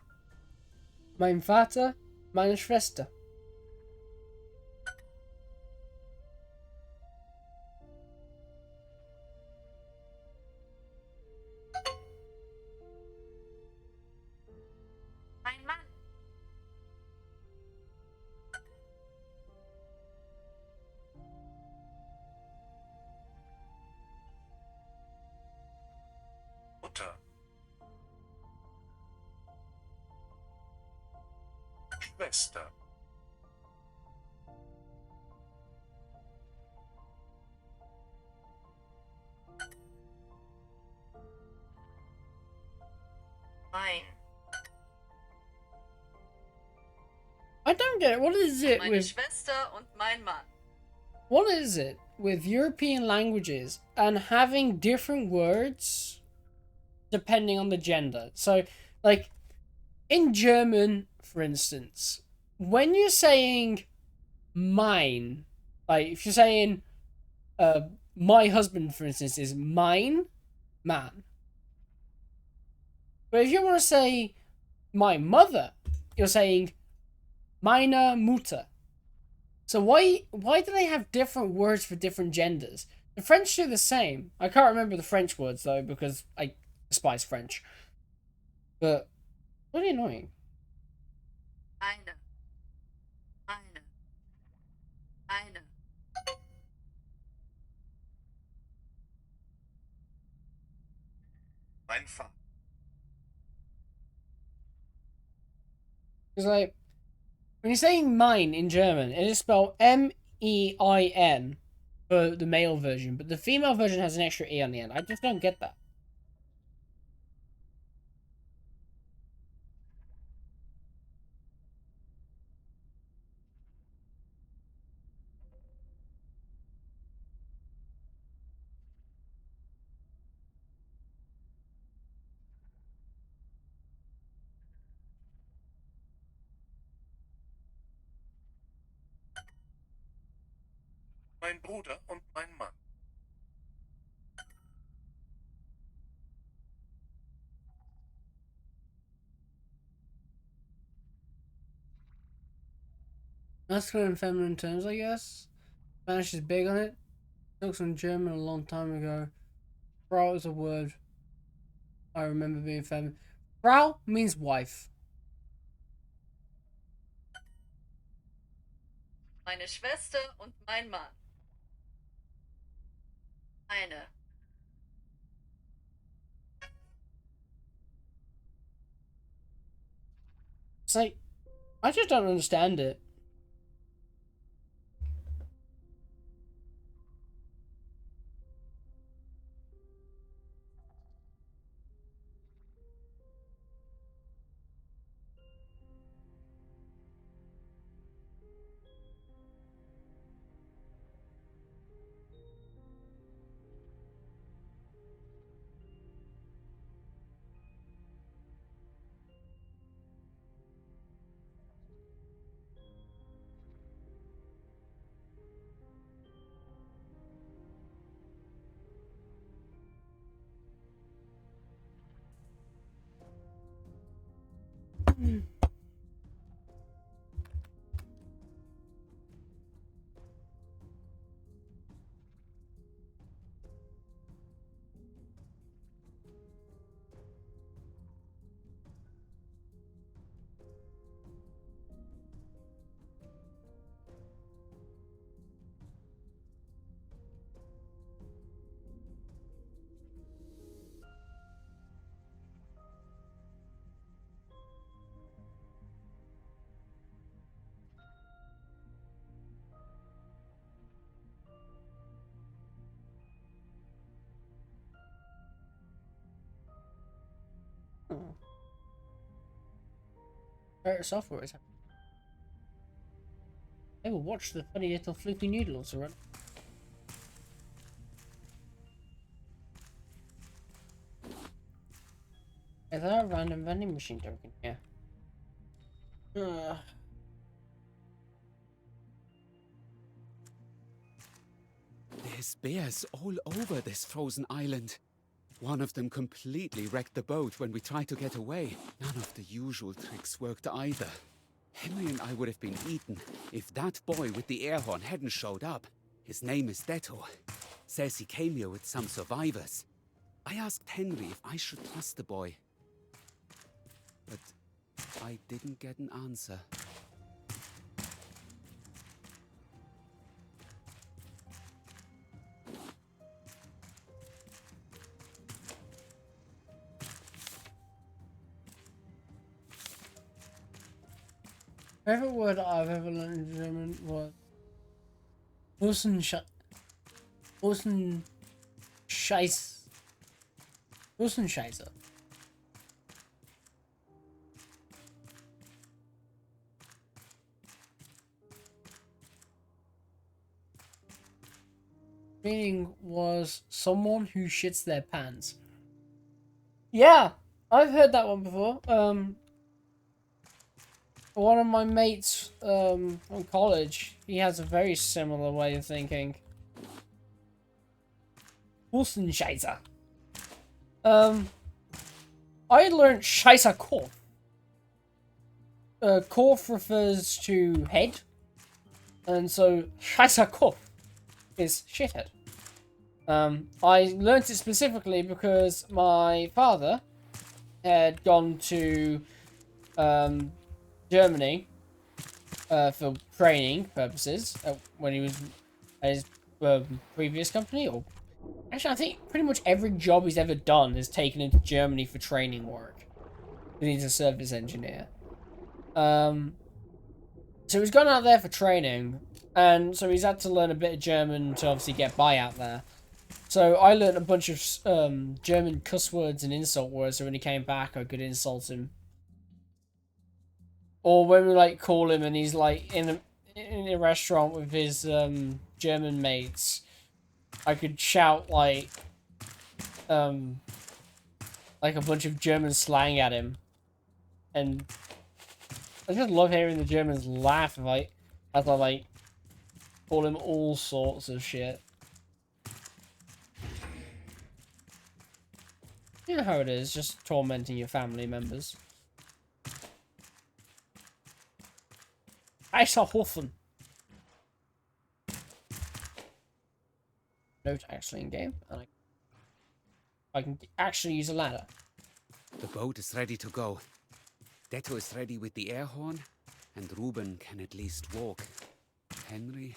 Mein Vater, meine Schwester. Mein Mann. Mutter. Schwester. Mein. I don't get it. What is it Meine with... Schwester und mein Mann. What is it with European languages and having different words depending on the gender? So, like, in German, for instance, when you're saying mine, like, if you're saying my husband, for instance, is mein man. But if you want to say my mother, you're saying meine Mutter. So why do they have different words for different genders? The French do the same. I can't remember the French words though because I despise French. But really annoying. Eine. Mein Vater. It's like when you're saying mine in German, it is spelled M-E-I-N. for the male version, but the female version has an extra E on the end. I just don't get that. Mein Bruder und mein Mann. Masculine and feminine terms, I guess. Spanish is big on it. Took some German a long time ago. Frau is a word I remember being feminine. Frau means wife. Meine Schwester und mein Mann. Eine. It's like, I just don't understand it. Better software is. They will watch the funny little floopy noodles around. Is there a random vending machine token here? There's bears all over this frozen island. One of them completely wrecked the boat when we tried to get away. None of the usual tricks worked either. Henry and I would have been eaten if that boy with the air horn hadn't showed up. His name is Detto. Says he came here with some survivors. I asked Henry if I should trust the boy. But I didn't get an answer. Favorite word I've ever learned in German was Bussenscheiße. Meaning was someone who shits their pants. Yeah, I've heard that one before. One of my mates from college, he has a very similar way of thinking. Bussenscheiße. I learned Scheißerkopf. Kopf refers to head, and so Scheißerkopf is shithead. I learnt it specifically because my father had gone to Germany for training purposes when he was at his previous company. Or actually, I think pretty much every job he's ever done has taken him to Germany for training work. He's a service engineer. So he's gone out there for training, And so he's had to learn a bit of German to obviously get by out there. So I learned a bunch of German cuss words and insult words, so when he came back I could insult him. Or when we like call him and he's like in a restaurant with his German mates, I could shout like a bunch of German slang at him. And I just love hearing the Germans laugh as I like call him all sorts of shit. You know how it is, just tormenting your family members. Eisserhofen. Note actually in game, and I can actually use a ladder. The boat is ready to go. Detto is ready with the air horn, and Ruben can at least walk. Henry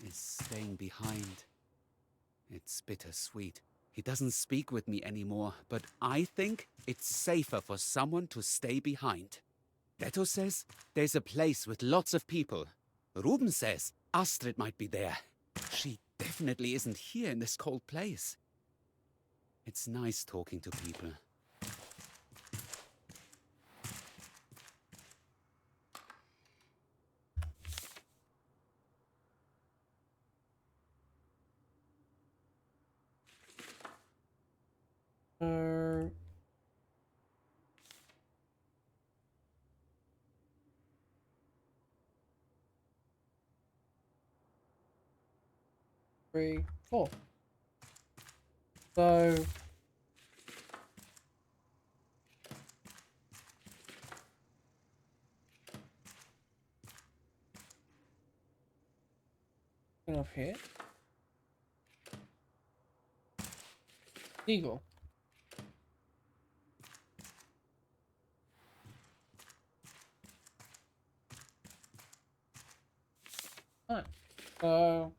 is staying behind. It's bittersweet. He doesn't speak with me anymore, but I think it's safer for someone to stay behind. Detto says there's a place with lots of people. Ruben says Astrid might be there. She definitely isn't here in this cold place. It's nice talking to people. Three, four. So up here. Eagle. Alright. So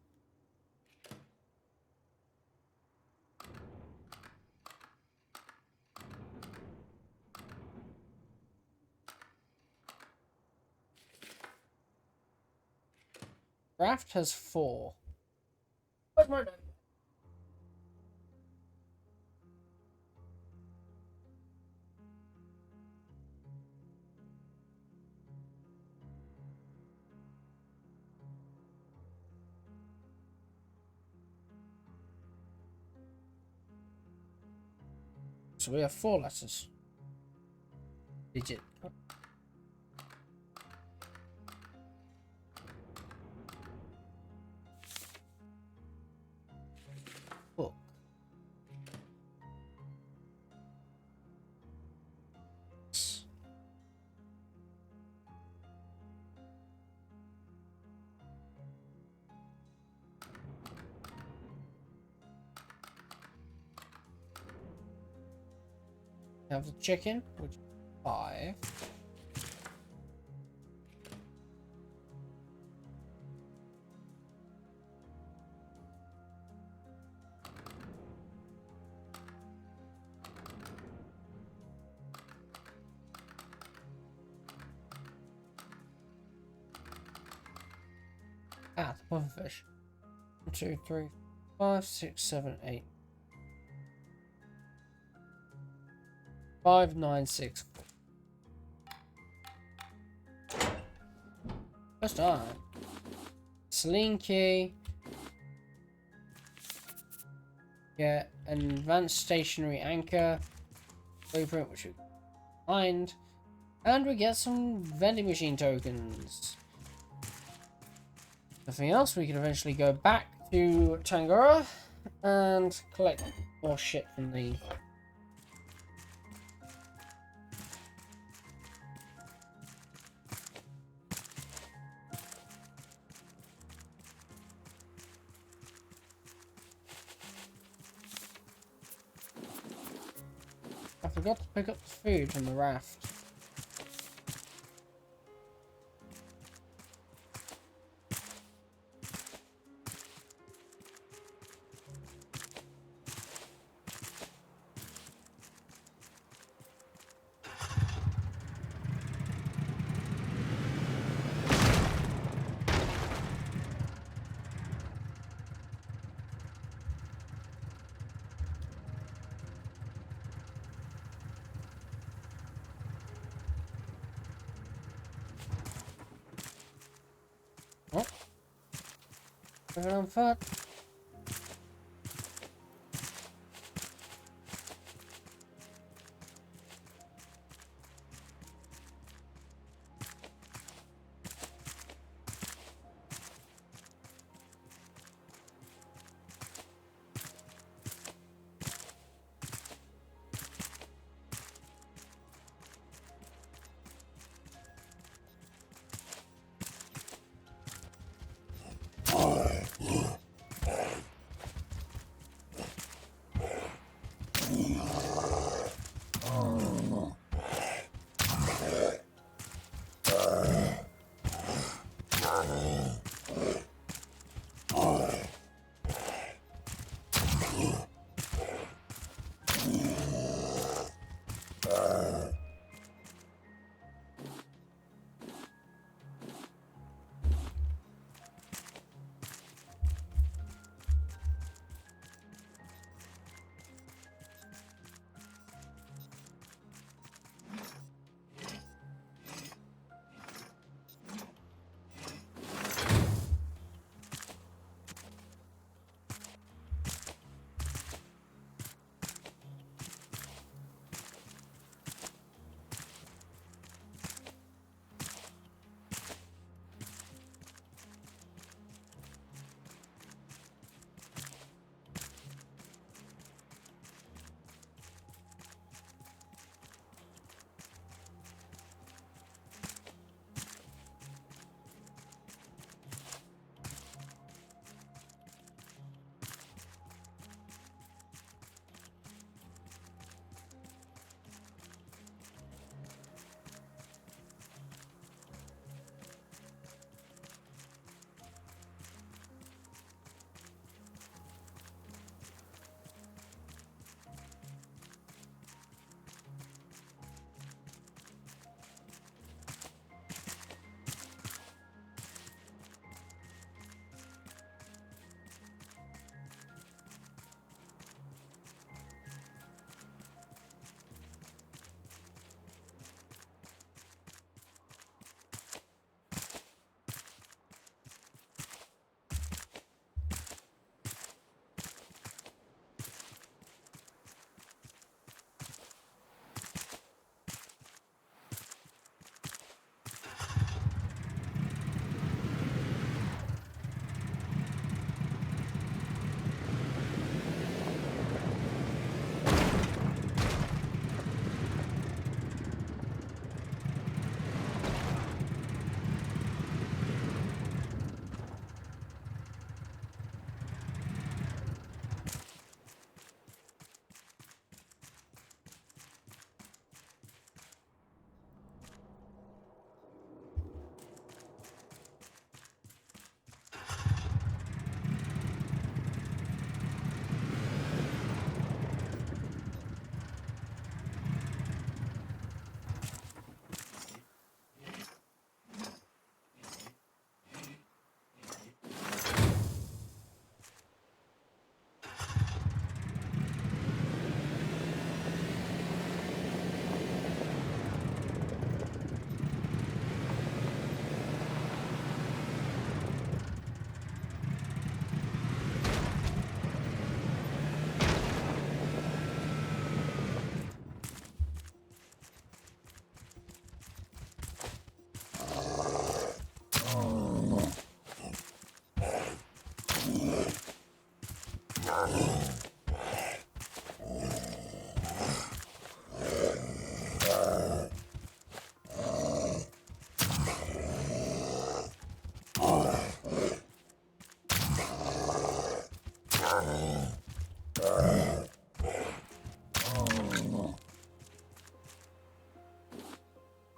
Raft has 4. Where's my note? So we have 4 letters. Digit. Book. Have the chicken, which is 5. Ah, the pufferfish. 1, 2, 3, 5, 6, 7, 8. 5, 9, 6, 4. First on. Slinky. Get an advanced stationary anchor. Blueprint, which we find. And we get some vending machine tokens. Nothing else, we can eventually go back to Tangara and collect more shit from the I forgot to pick up the food from the raft. Moving on foot.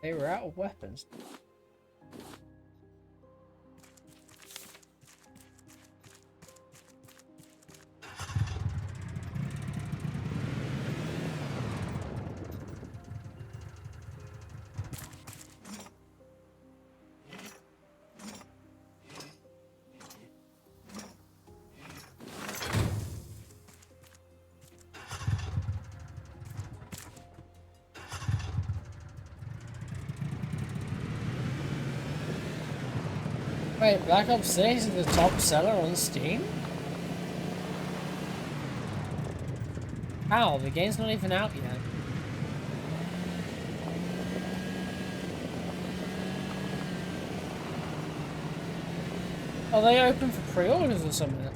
They were out of weapons. Wait, Black Ops 6 is the top seller on Steam? How? The game's not even out yet. Are they open for pre-orders or something?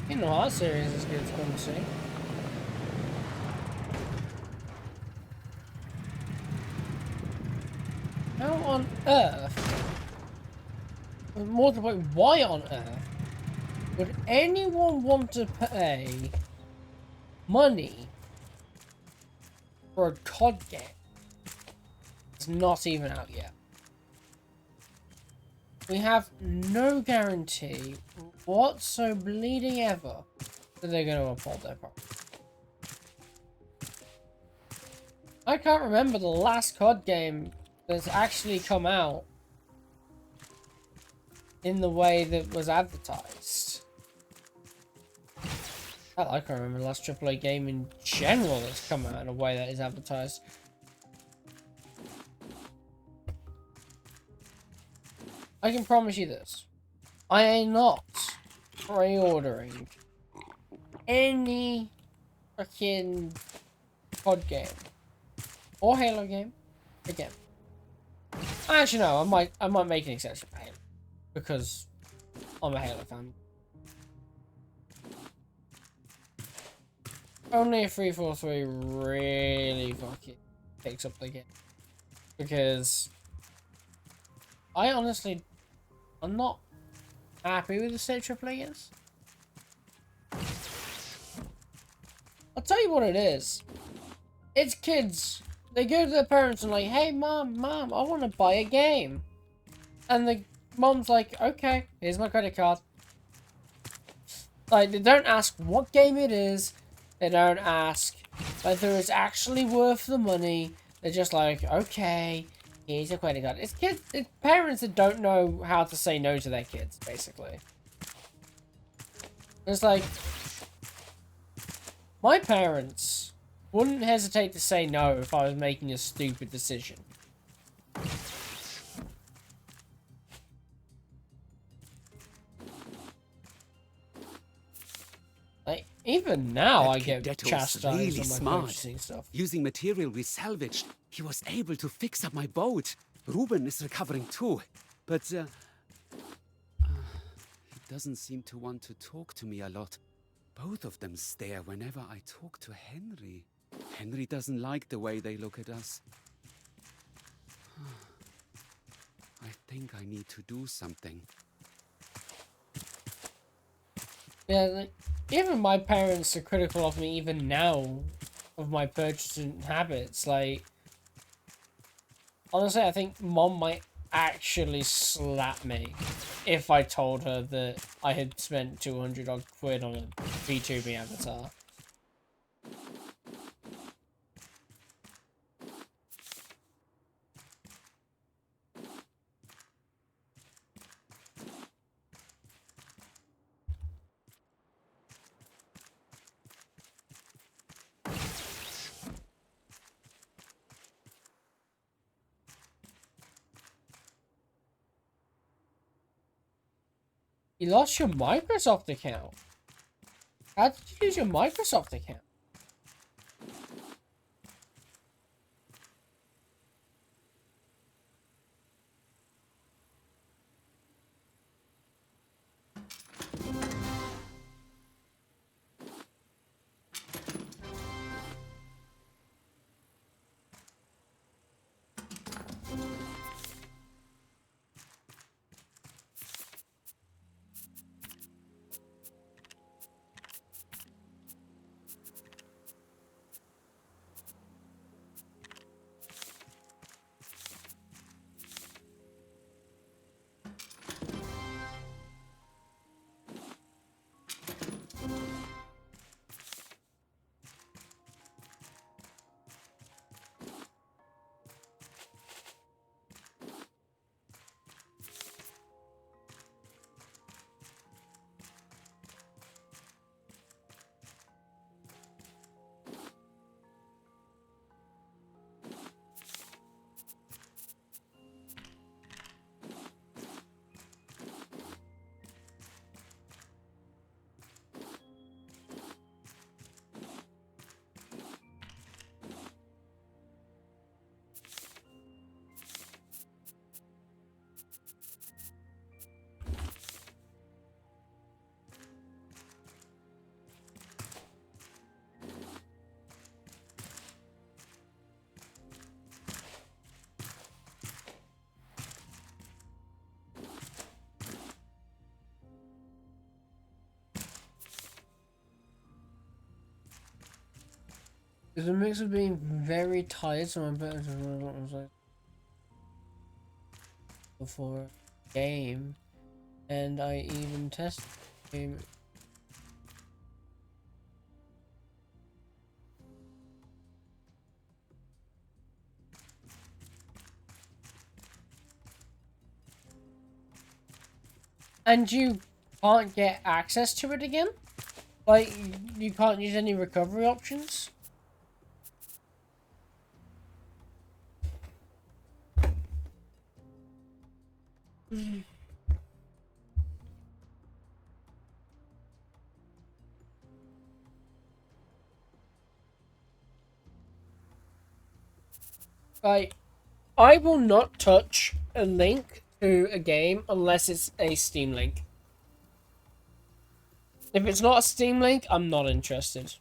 Kingdom Hearts series is good to come see. How on earth, more to the point, why on earth would anyone want to pay money for a COD game? It's not even out yet. We have no guarantee whatso bleeding ever that they're going to uphold their promise. I can't remember the last COD game that's actually come out in the way that was advertised. Hell, I can't remember the last AAA game in general that's come out in a way that is advertised. I can promise you this. I am not pre-ordering any freaking COD game or Halo game again. Actually, no, I might make an exception for Halo because I'm a Halo fan. Only a 343 really fucking picks up the game because I honestly, I'm not happy with the state of AAA is. I'll tell you what it is. It's kids. They go to their parents and like, hey mom, I want to buy a game. And the mom's like, okay, here's my credit card. Like, they don't ask what game it is. They don't ask whether it's actually worth the money. They're just like, okay, here's your credit card. It's kids, it's parents that don't know how to say no to their kids, basically. It's like, my parents wouldn't hesitate to say no if I was making a stupid decision. Like, even now That I kid get Detto's chastised really on my smart. purchasing stuff. Using material we salvaged, he was able to fix up my boat. Ruben is recovering too, but he doesn't seem to want to talk to me a lot. Both of them stare whenever I talk to Henry. Henry doesn't like the way they look at us. I think I need to do something. Yeah, like, even my parents are critical of me even now of my purchasing habits. Like, honestly, I think mom might actually slap me if I told her that I had spent 200 odd quid on a VTubing avatar. You lost your Microsoft account. How did you use your Microsoft account? There's a mix of being very tired, so I'm better to run what was like before a game, and I even tested the game. And you can't get access to it again? Like, you can't use any recovery options? Like, I will not touch a link to a game unless it's a Steam link. If it's not a Steam link, I'm not interested.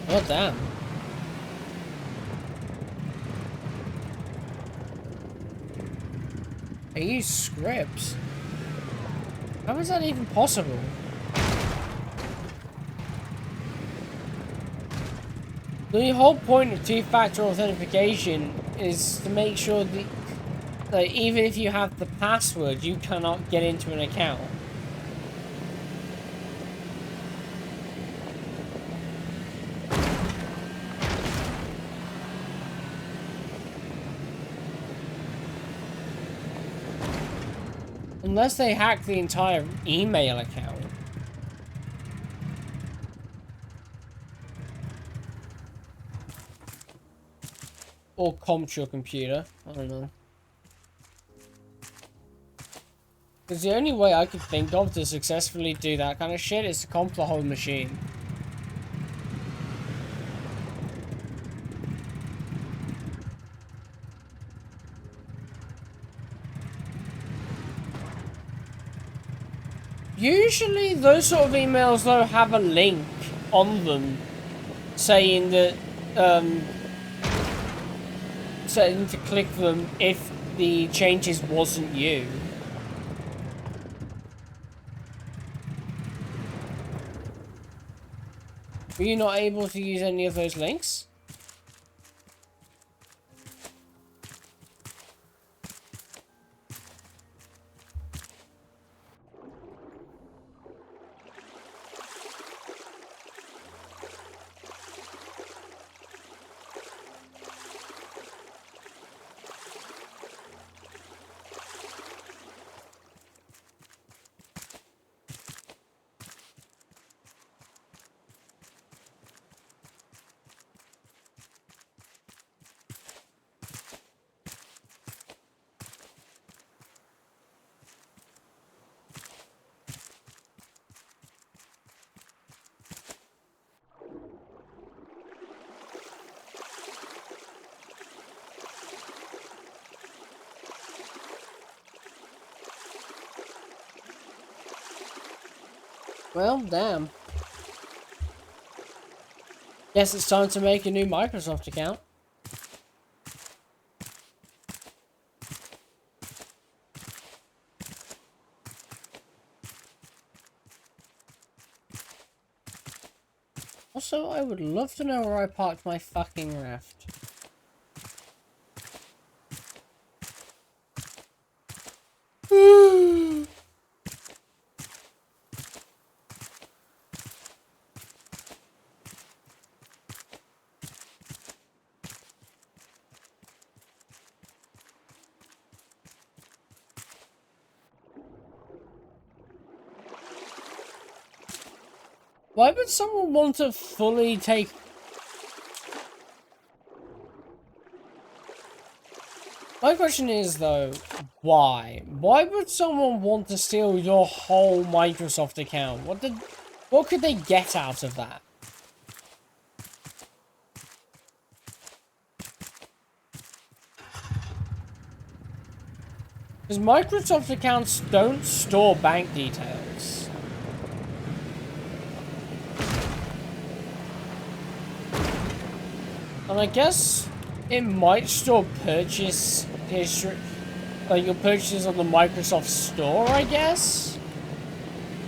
Oh, damn. I use scripts. How is that even possible? The whole point of two-factor authentication is to make sure that even if you have the password, you cannot get into an account. Unless they hack the entire email account. Or comp your computer. I don't know. Because the only way I could think of to successfully do that kind of shit is to comp the whole machine. Usually those sort of emails though have a link on them saying that saying to click them if the changes wasn't you. Were you not able to use any of those links? Well, damn. Guess it's time to make a new Microsoft account. Also, I would love to know where I parked my fucking raft. Why would someone want to fully take... My question is, though, why? Why would someone want to steal your whole Microsoft account? What could they get out of that? Because Microsoft accounts don't store bank details. And I guess it might store purchase history, like your purchases on the Microsoft Store, I guess?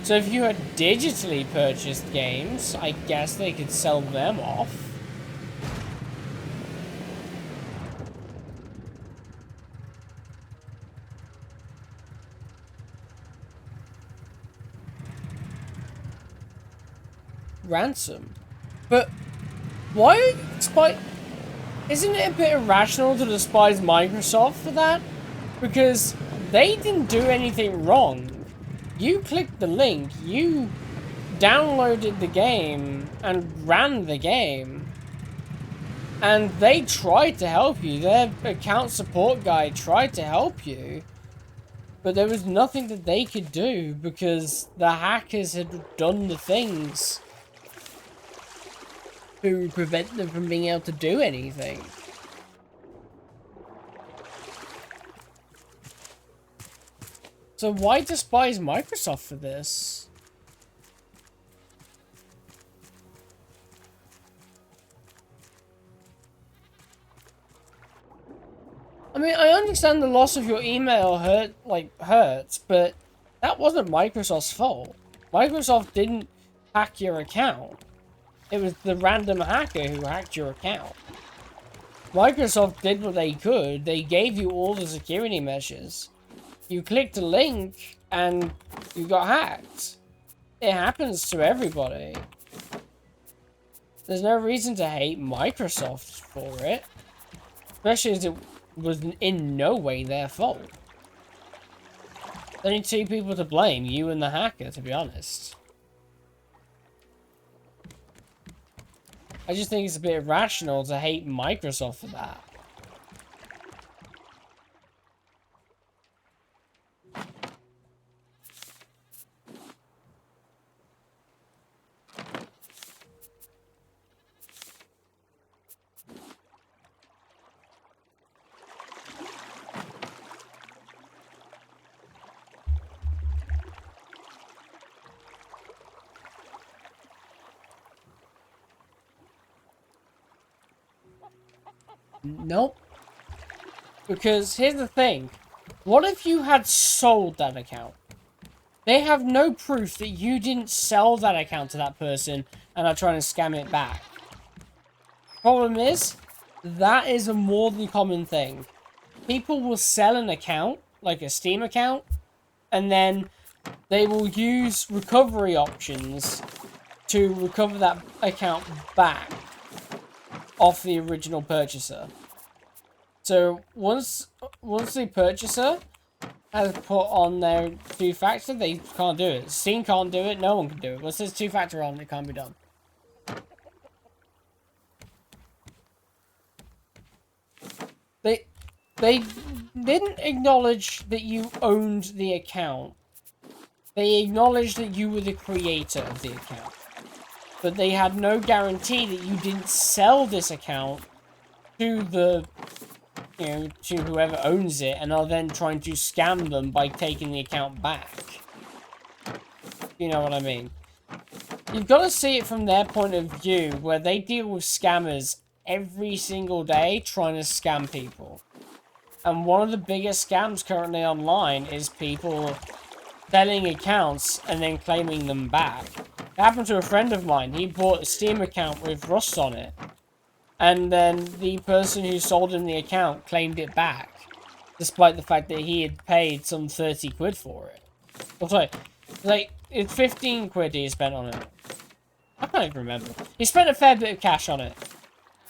So if you had digitally purchased games, I guess they could sell them off. Ransom. But why isn't it a bit irrational to despise Microsoft for that? Because they didn't do anything wrong. You clicked the link, you downloaded the game and ran the game. And they tried to help you. Their account support guy tried to help you. But there was nothing that they could do because the hackers had done the things to prevent them from being able to do anything. So why despise Microsoft for this? I mean, I understand the loss of your email hurts, but that wasn't Microsoft's fault. Microsoft didn't hack your account. It was the random hacker who hacked your account. Microsoft did what they could. They gave you all the security measures. You clicked a link and you got hacked. It happens to everybody. There's no reason to hate Microsoft for it. Especially as it was in no way their fault. There's only two people to blame, you and the hacker, to be honest. I just think it's a bit irrational to hate Microsoft for that. Nope. Because here's the thing. What if you had sold that account? They have no proof that you didn't sell that account to that person and are trying to scam it back. Problem is, that is a more than common thing. People will sell an account, like a Steam account, and then they will use recovery options to recover that account back off the original purchaser. So once the purchaser has put on their two-factor, they can't do it. Steam can't do it, no one can do it. Once there's two-factor on, it can't be done. They didn't acknowledge that you owned the account. They acknowledged that you were the creator of the account. But they had no guarantee that you didn't sell this account to the, to whoever owns it and are then trying to scam them by taking the account back. You know what I mean? You've got to see it from their point of view, where they deal with scammers every single day trying to scam people. And one of the biggest scams currently online is people selling accounts and then claiming them back. It happened to a friend of mine. He bought a Steam account with Rust on it. And then the person who sold him the account claimed it back. Despite the fact that he had paid some 30 quid for it. Oh, sorry. Like, it's 15 quid he spent on it. I can't even remember. He spent a fair bit of cash on it.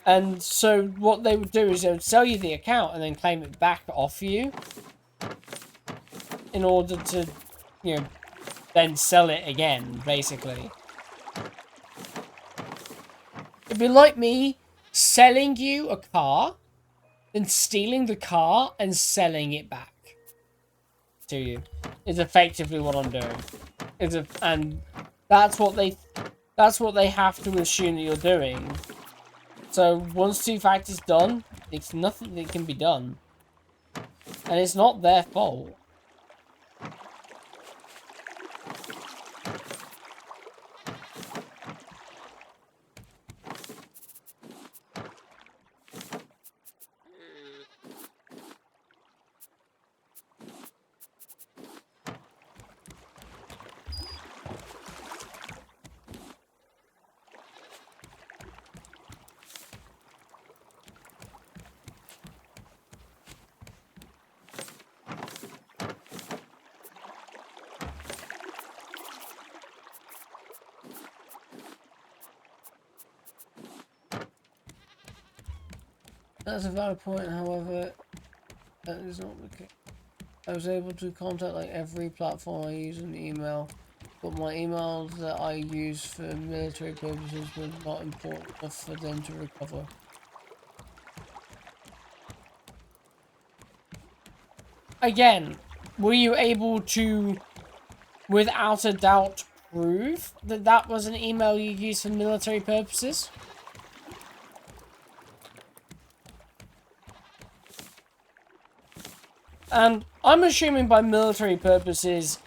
And so what they would do is they would sell you the account and then claim it back off you. In order to, then sell it again, basically. It'd be like me selling you a car, then stealing the car and selling it back to you. Is effectively what I'm doing. And that's what they have to assume that you're doing. So once two-factor's done, it's nothing that can be done. And it's not their fault. That's a valid point, however, that is not the case. I was able to contact like every platform I use in email, but my emails that I use for military purposes were not important enough for them to recover. Again, were you able to, without a doubt, prove that that was an email you used for military purposes? And I'm assuming by military purposes,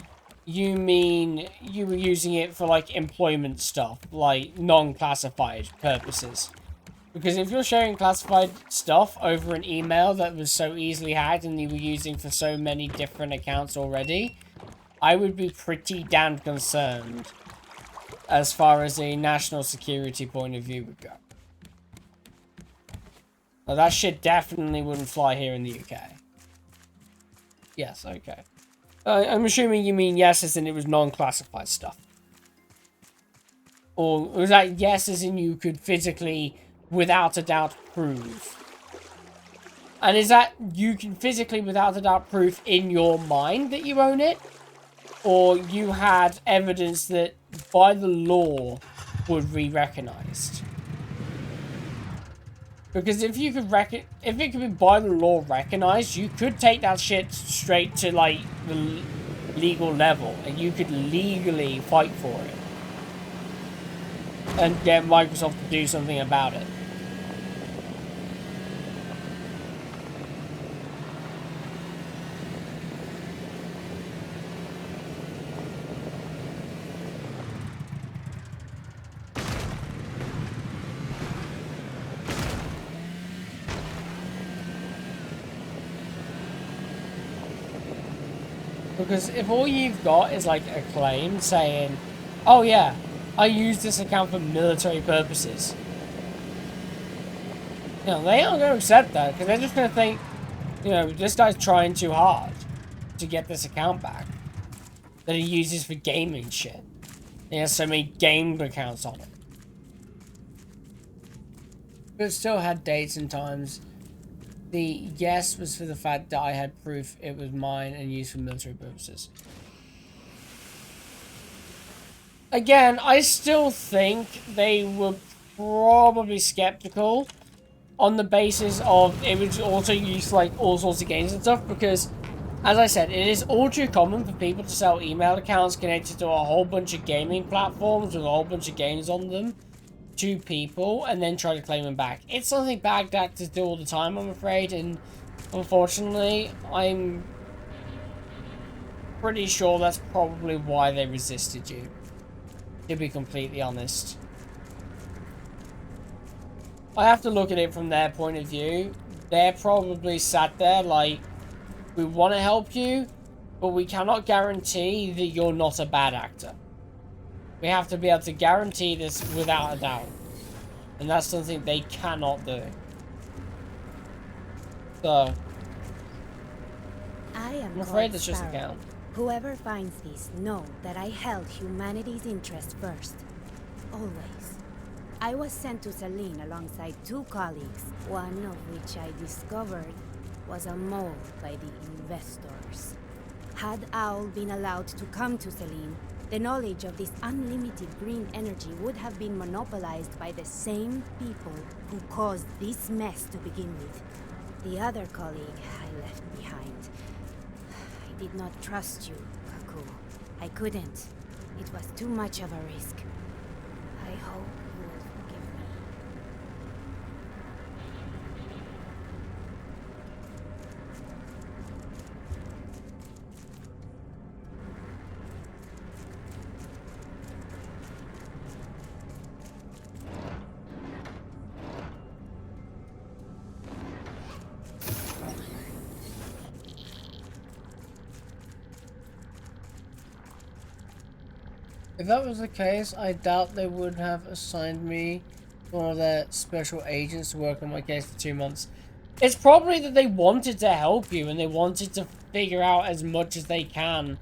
you mean you were using it for, like, employment stuff, like, non-classified purposes. Because if you're sharing classified stuff over an email that was so easily hacked and you were using for so many different accounts already, I would be pretty damn concerned as far as a national security point of view would go. Now, that shit definitely wouldn't fly here in the UK. Yes, okay. I'm assuming you mean yes as in it was non-classified stuff. Or was that yes as in you could physically, without a doubt, prove? And is that you can physically, without a doubt, prove in your mind that you own it? Or you had evidence that by the law would be recognized? Because if you could if it could be by the law recognized, you could take that shit straight to like the legal level and you could legally fight for it. And get Microsoft to do something about it. Because if all you've got is like a claim saying, oh yeah, I use this account for military purposes. You know, they aren't going to accept that because they're just going to think, you know, this guy's trying too hard to get this account back that he uses for gaming shit. He has so many game accounts on it. But it still had dates and times. The yes was for the fact that I had proof it was mine and used for military purposes. Again, I still think they were probably skeptical on the basis of it was also used like all sorts of games and stuff because, as I said, it is all too common for people to sell email accounts connected to a whole bunch of gaming platforms with a whole bunch of games on them to people and then try to claim them back. It's something bad actors do all the time, I'm afraid, and unfortunately, I'm pretty sure that's probably why they resisted you, to be completely honest. I have to look at it from their point of view. They're probably sat there like, we want to help you, but we cannot guarantee that you're not a bad actor. We have to be able to guarantee this without a doubt. And that's something they cannot do. So, I'm afraid it's just a count. Whoever finds this, know that I held humanity's interest first. Always. I was sent to Selene alongside 2 colleagues, one of which I discovered was a mole by the investors. Had Owl been allowed to come to Selene, the knowledge of this unlimited green energy would have been monopolized by the same people who caused this mess to begin with. The other colleague I left behind. I did not trust you, Kaku. I couldn't. It was too much of a risk. I hope you will forgive me. If that was the case, I doubt they would have assigned me one of their special agents to work on my case for 2 months. It's probably that they wanted to help you and they wanted to figure out as much as they can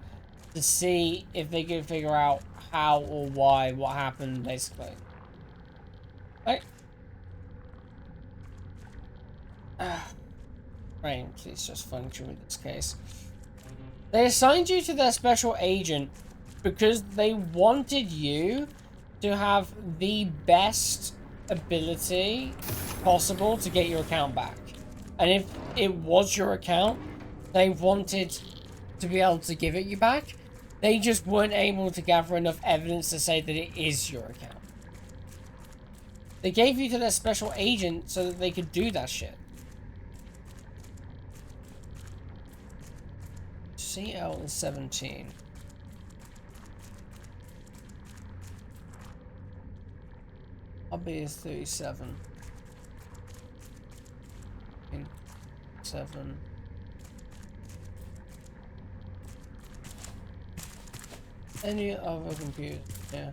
to see if they could figure out how or why, what happened, basically. Right? Right, please just function with this case. They assigned you to their special agent because they wanted you to have the best ability possible to get your account back. And if it was your account, they wanted to be able to give it you back. They just weren't able to gather enough evidence to say that it is your account. They gave you to their special agent so that they could do that shit. CL is 17. Hobby is 37. 7. Any other computer? Yeah.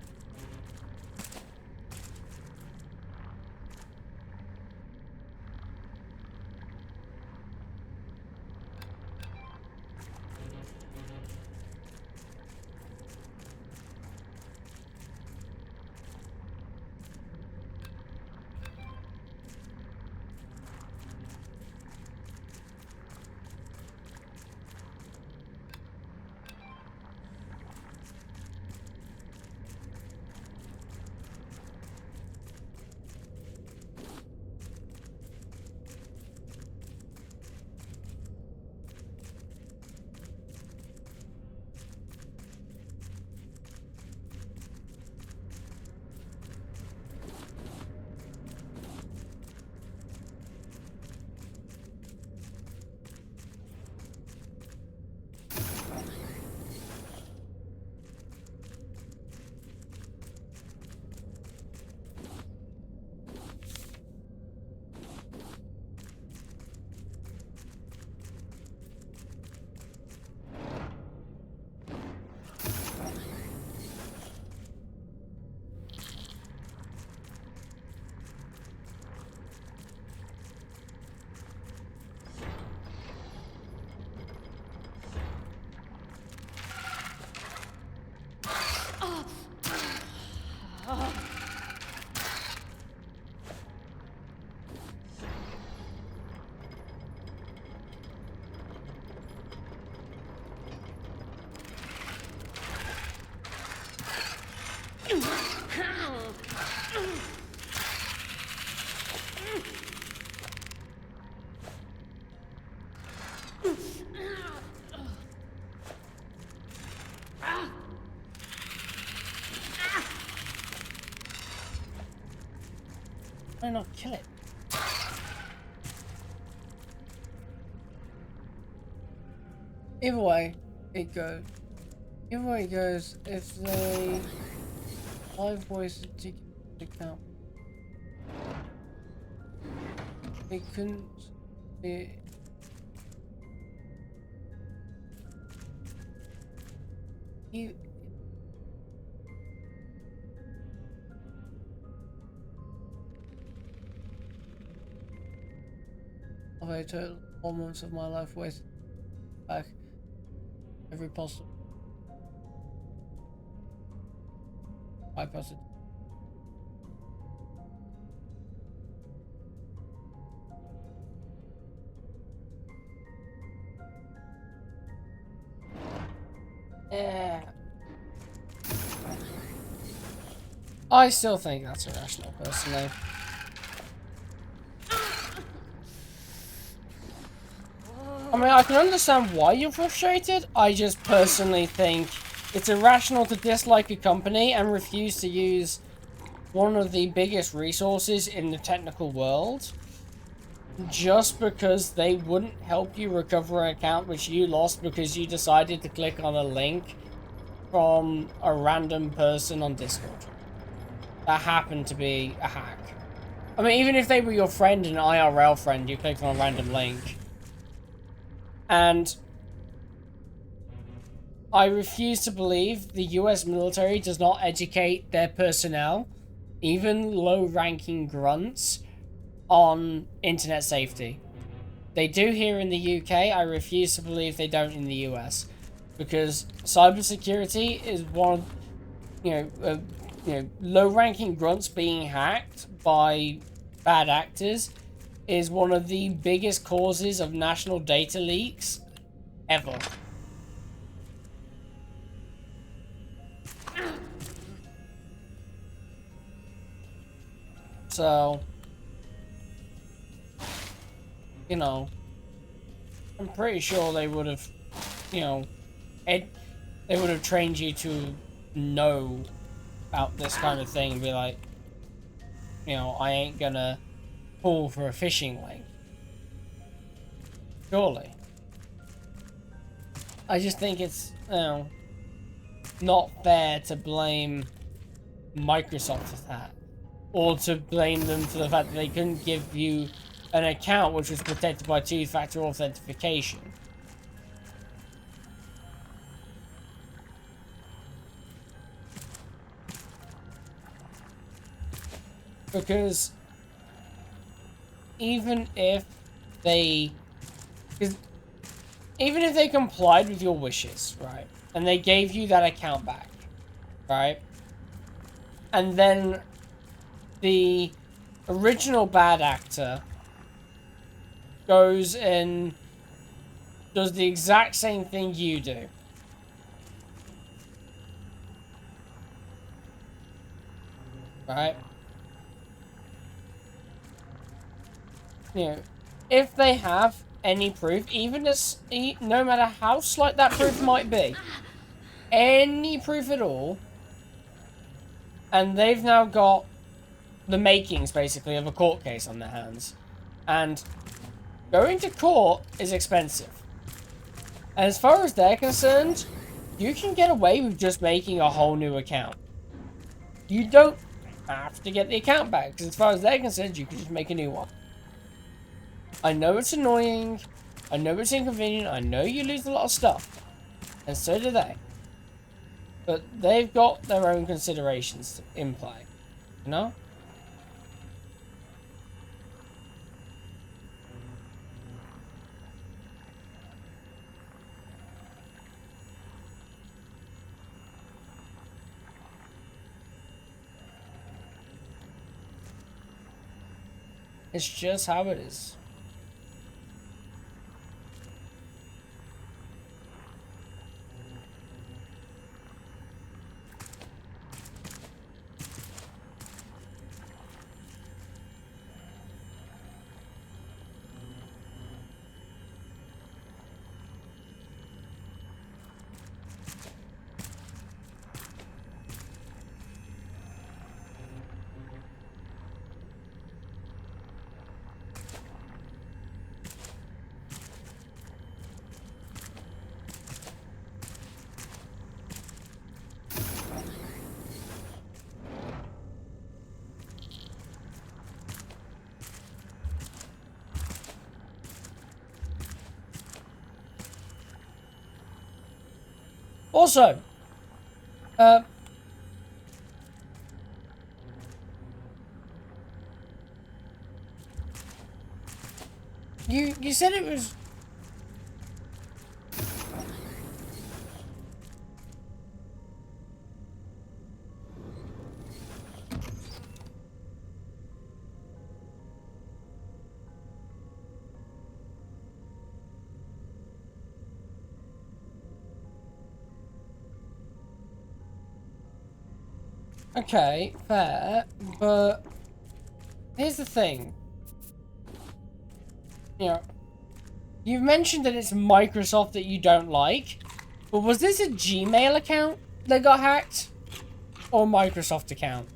Why not kill it? Either way it goes. Either way it goes, if they live voice to account, they couldn't. I took 4 months of my life wasted back every possible. I posted. Yeah. I still think that's irrational, personally. I mean, I can understand why you're frustrated. I just personally think it's irrational to dislike a company and refuse to use one of the biggest resources in the technical world just because they wouldn't help you recover an account which you lost because you decided to click on a link from a random person on Discord that happened to be a hack. I mean, even if they were your friend, an IRL friend, you clicked on a random link. And I refuse to believe the US military does not educate their personnel, even low-ranking grunts, on internet safety. They do here in the UK. I refuse to believe they don't in the US, because cybersecurity is one of, low-ranking grunts being hacked by bad actors is one of the biggest causes of national data leaks ever. So, you know, I'm pretty sure they would have, you know, they would have trained you to know about this kind of thing and be like, you know, I ain't gonna fall for a phishing link. Surely. I just think it's, you know, not fair to blame Microsoft for that. Or to blame them for the fact that they couldn't give you an account which was protected by two-factor authentication. Because even if they complied with your wishes, right, and they gave you that account back, right, and then the original bad actor goes and does the exact same thing you do, right? You know, if they have any proof, even as no matter how slight that proof might be, any proof at all, and they've now got the makings basically of a court case on their hands, and going to court is expensive. And as far as they're concerned, you can get away with just making a whole new account. You don't have to get the account back, because as far as they're concerned, you can just make a new one. I know it's annoying, I know it's inconvenient, I know you lose a lot of stuff, and so do they. But they've got their own considerations in play, you know? It's just how it is. Also, you said it was... Okay, fair, but here's the thing. You know, you've mentioned that it's Microsoft that you don't like, but was this a Gmail account that got hacked? Or a Microsoft account?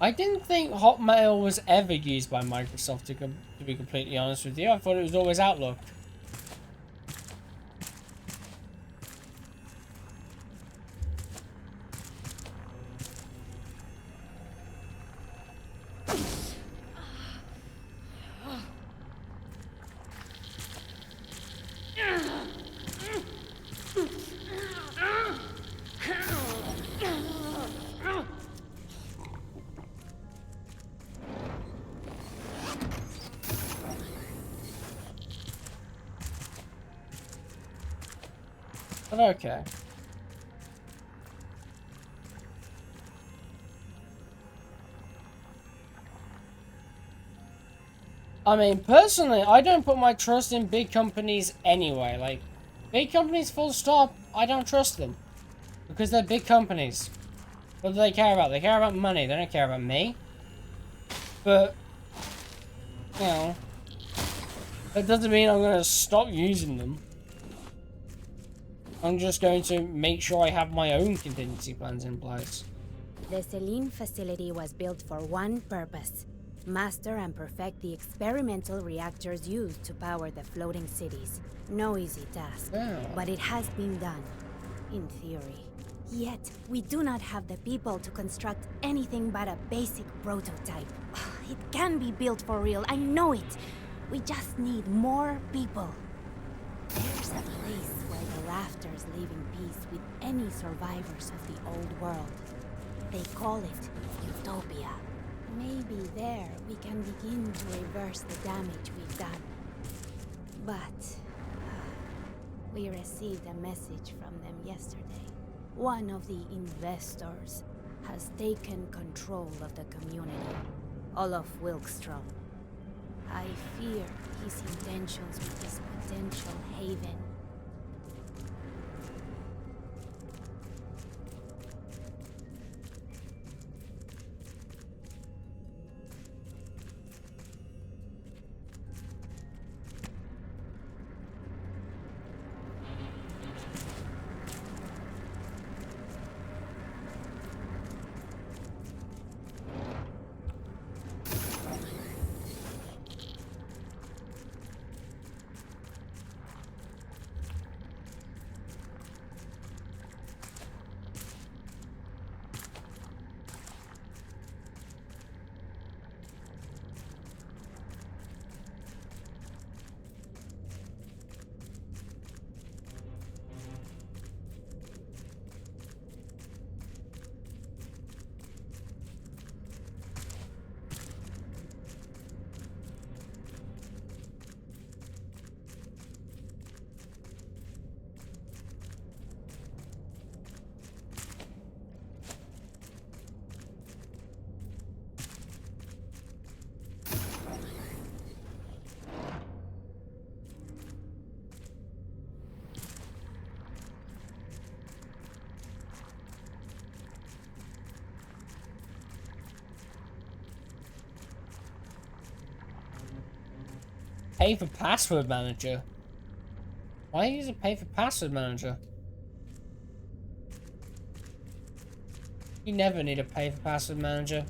I didn't think Hotmail was ever used by Microsoft, to be completely honest with you. I thought it was always Outlook. But okay. I mean, personally, I don't put my trust in big companies anyway. Like, big companies full stop, I don't trust them. Because they're big companies. What do they care about? They care about money, they don't care about me. But, you know, that doesn't mean I'm going to stop using them. I'm just going to make sure I have my own contingency plans in place. The Selene facility was built for one purpose: master and perfect the experimental reactors used to power the floating cities. No easy task, but it has been done, in theory. Yet, we do not have the people to construct anything but a basic prototype. It can be built for real, I know it. We just need more people. There's a place where the Rafters live in peace with any survivors of the old world. They call it Utopia. Maybe there we can begin to reverse the damage we've done. But we received a message from them yesterday. One of the investors has taken control of the community. Olaf Wilkstrom. I fear his intentions with this potential haven. Pay for password manager? Why use a pay for password manager? You never need a pay for password manager.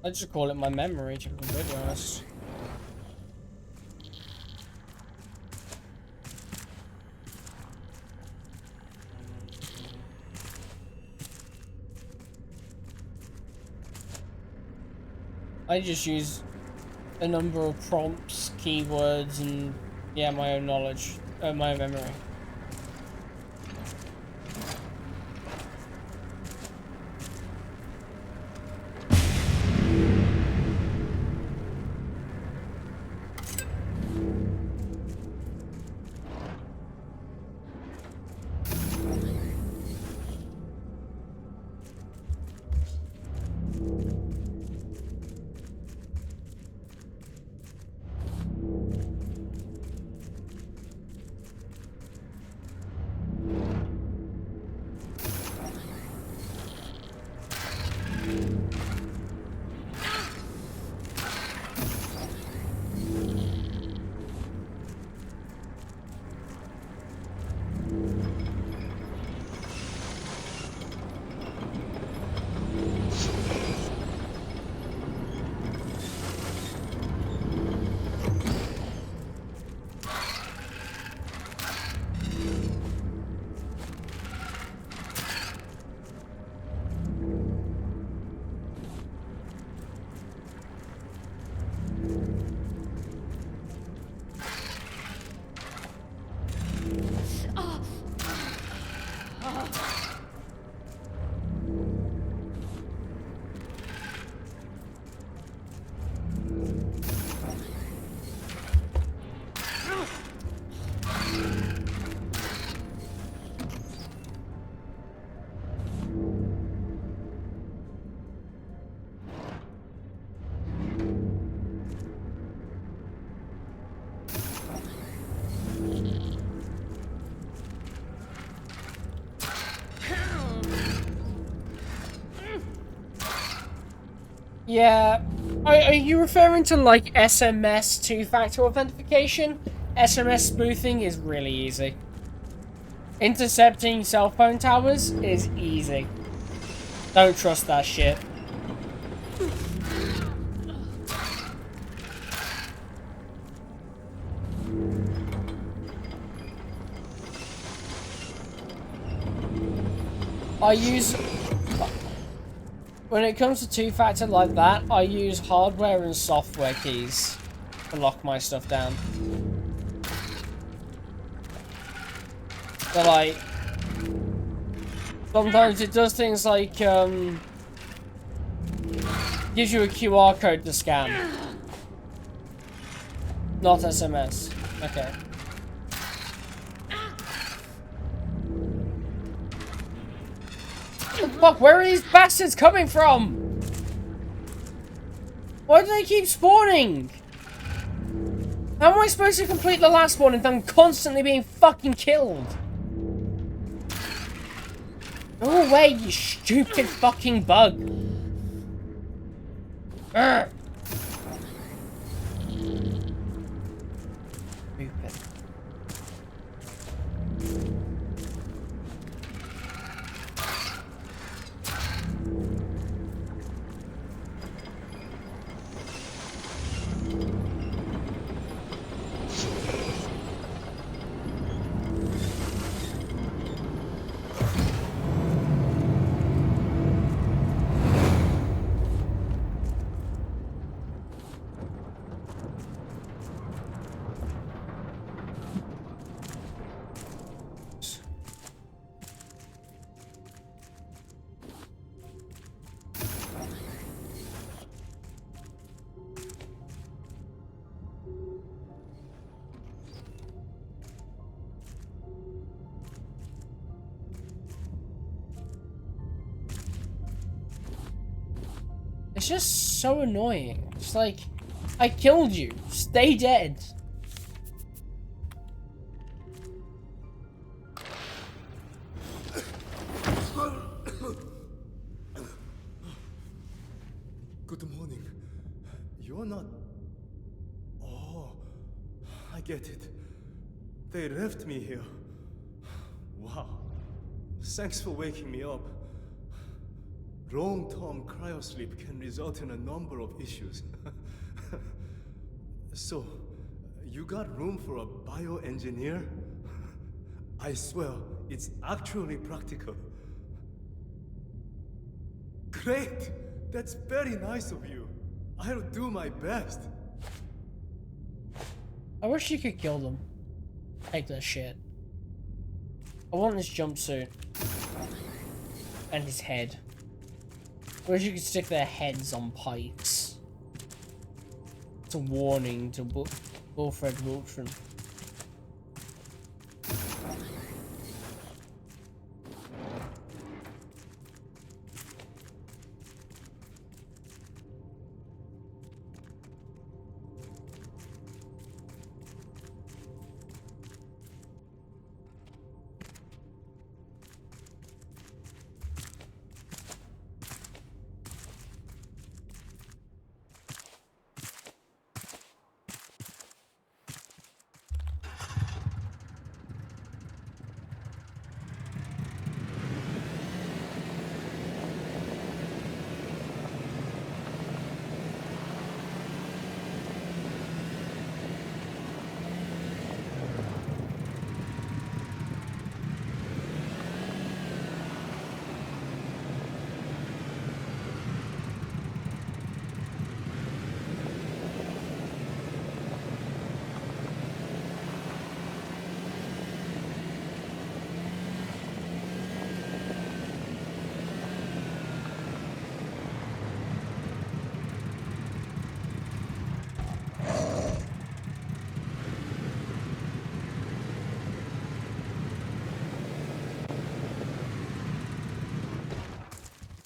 I just call it my memory, to be completely honest. I just use a number of prompts, keywords, and yeah, my own knowledge, my own memory. Yeah. Are you referring to like SMS two-factor authentication? SMS spoofing is really easy. Intercepting cell phone towers is easy. Don't trust that shit. I use... When it comes to two-factor like that, I use hardware and software keys to lock my stuff down. So like... Sometimes it does things like, gives you a QR code to scan. Not SMS. Okay. Fuck, where are these bastards coming from? Why do they keep spawning? How am I supposed to complete the last one if I'm constantly being fucking killed? Go away, you stupid fucking bug. Urgh. Stupid. It's just so annoying. It's like, I killed you. Stay dead. Good morning. You're not... Oh, I get it. They left me here. Wow. Thanks for waking me up. Long-term cryosleep can result in a number of issues. So, you got room for a bioengineer? I swear, it's actually practical. Great! That's very nice of you. I'll do my best. I wish you could kill them. Take that shit. I want this jumpsuit. And his head. I wish you could stick their heads on pikes. It's a warning to Wilfred Wiltshire.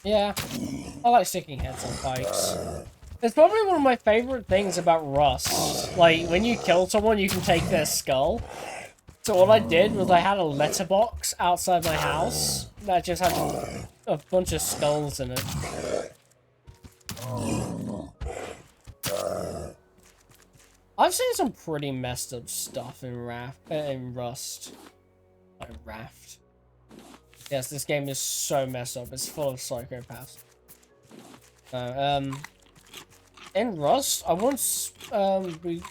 Yeah, I like sticking heads on bikes. It's probably one of my favorite things about Rust. Like, when you kill someone, you can take their skull. So what I did was I had a letterbox outside my house that just had a bunch of skulls in it. I've seen some pretty messed up stuff in Rust. Oh, Raft. Yes, this game is so messed up. It's full of psychopaths. In Rust, I once we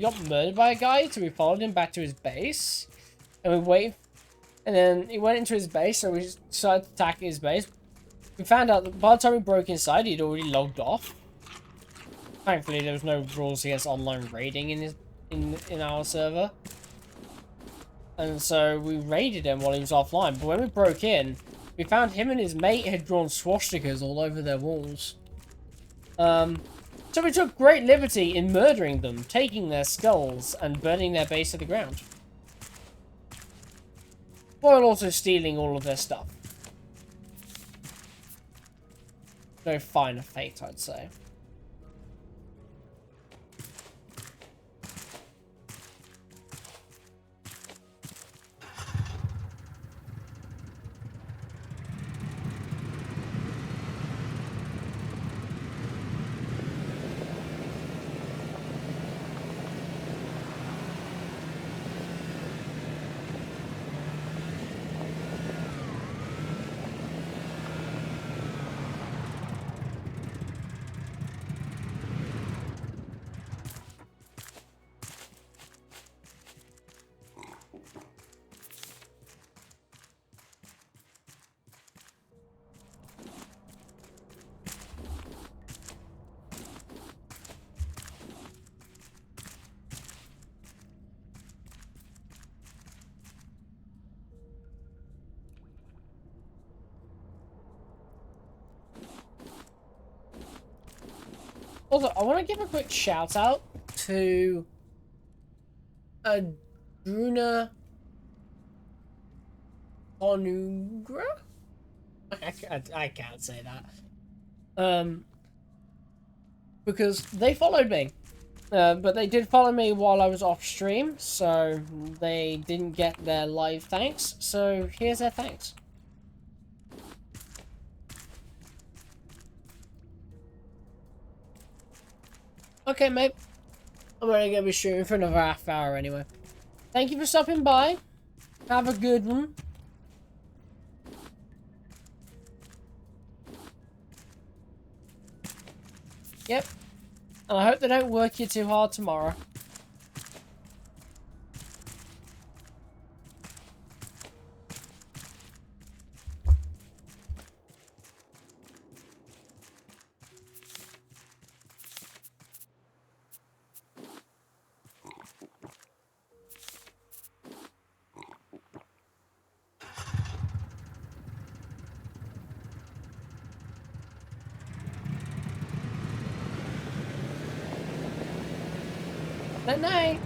got murdered by a guy, so we followed him back to his base, and we waited, and then he went into his base, so we started attacking his base. We found out that by the time we broke inside, he'd already logged off. Thankfully, there was no rules against online raiding in our server. And so we raided him while he was offline. But when we broke in, we found him and his mate had drawn swastikas all over their walls. So we took great liberty in murdering them, taking their skulls, and burning their base to the ground. While also stealing all of their stuff. No finer fate, I'd say. Also, I want to give a quick shout out to Adruna Onugra? I can't say that. Because they followed me. But they did follow me while I was off stream, so they didn't get their live thanks. So here's their thanks. Okay, mate. I'm only going to be shooting for another half hour anyway. Thank you for stopping by. Have a good one. Yep. And I hope they don't work you too hard tomorrow. Good night.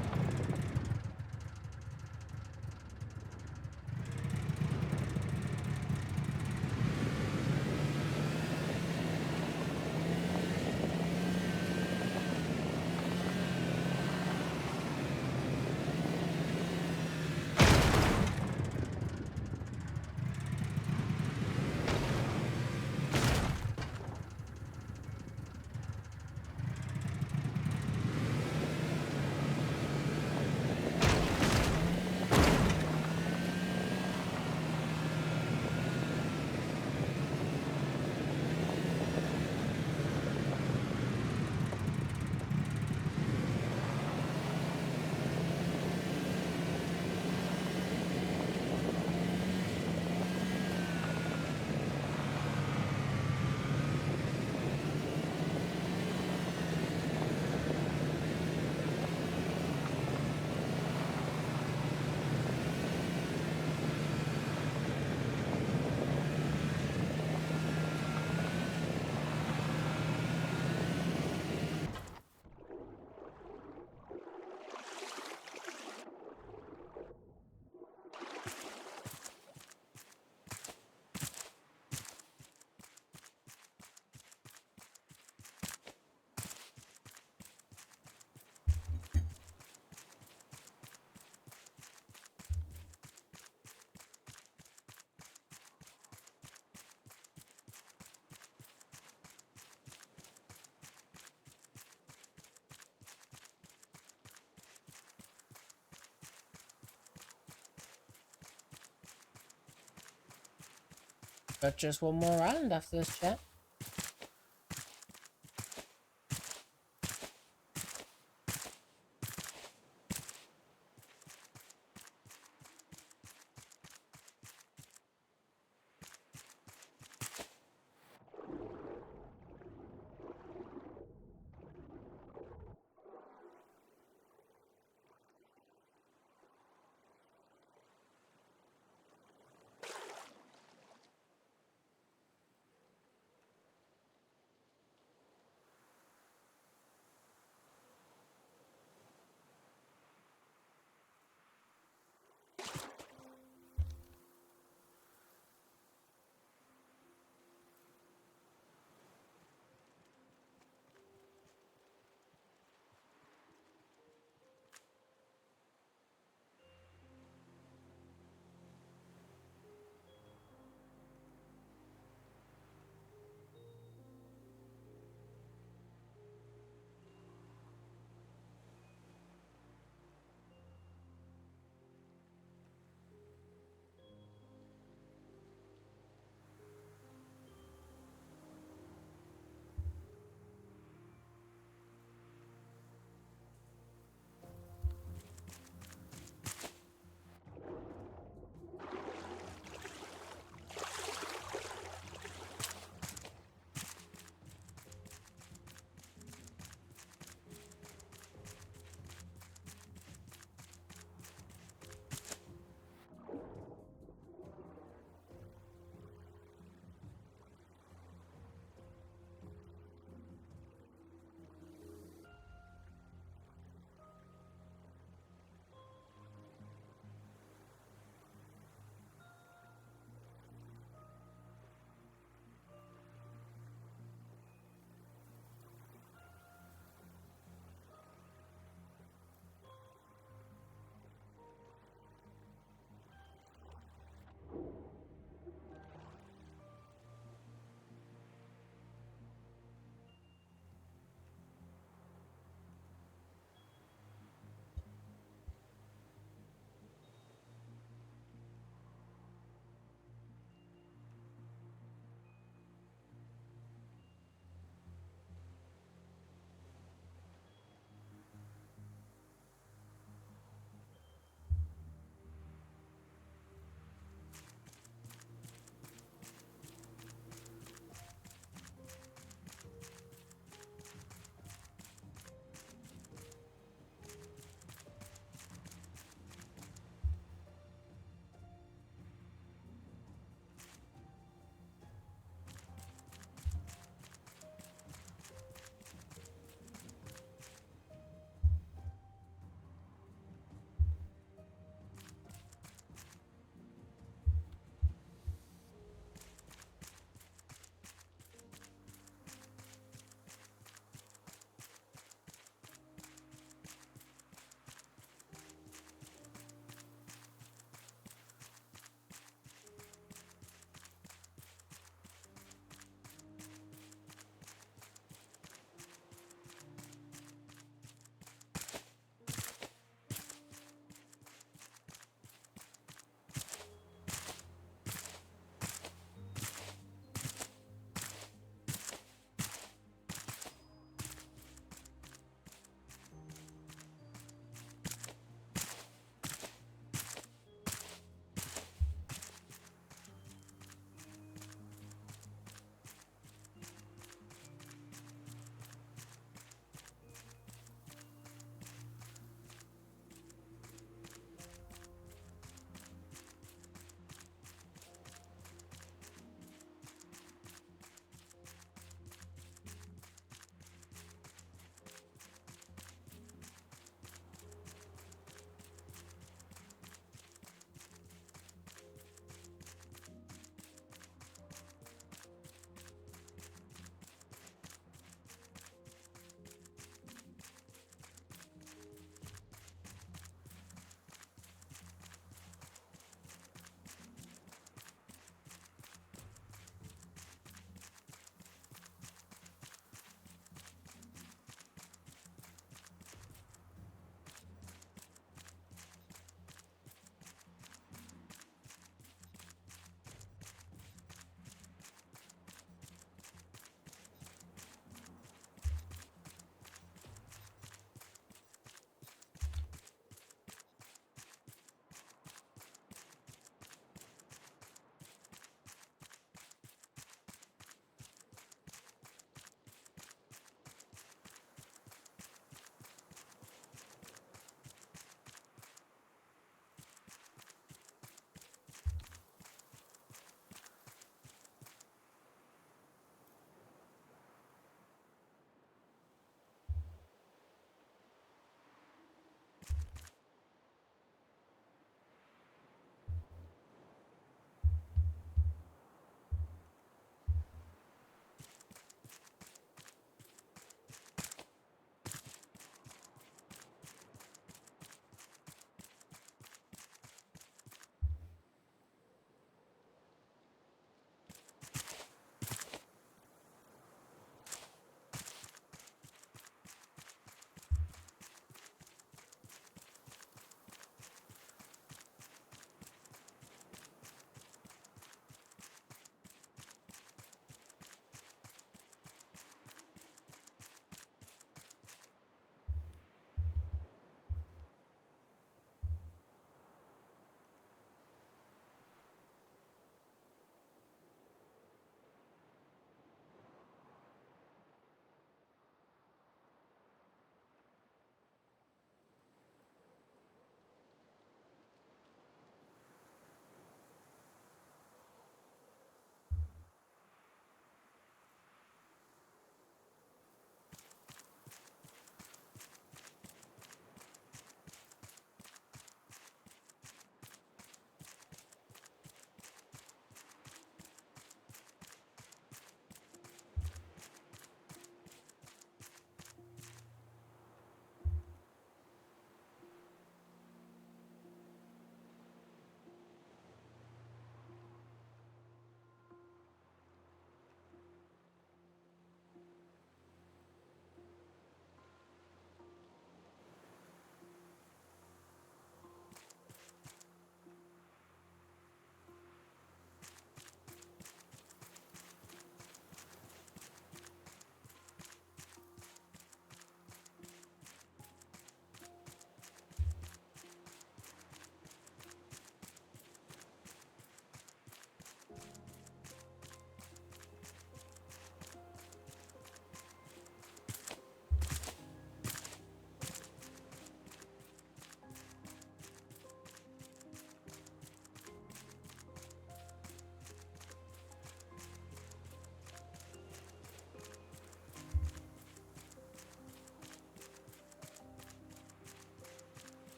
But just one more island after this, chat.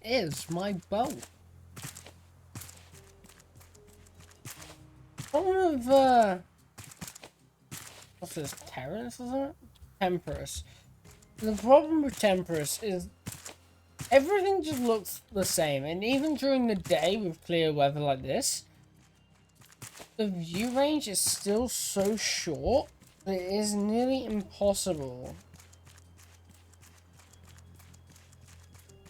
is my bow. One of, what's this, Terrence, isn't it? Temperus. The problem with Temperus is everything just looks the same, and even during the day with clear weather like this, the view range is still so short that it is nearly impossible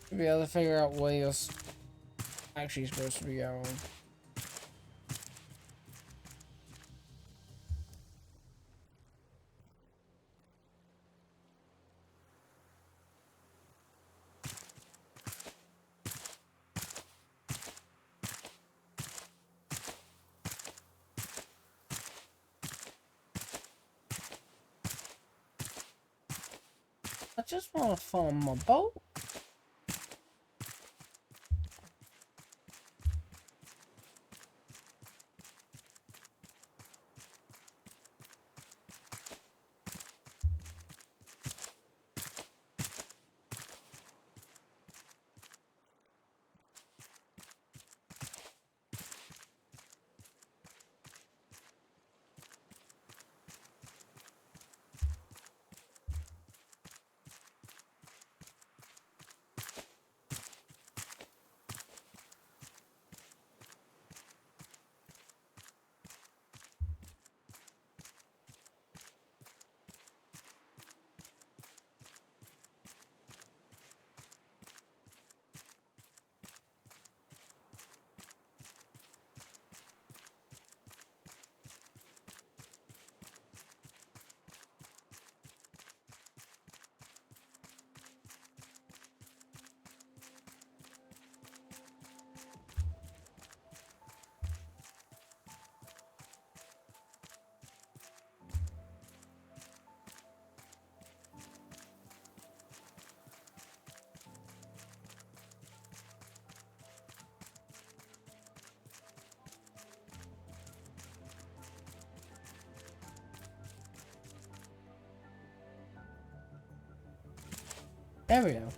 to be able to figure out where you're actually supposed to be going. I just want to farm my boat. There we go.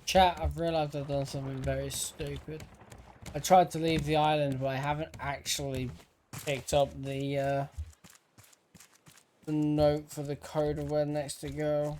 Chat, I've realized I've done something very stupid. I tried to leave the island, but I haven't actually picked up the note for the code of where next to go.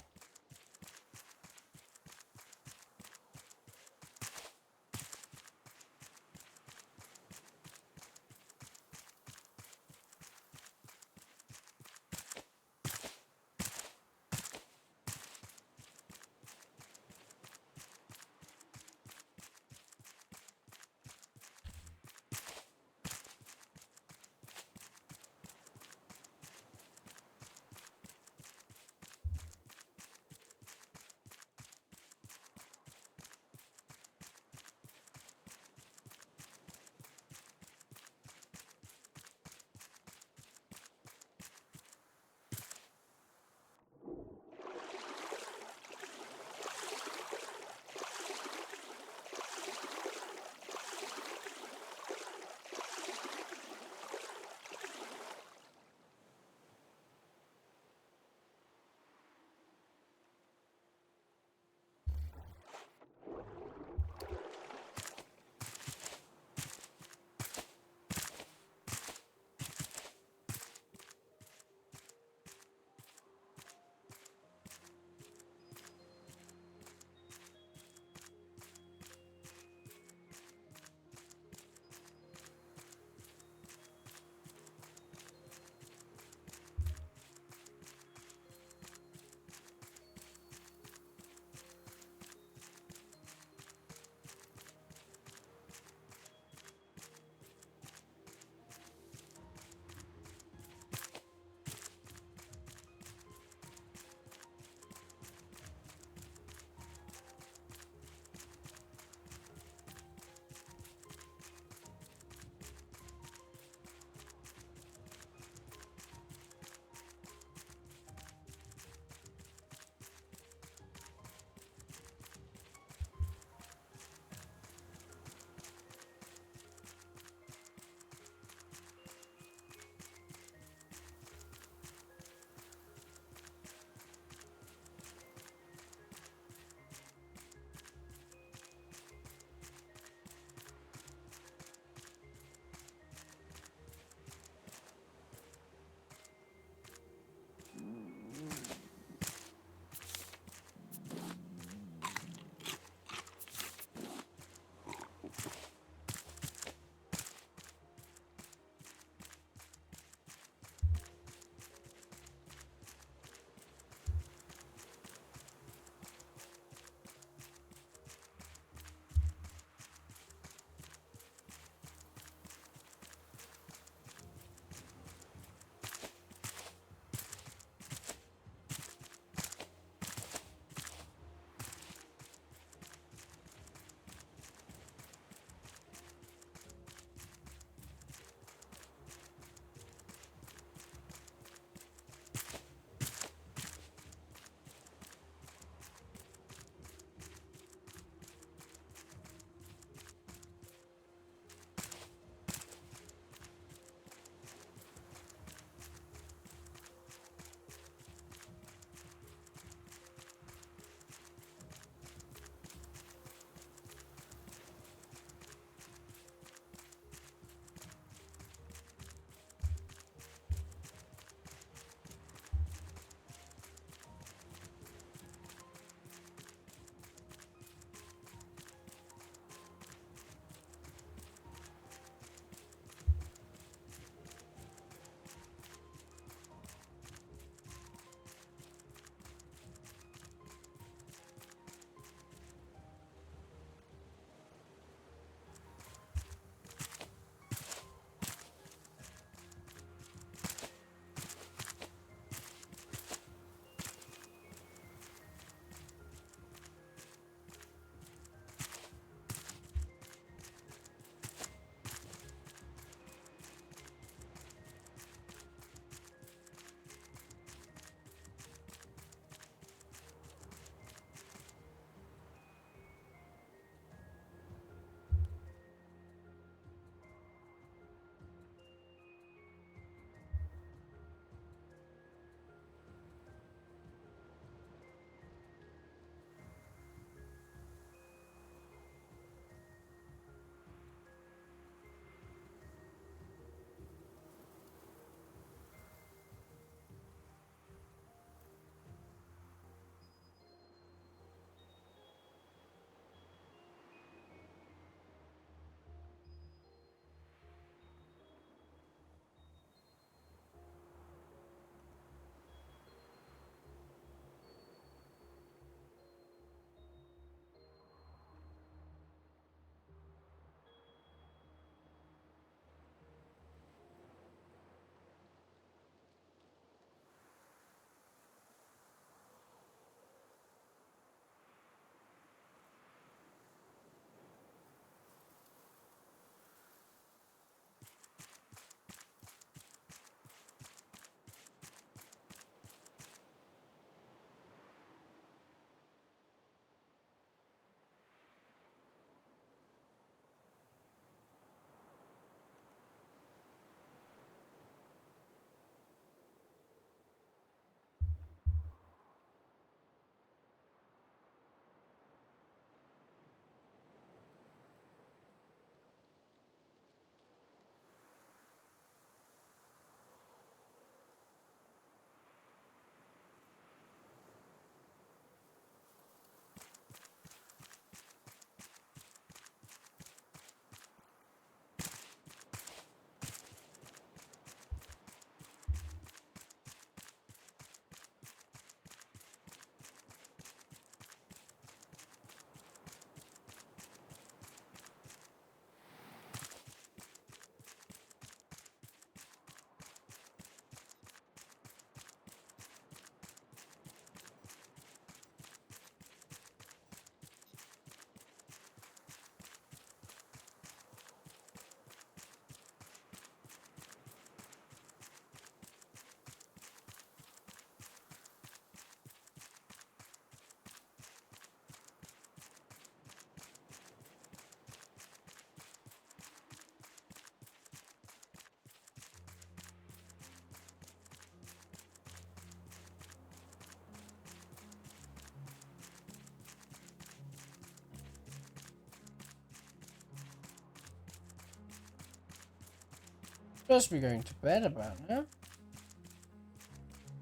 Supposed to be going to bed about now.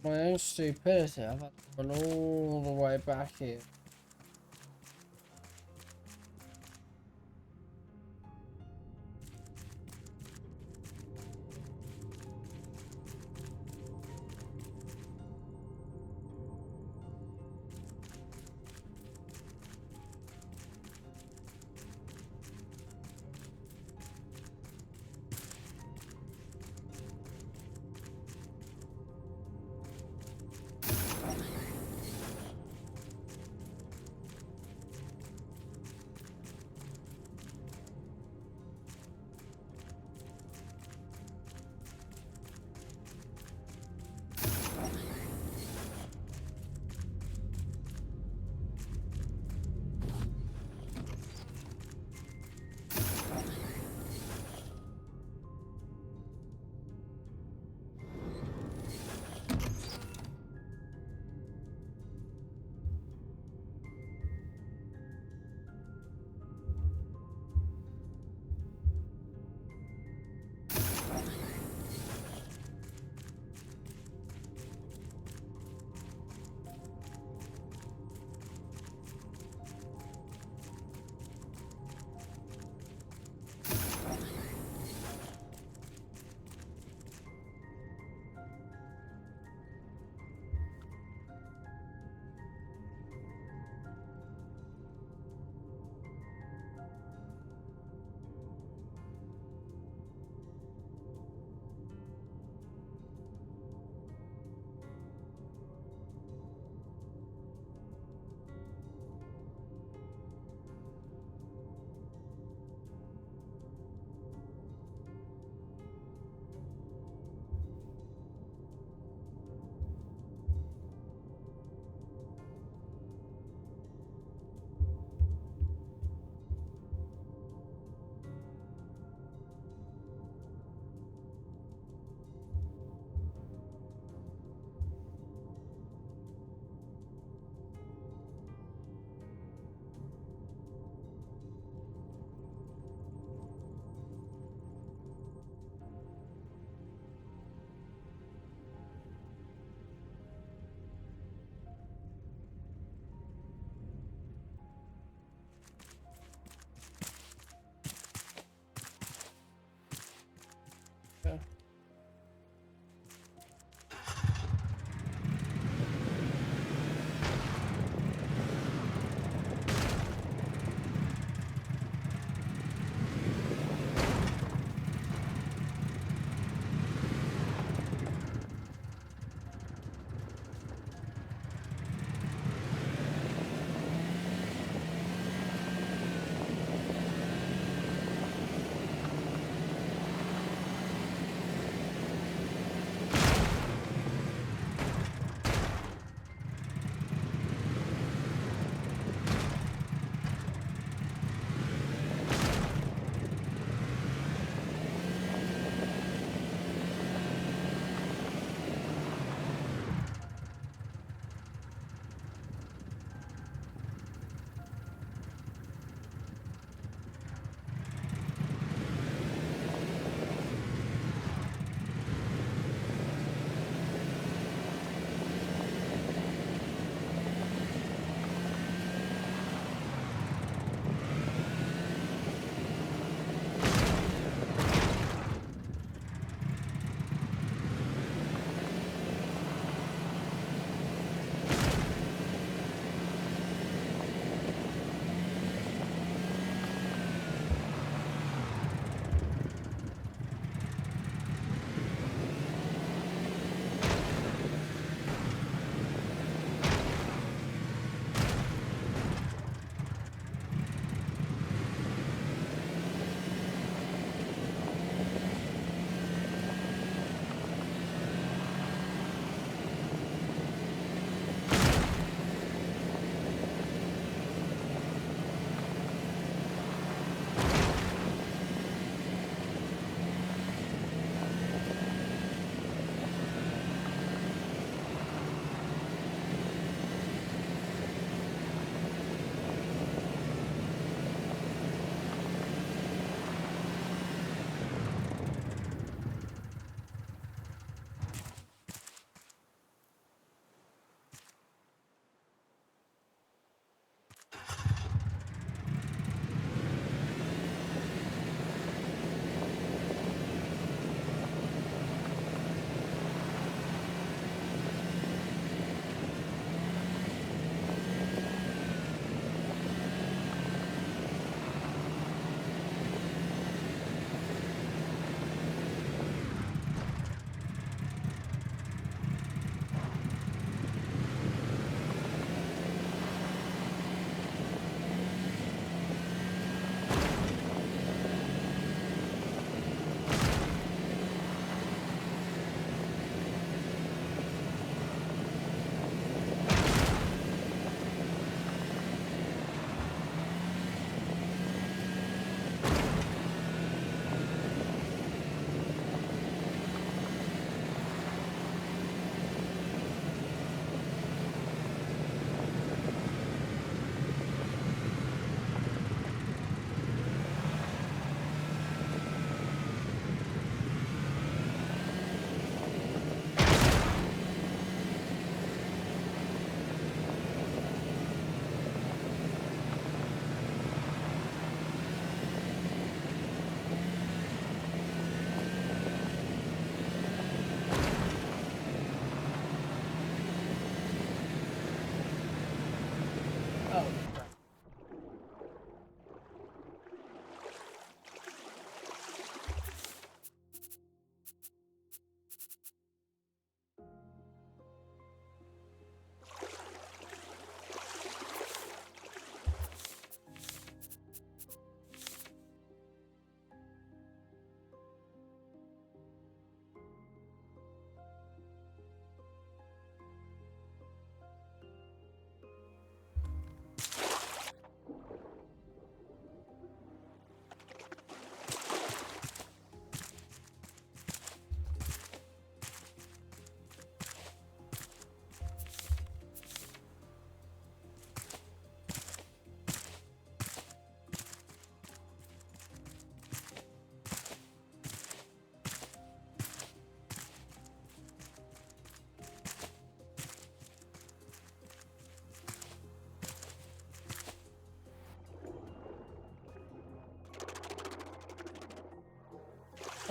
My own stupidity, I've had to run all the way back here.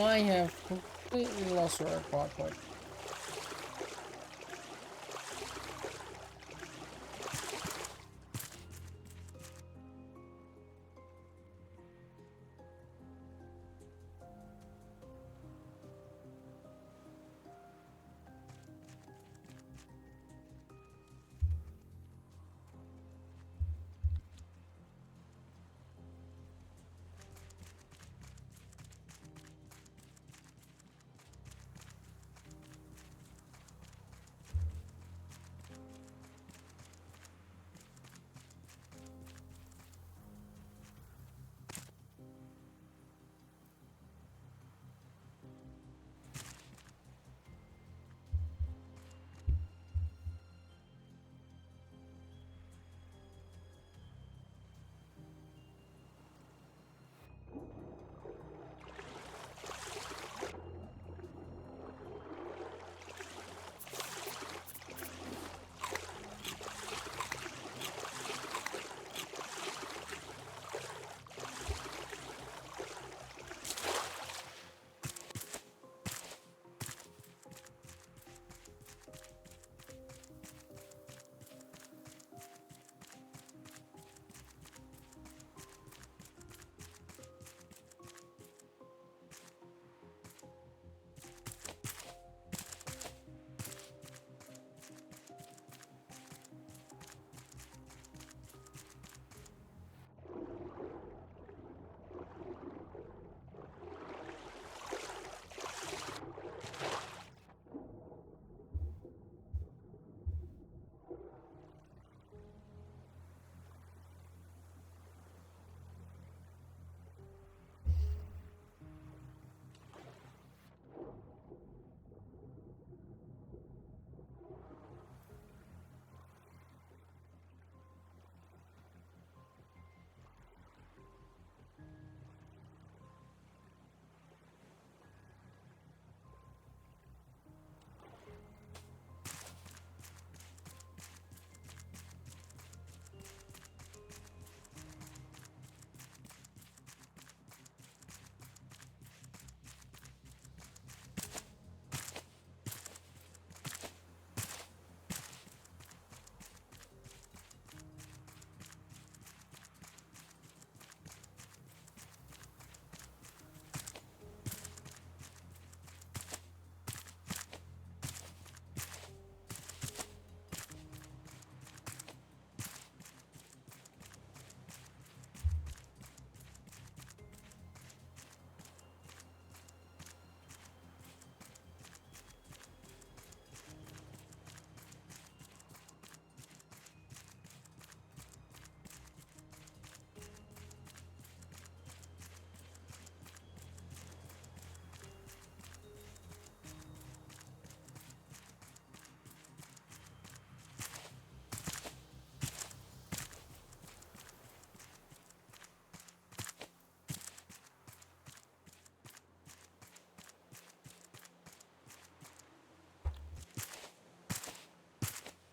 I have completely lost where I quite point.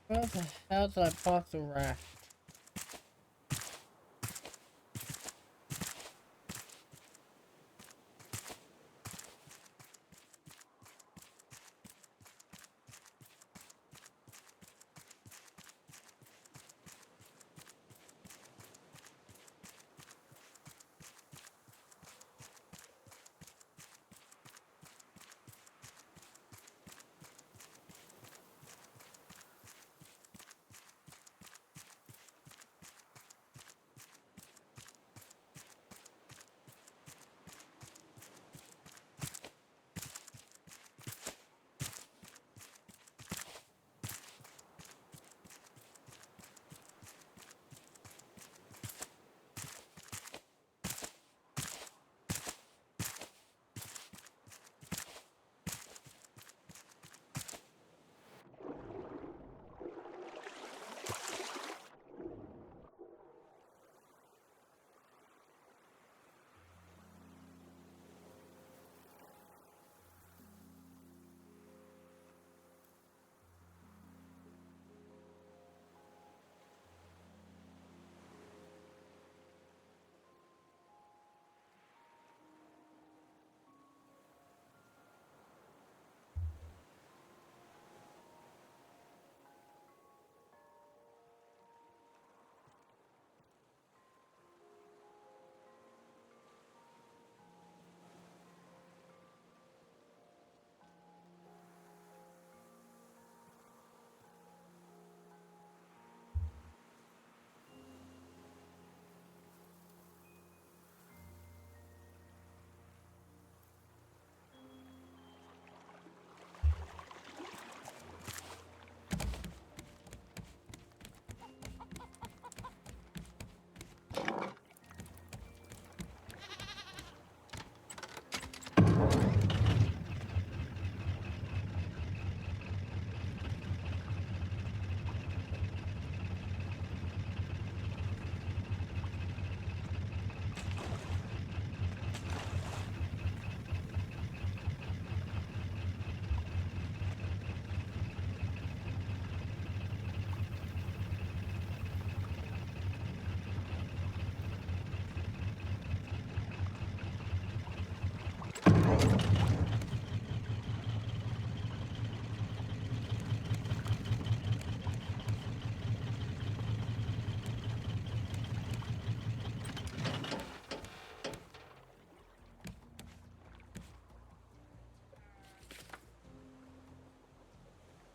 Where the hell did I park the raft?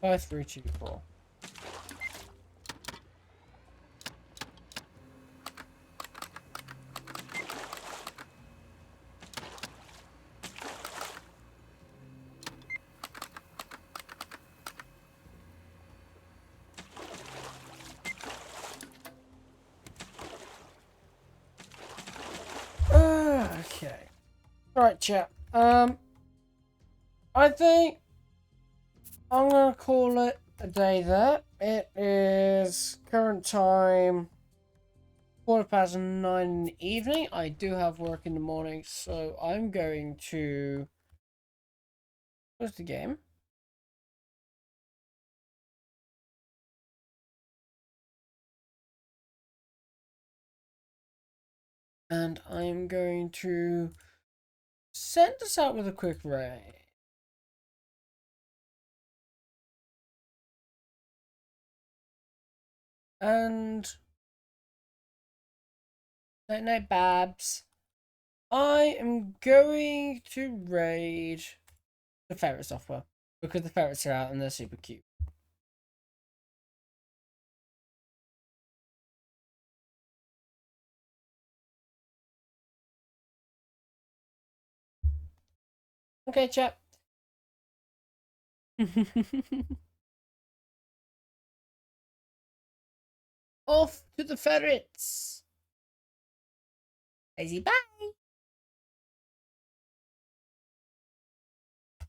5324. Okay. Right, chap. I think I'm gonna call it a day there. It is current time 9:15 in the evening. I do have work in the morning, so I'm going to close the game. And I'm going to send this out with a quick raid. And night night, Babs. I am going to raid the ferret software because the ferrets are out and they're super cute. Okay, chap. Off to the ferrets. Lazy bye.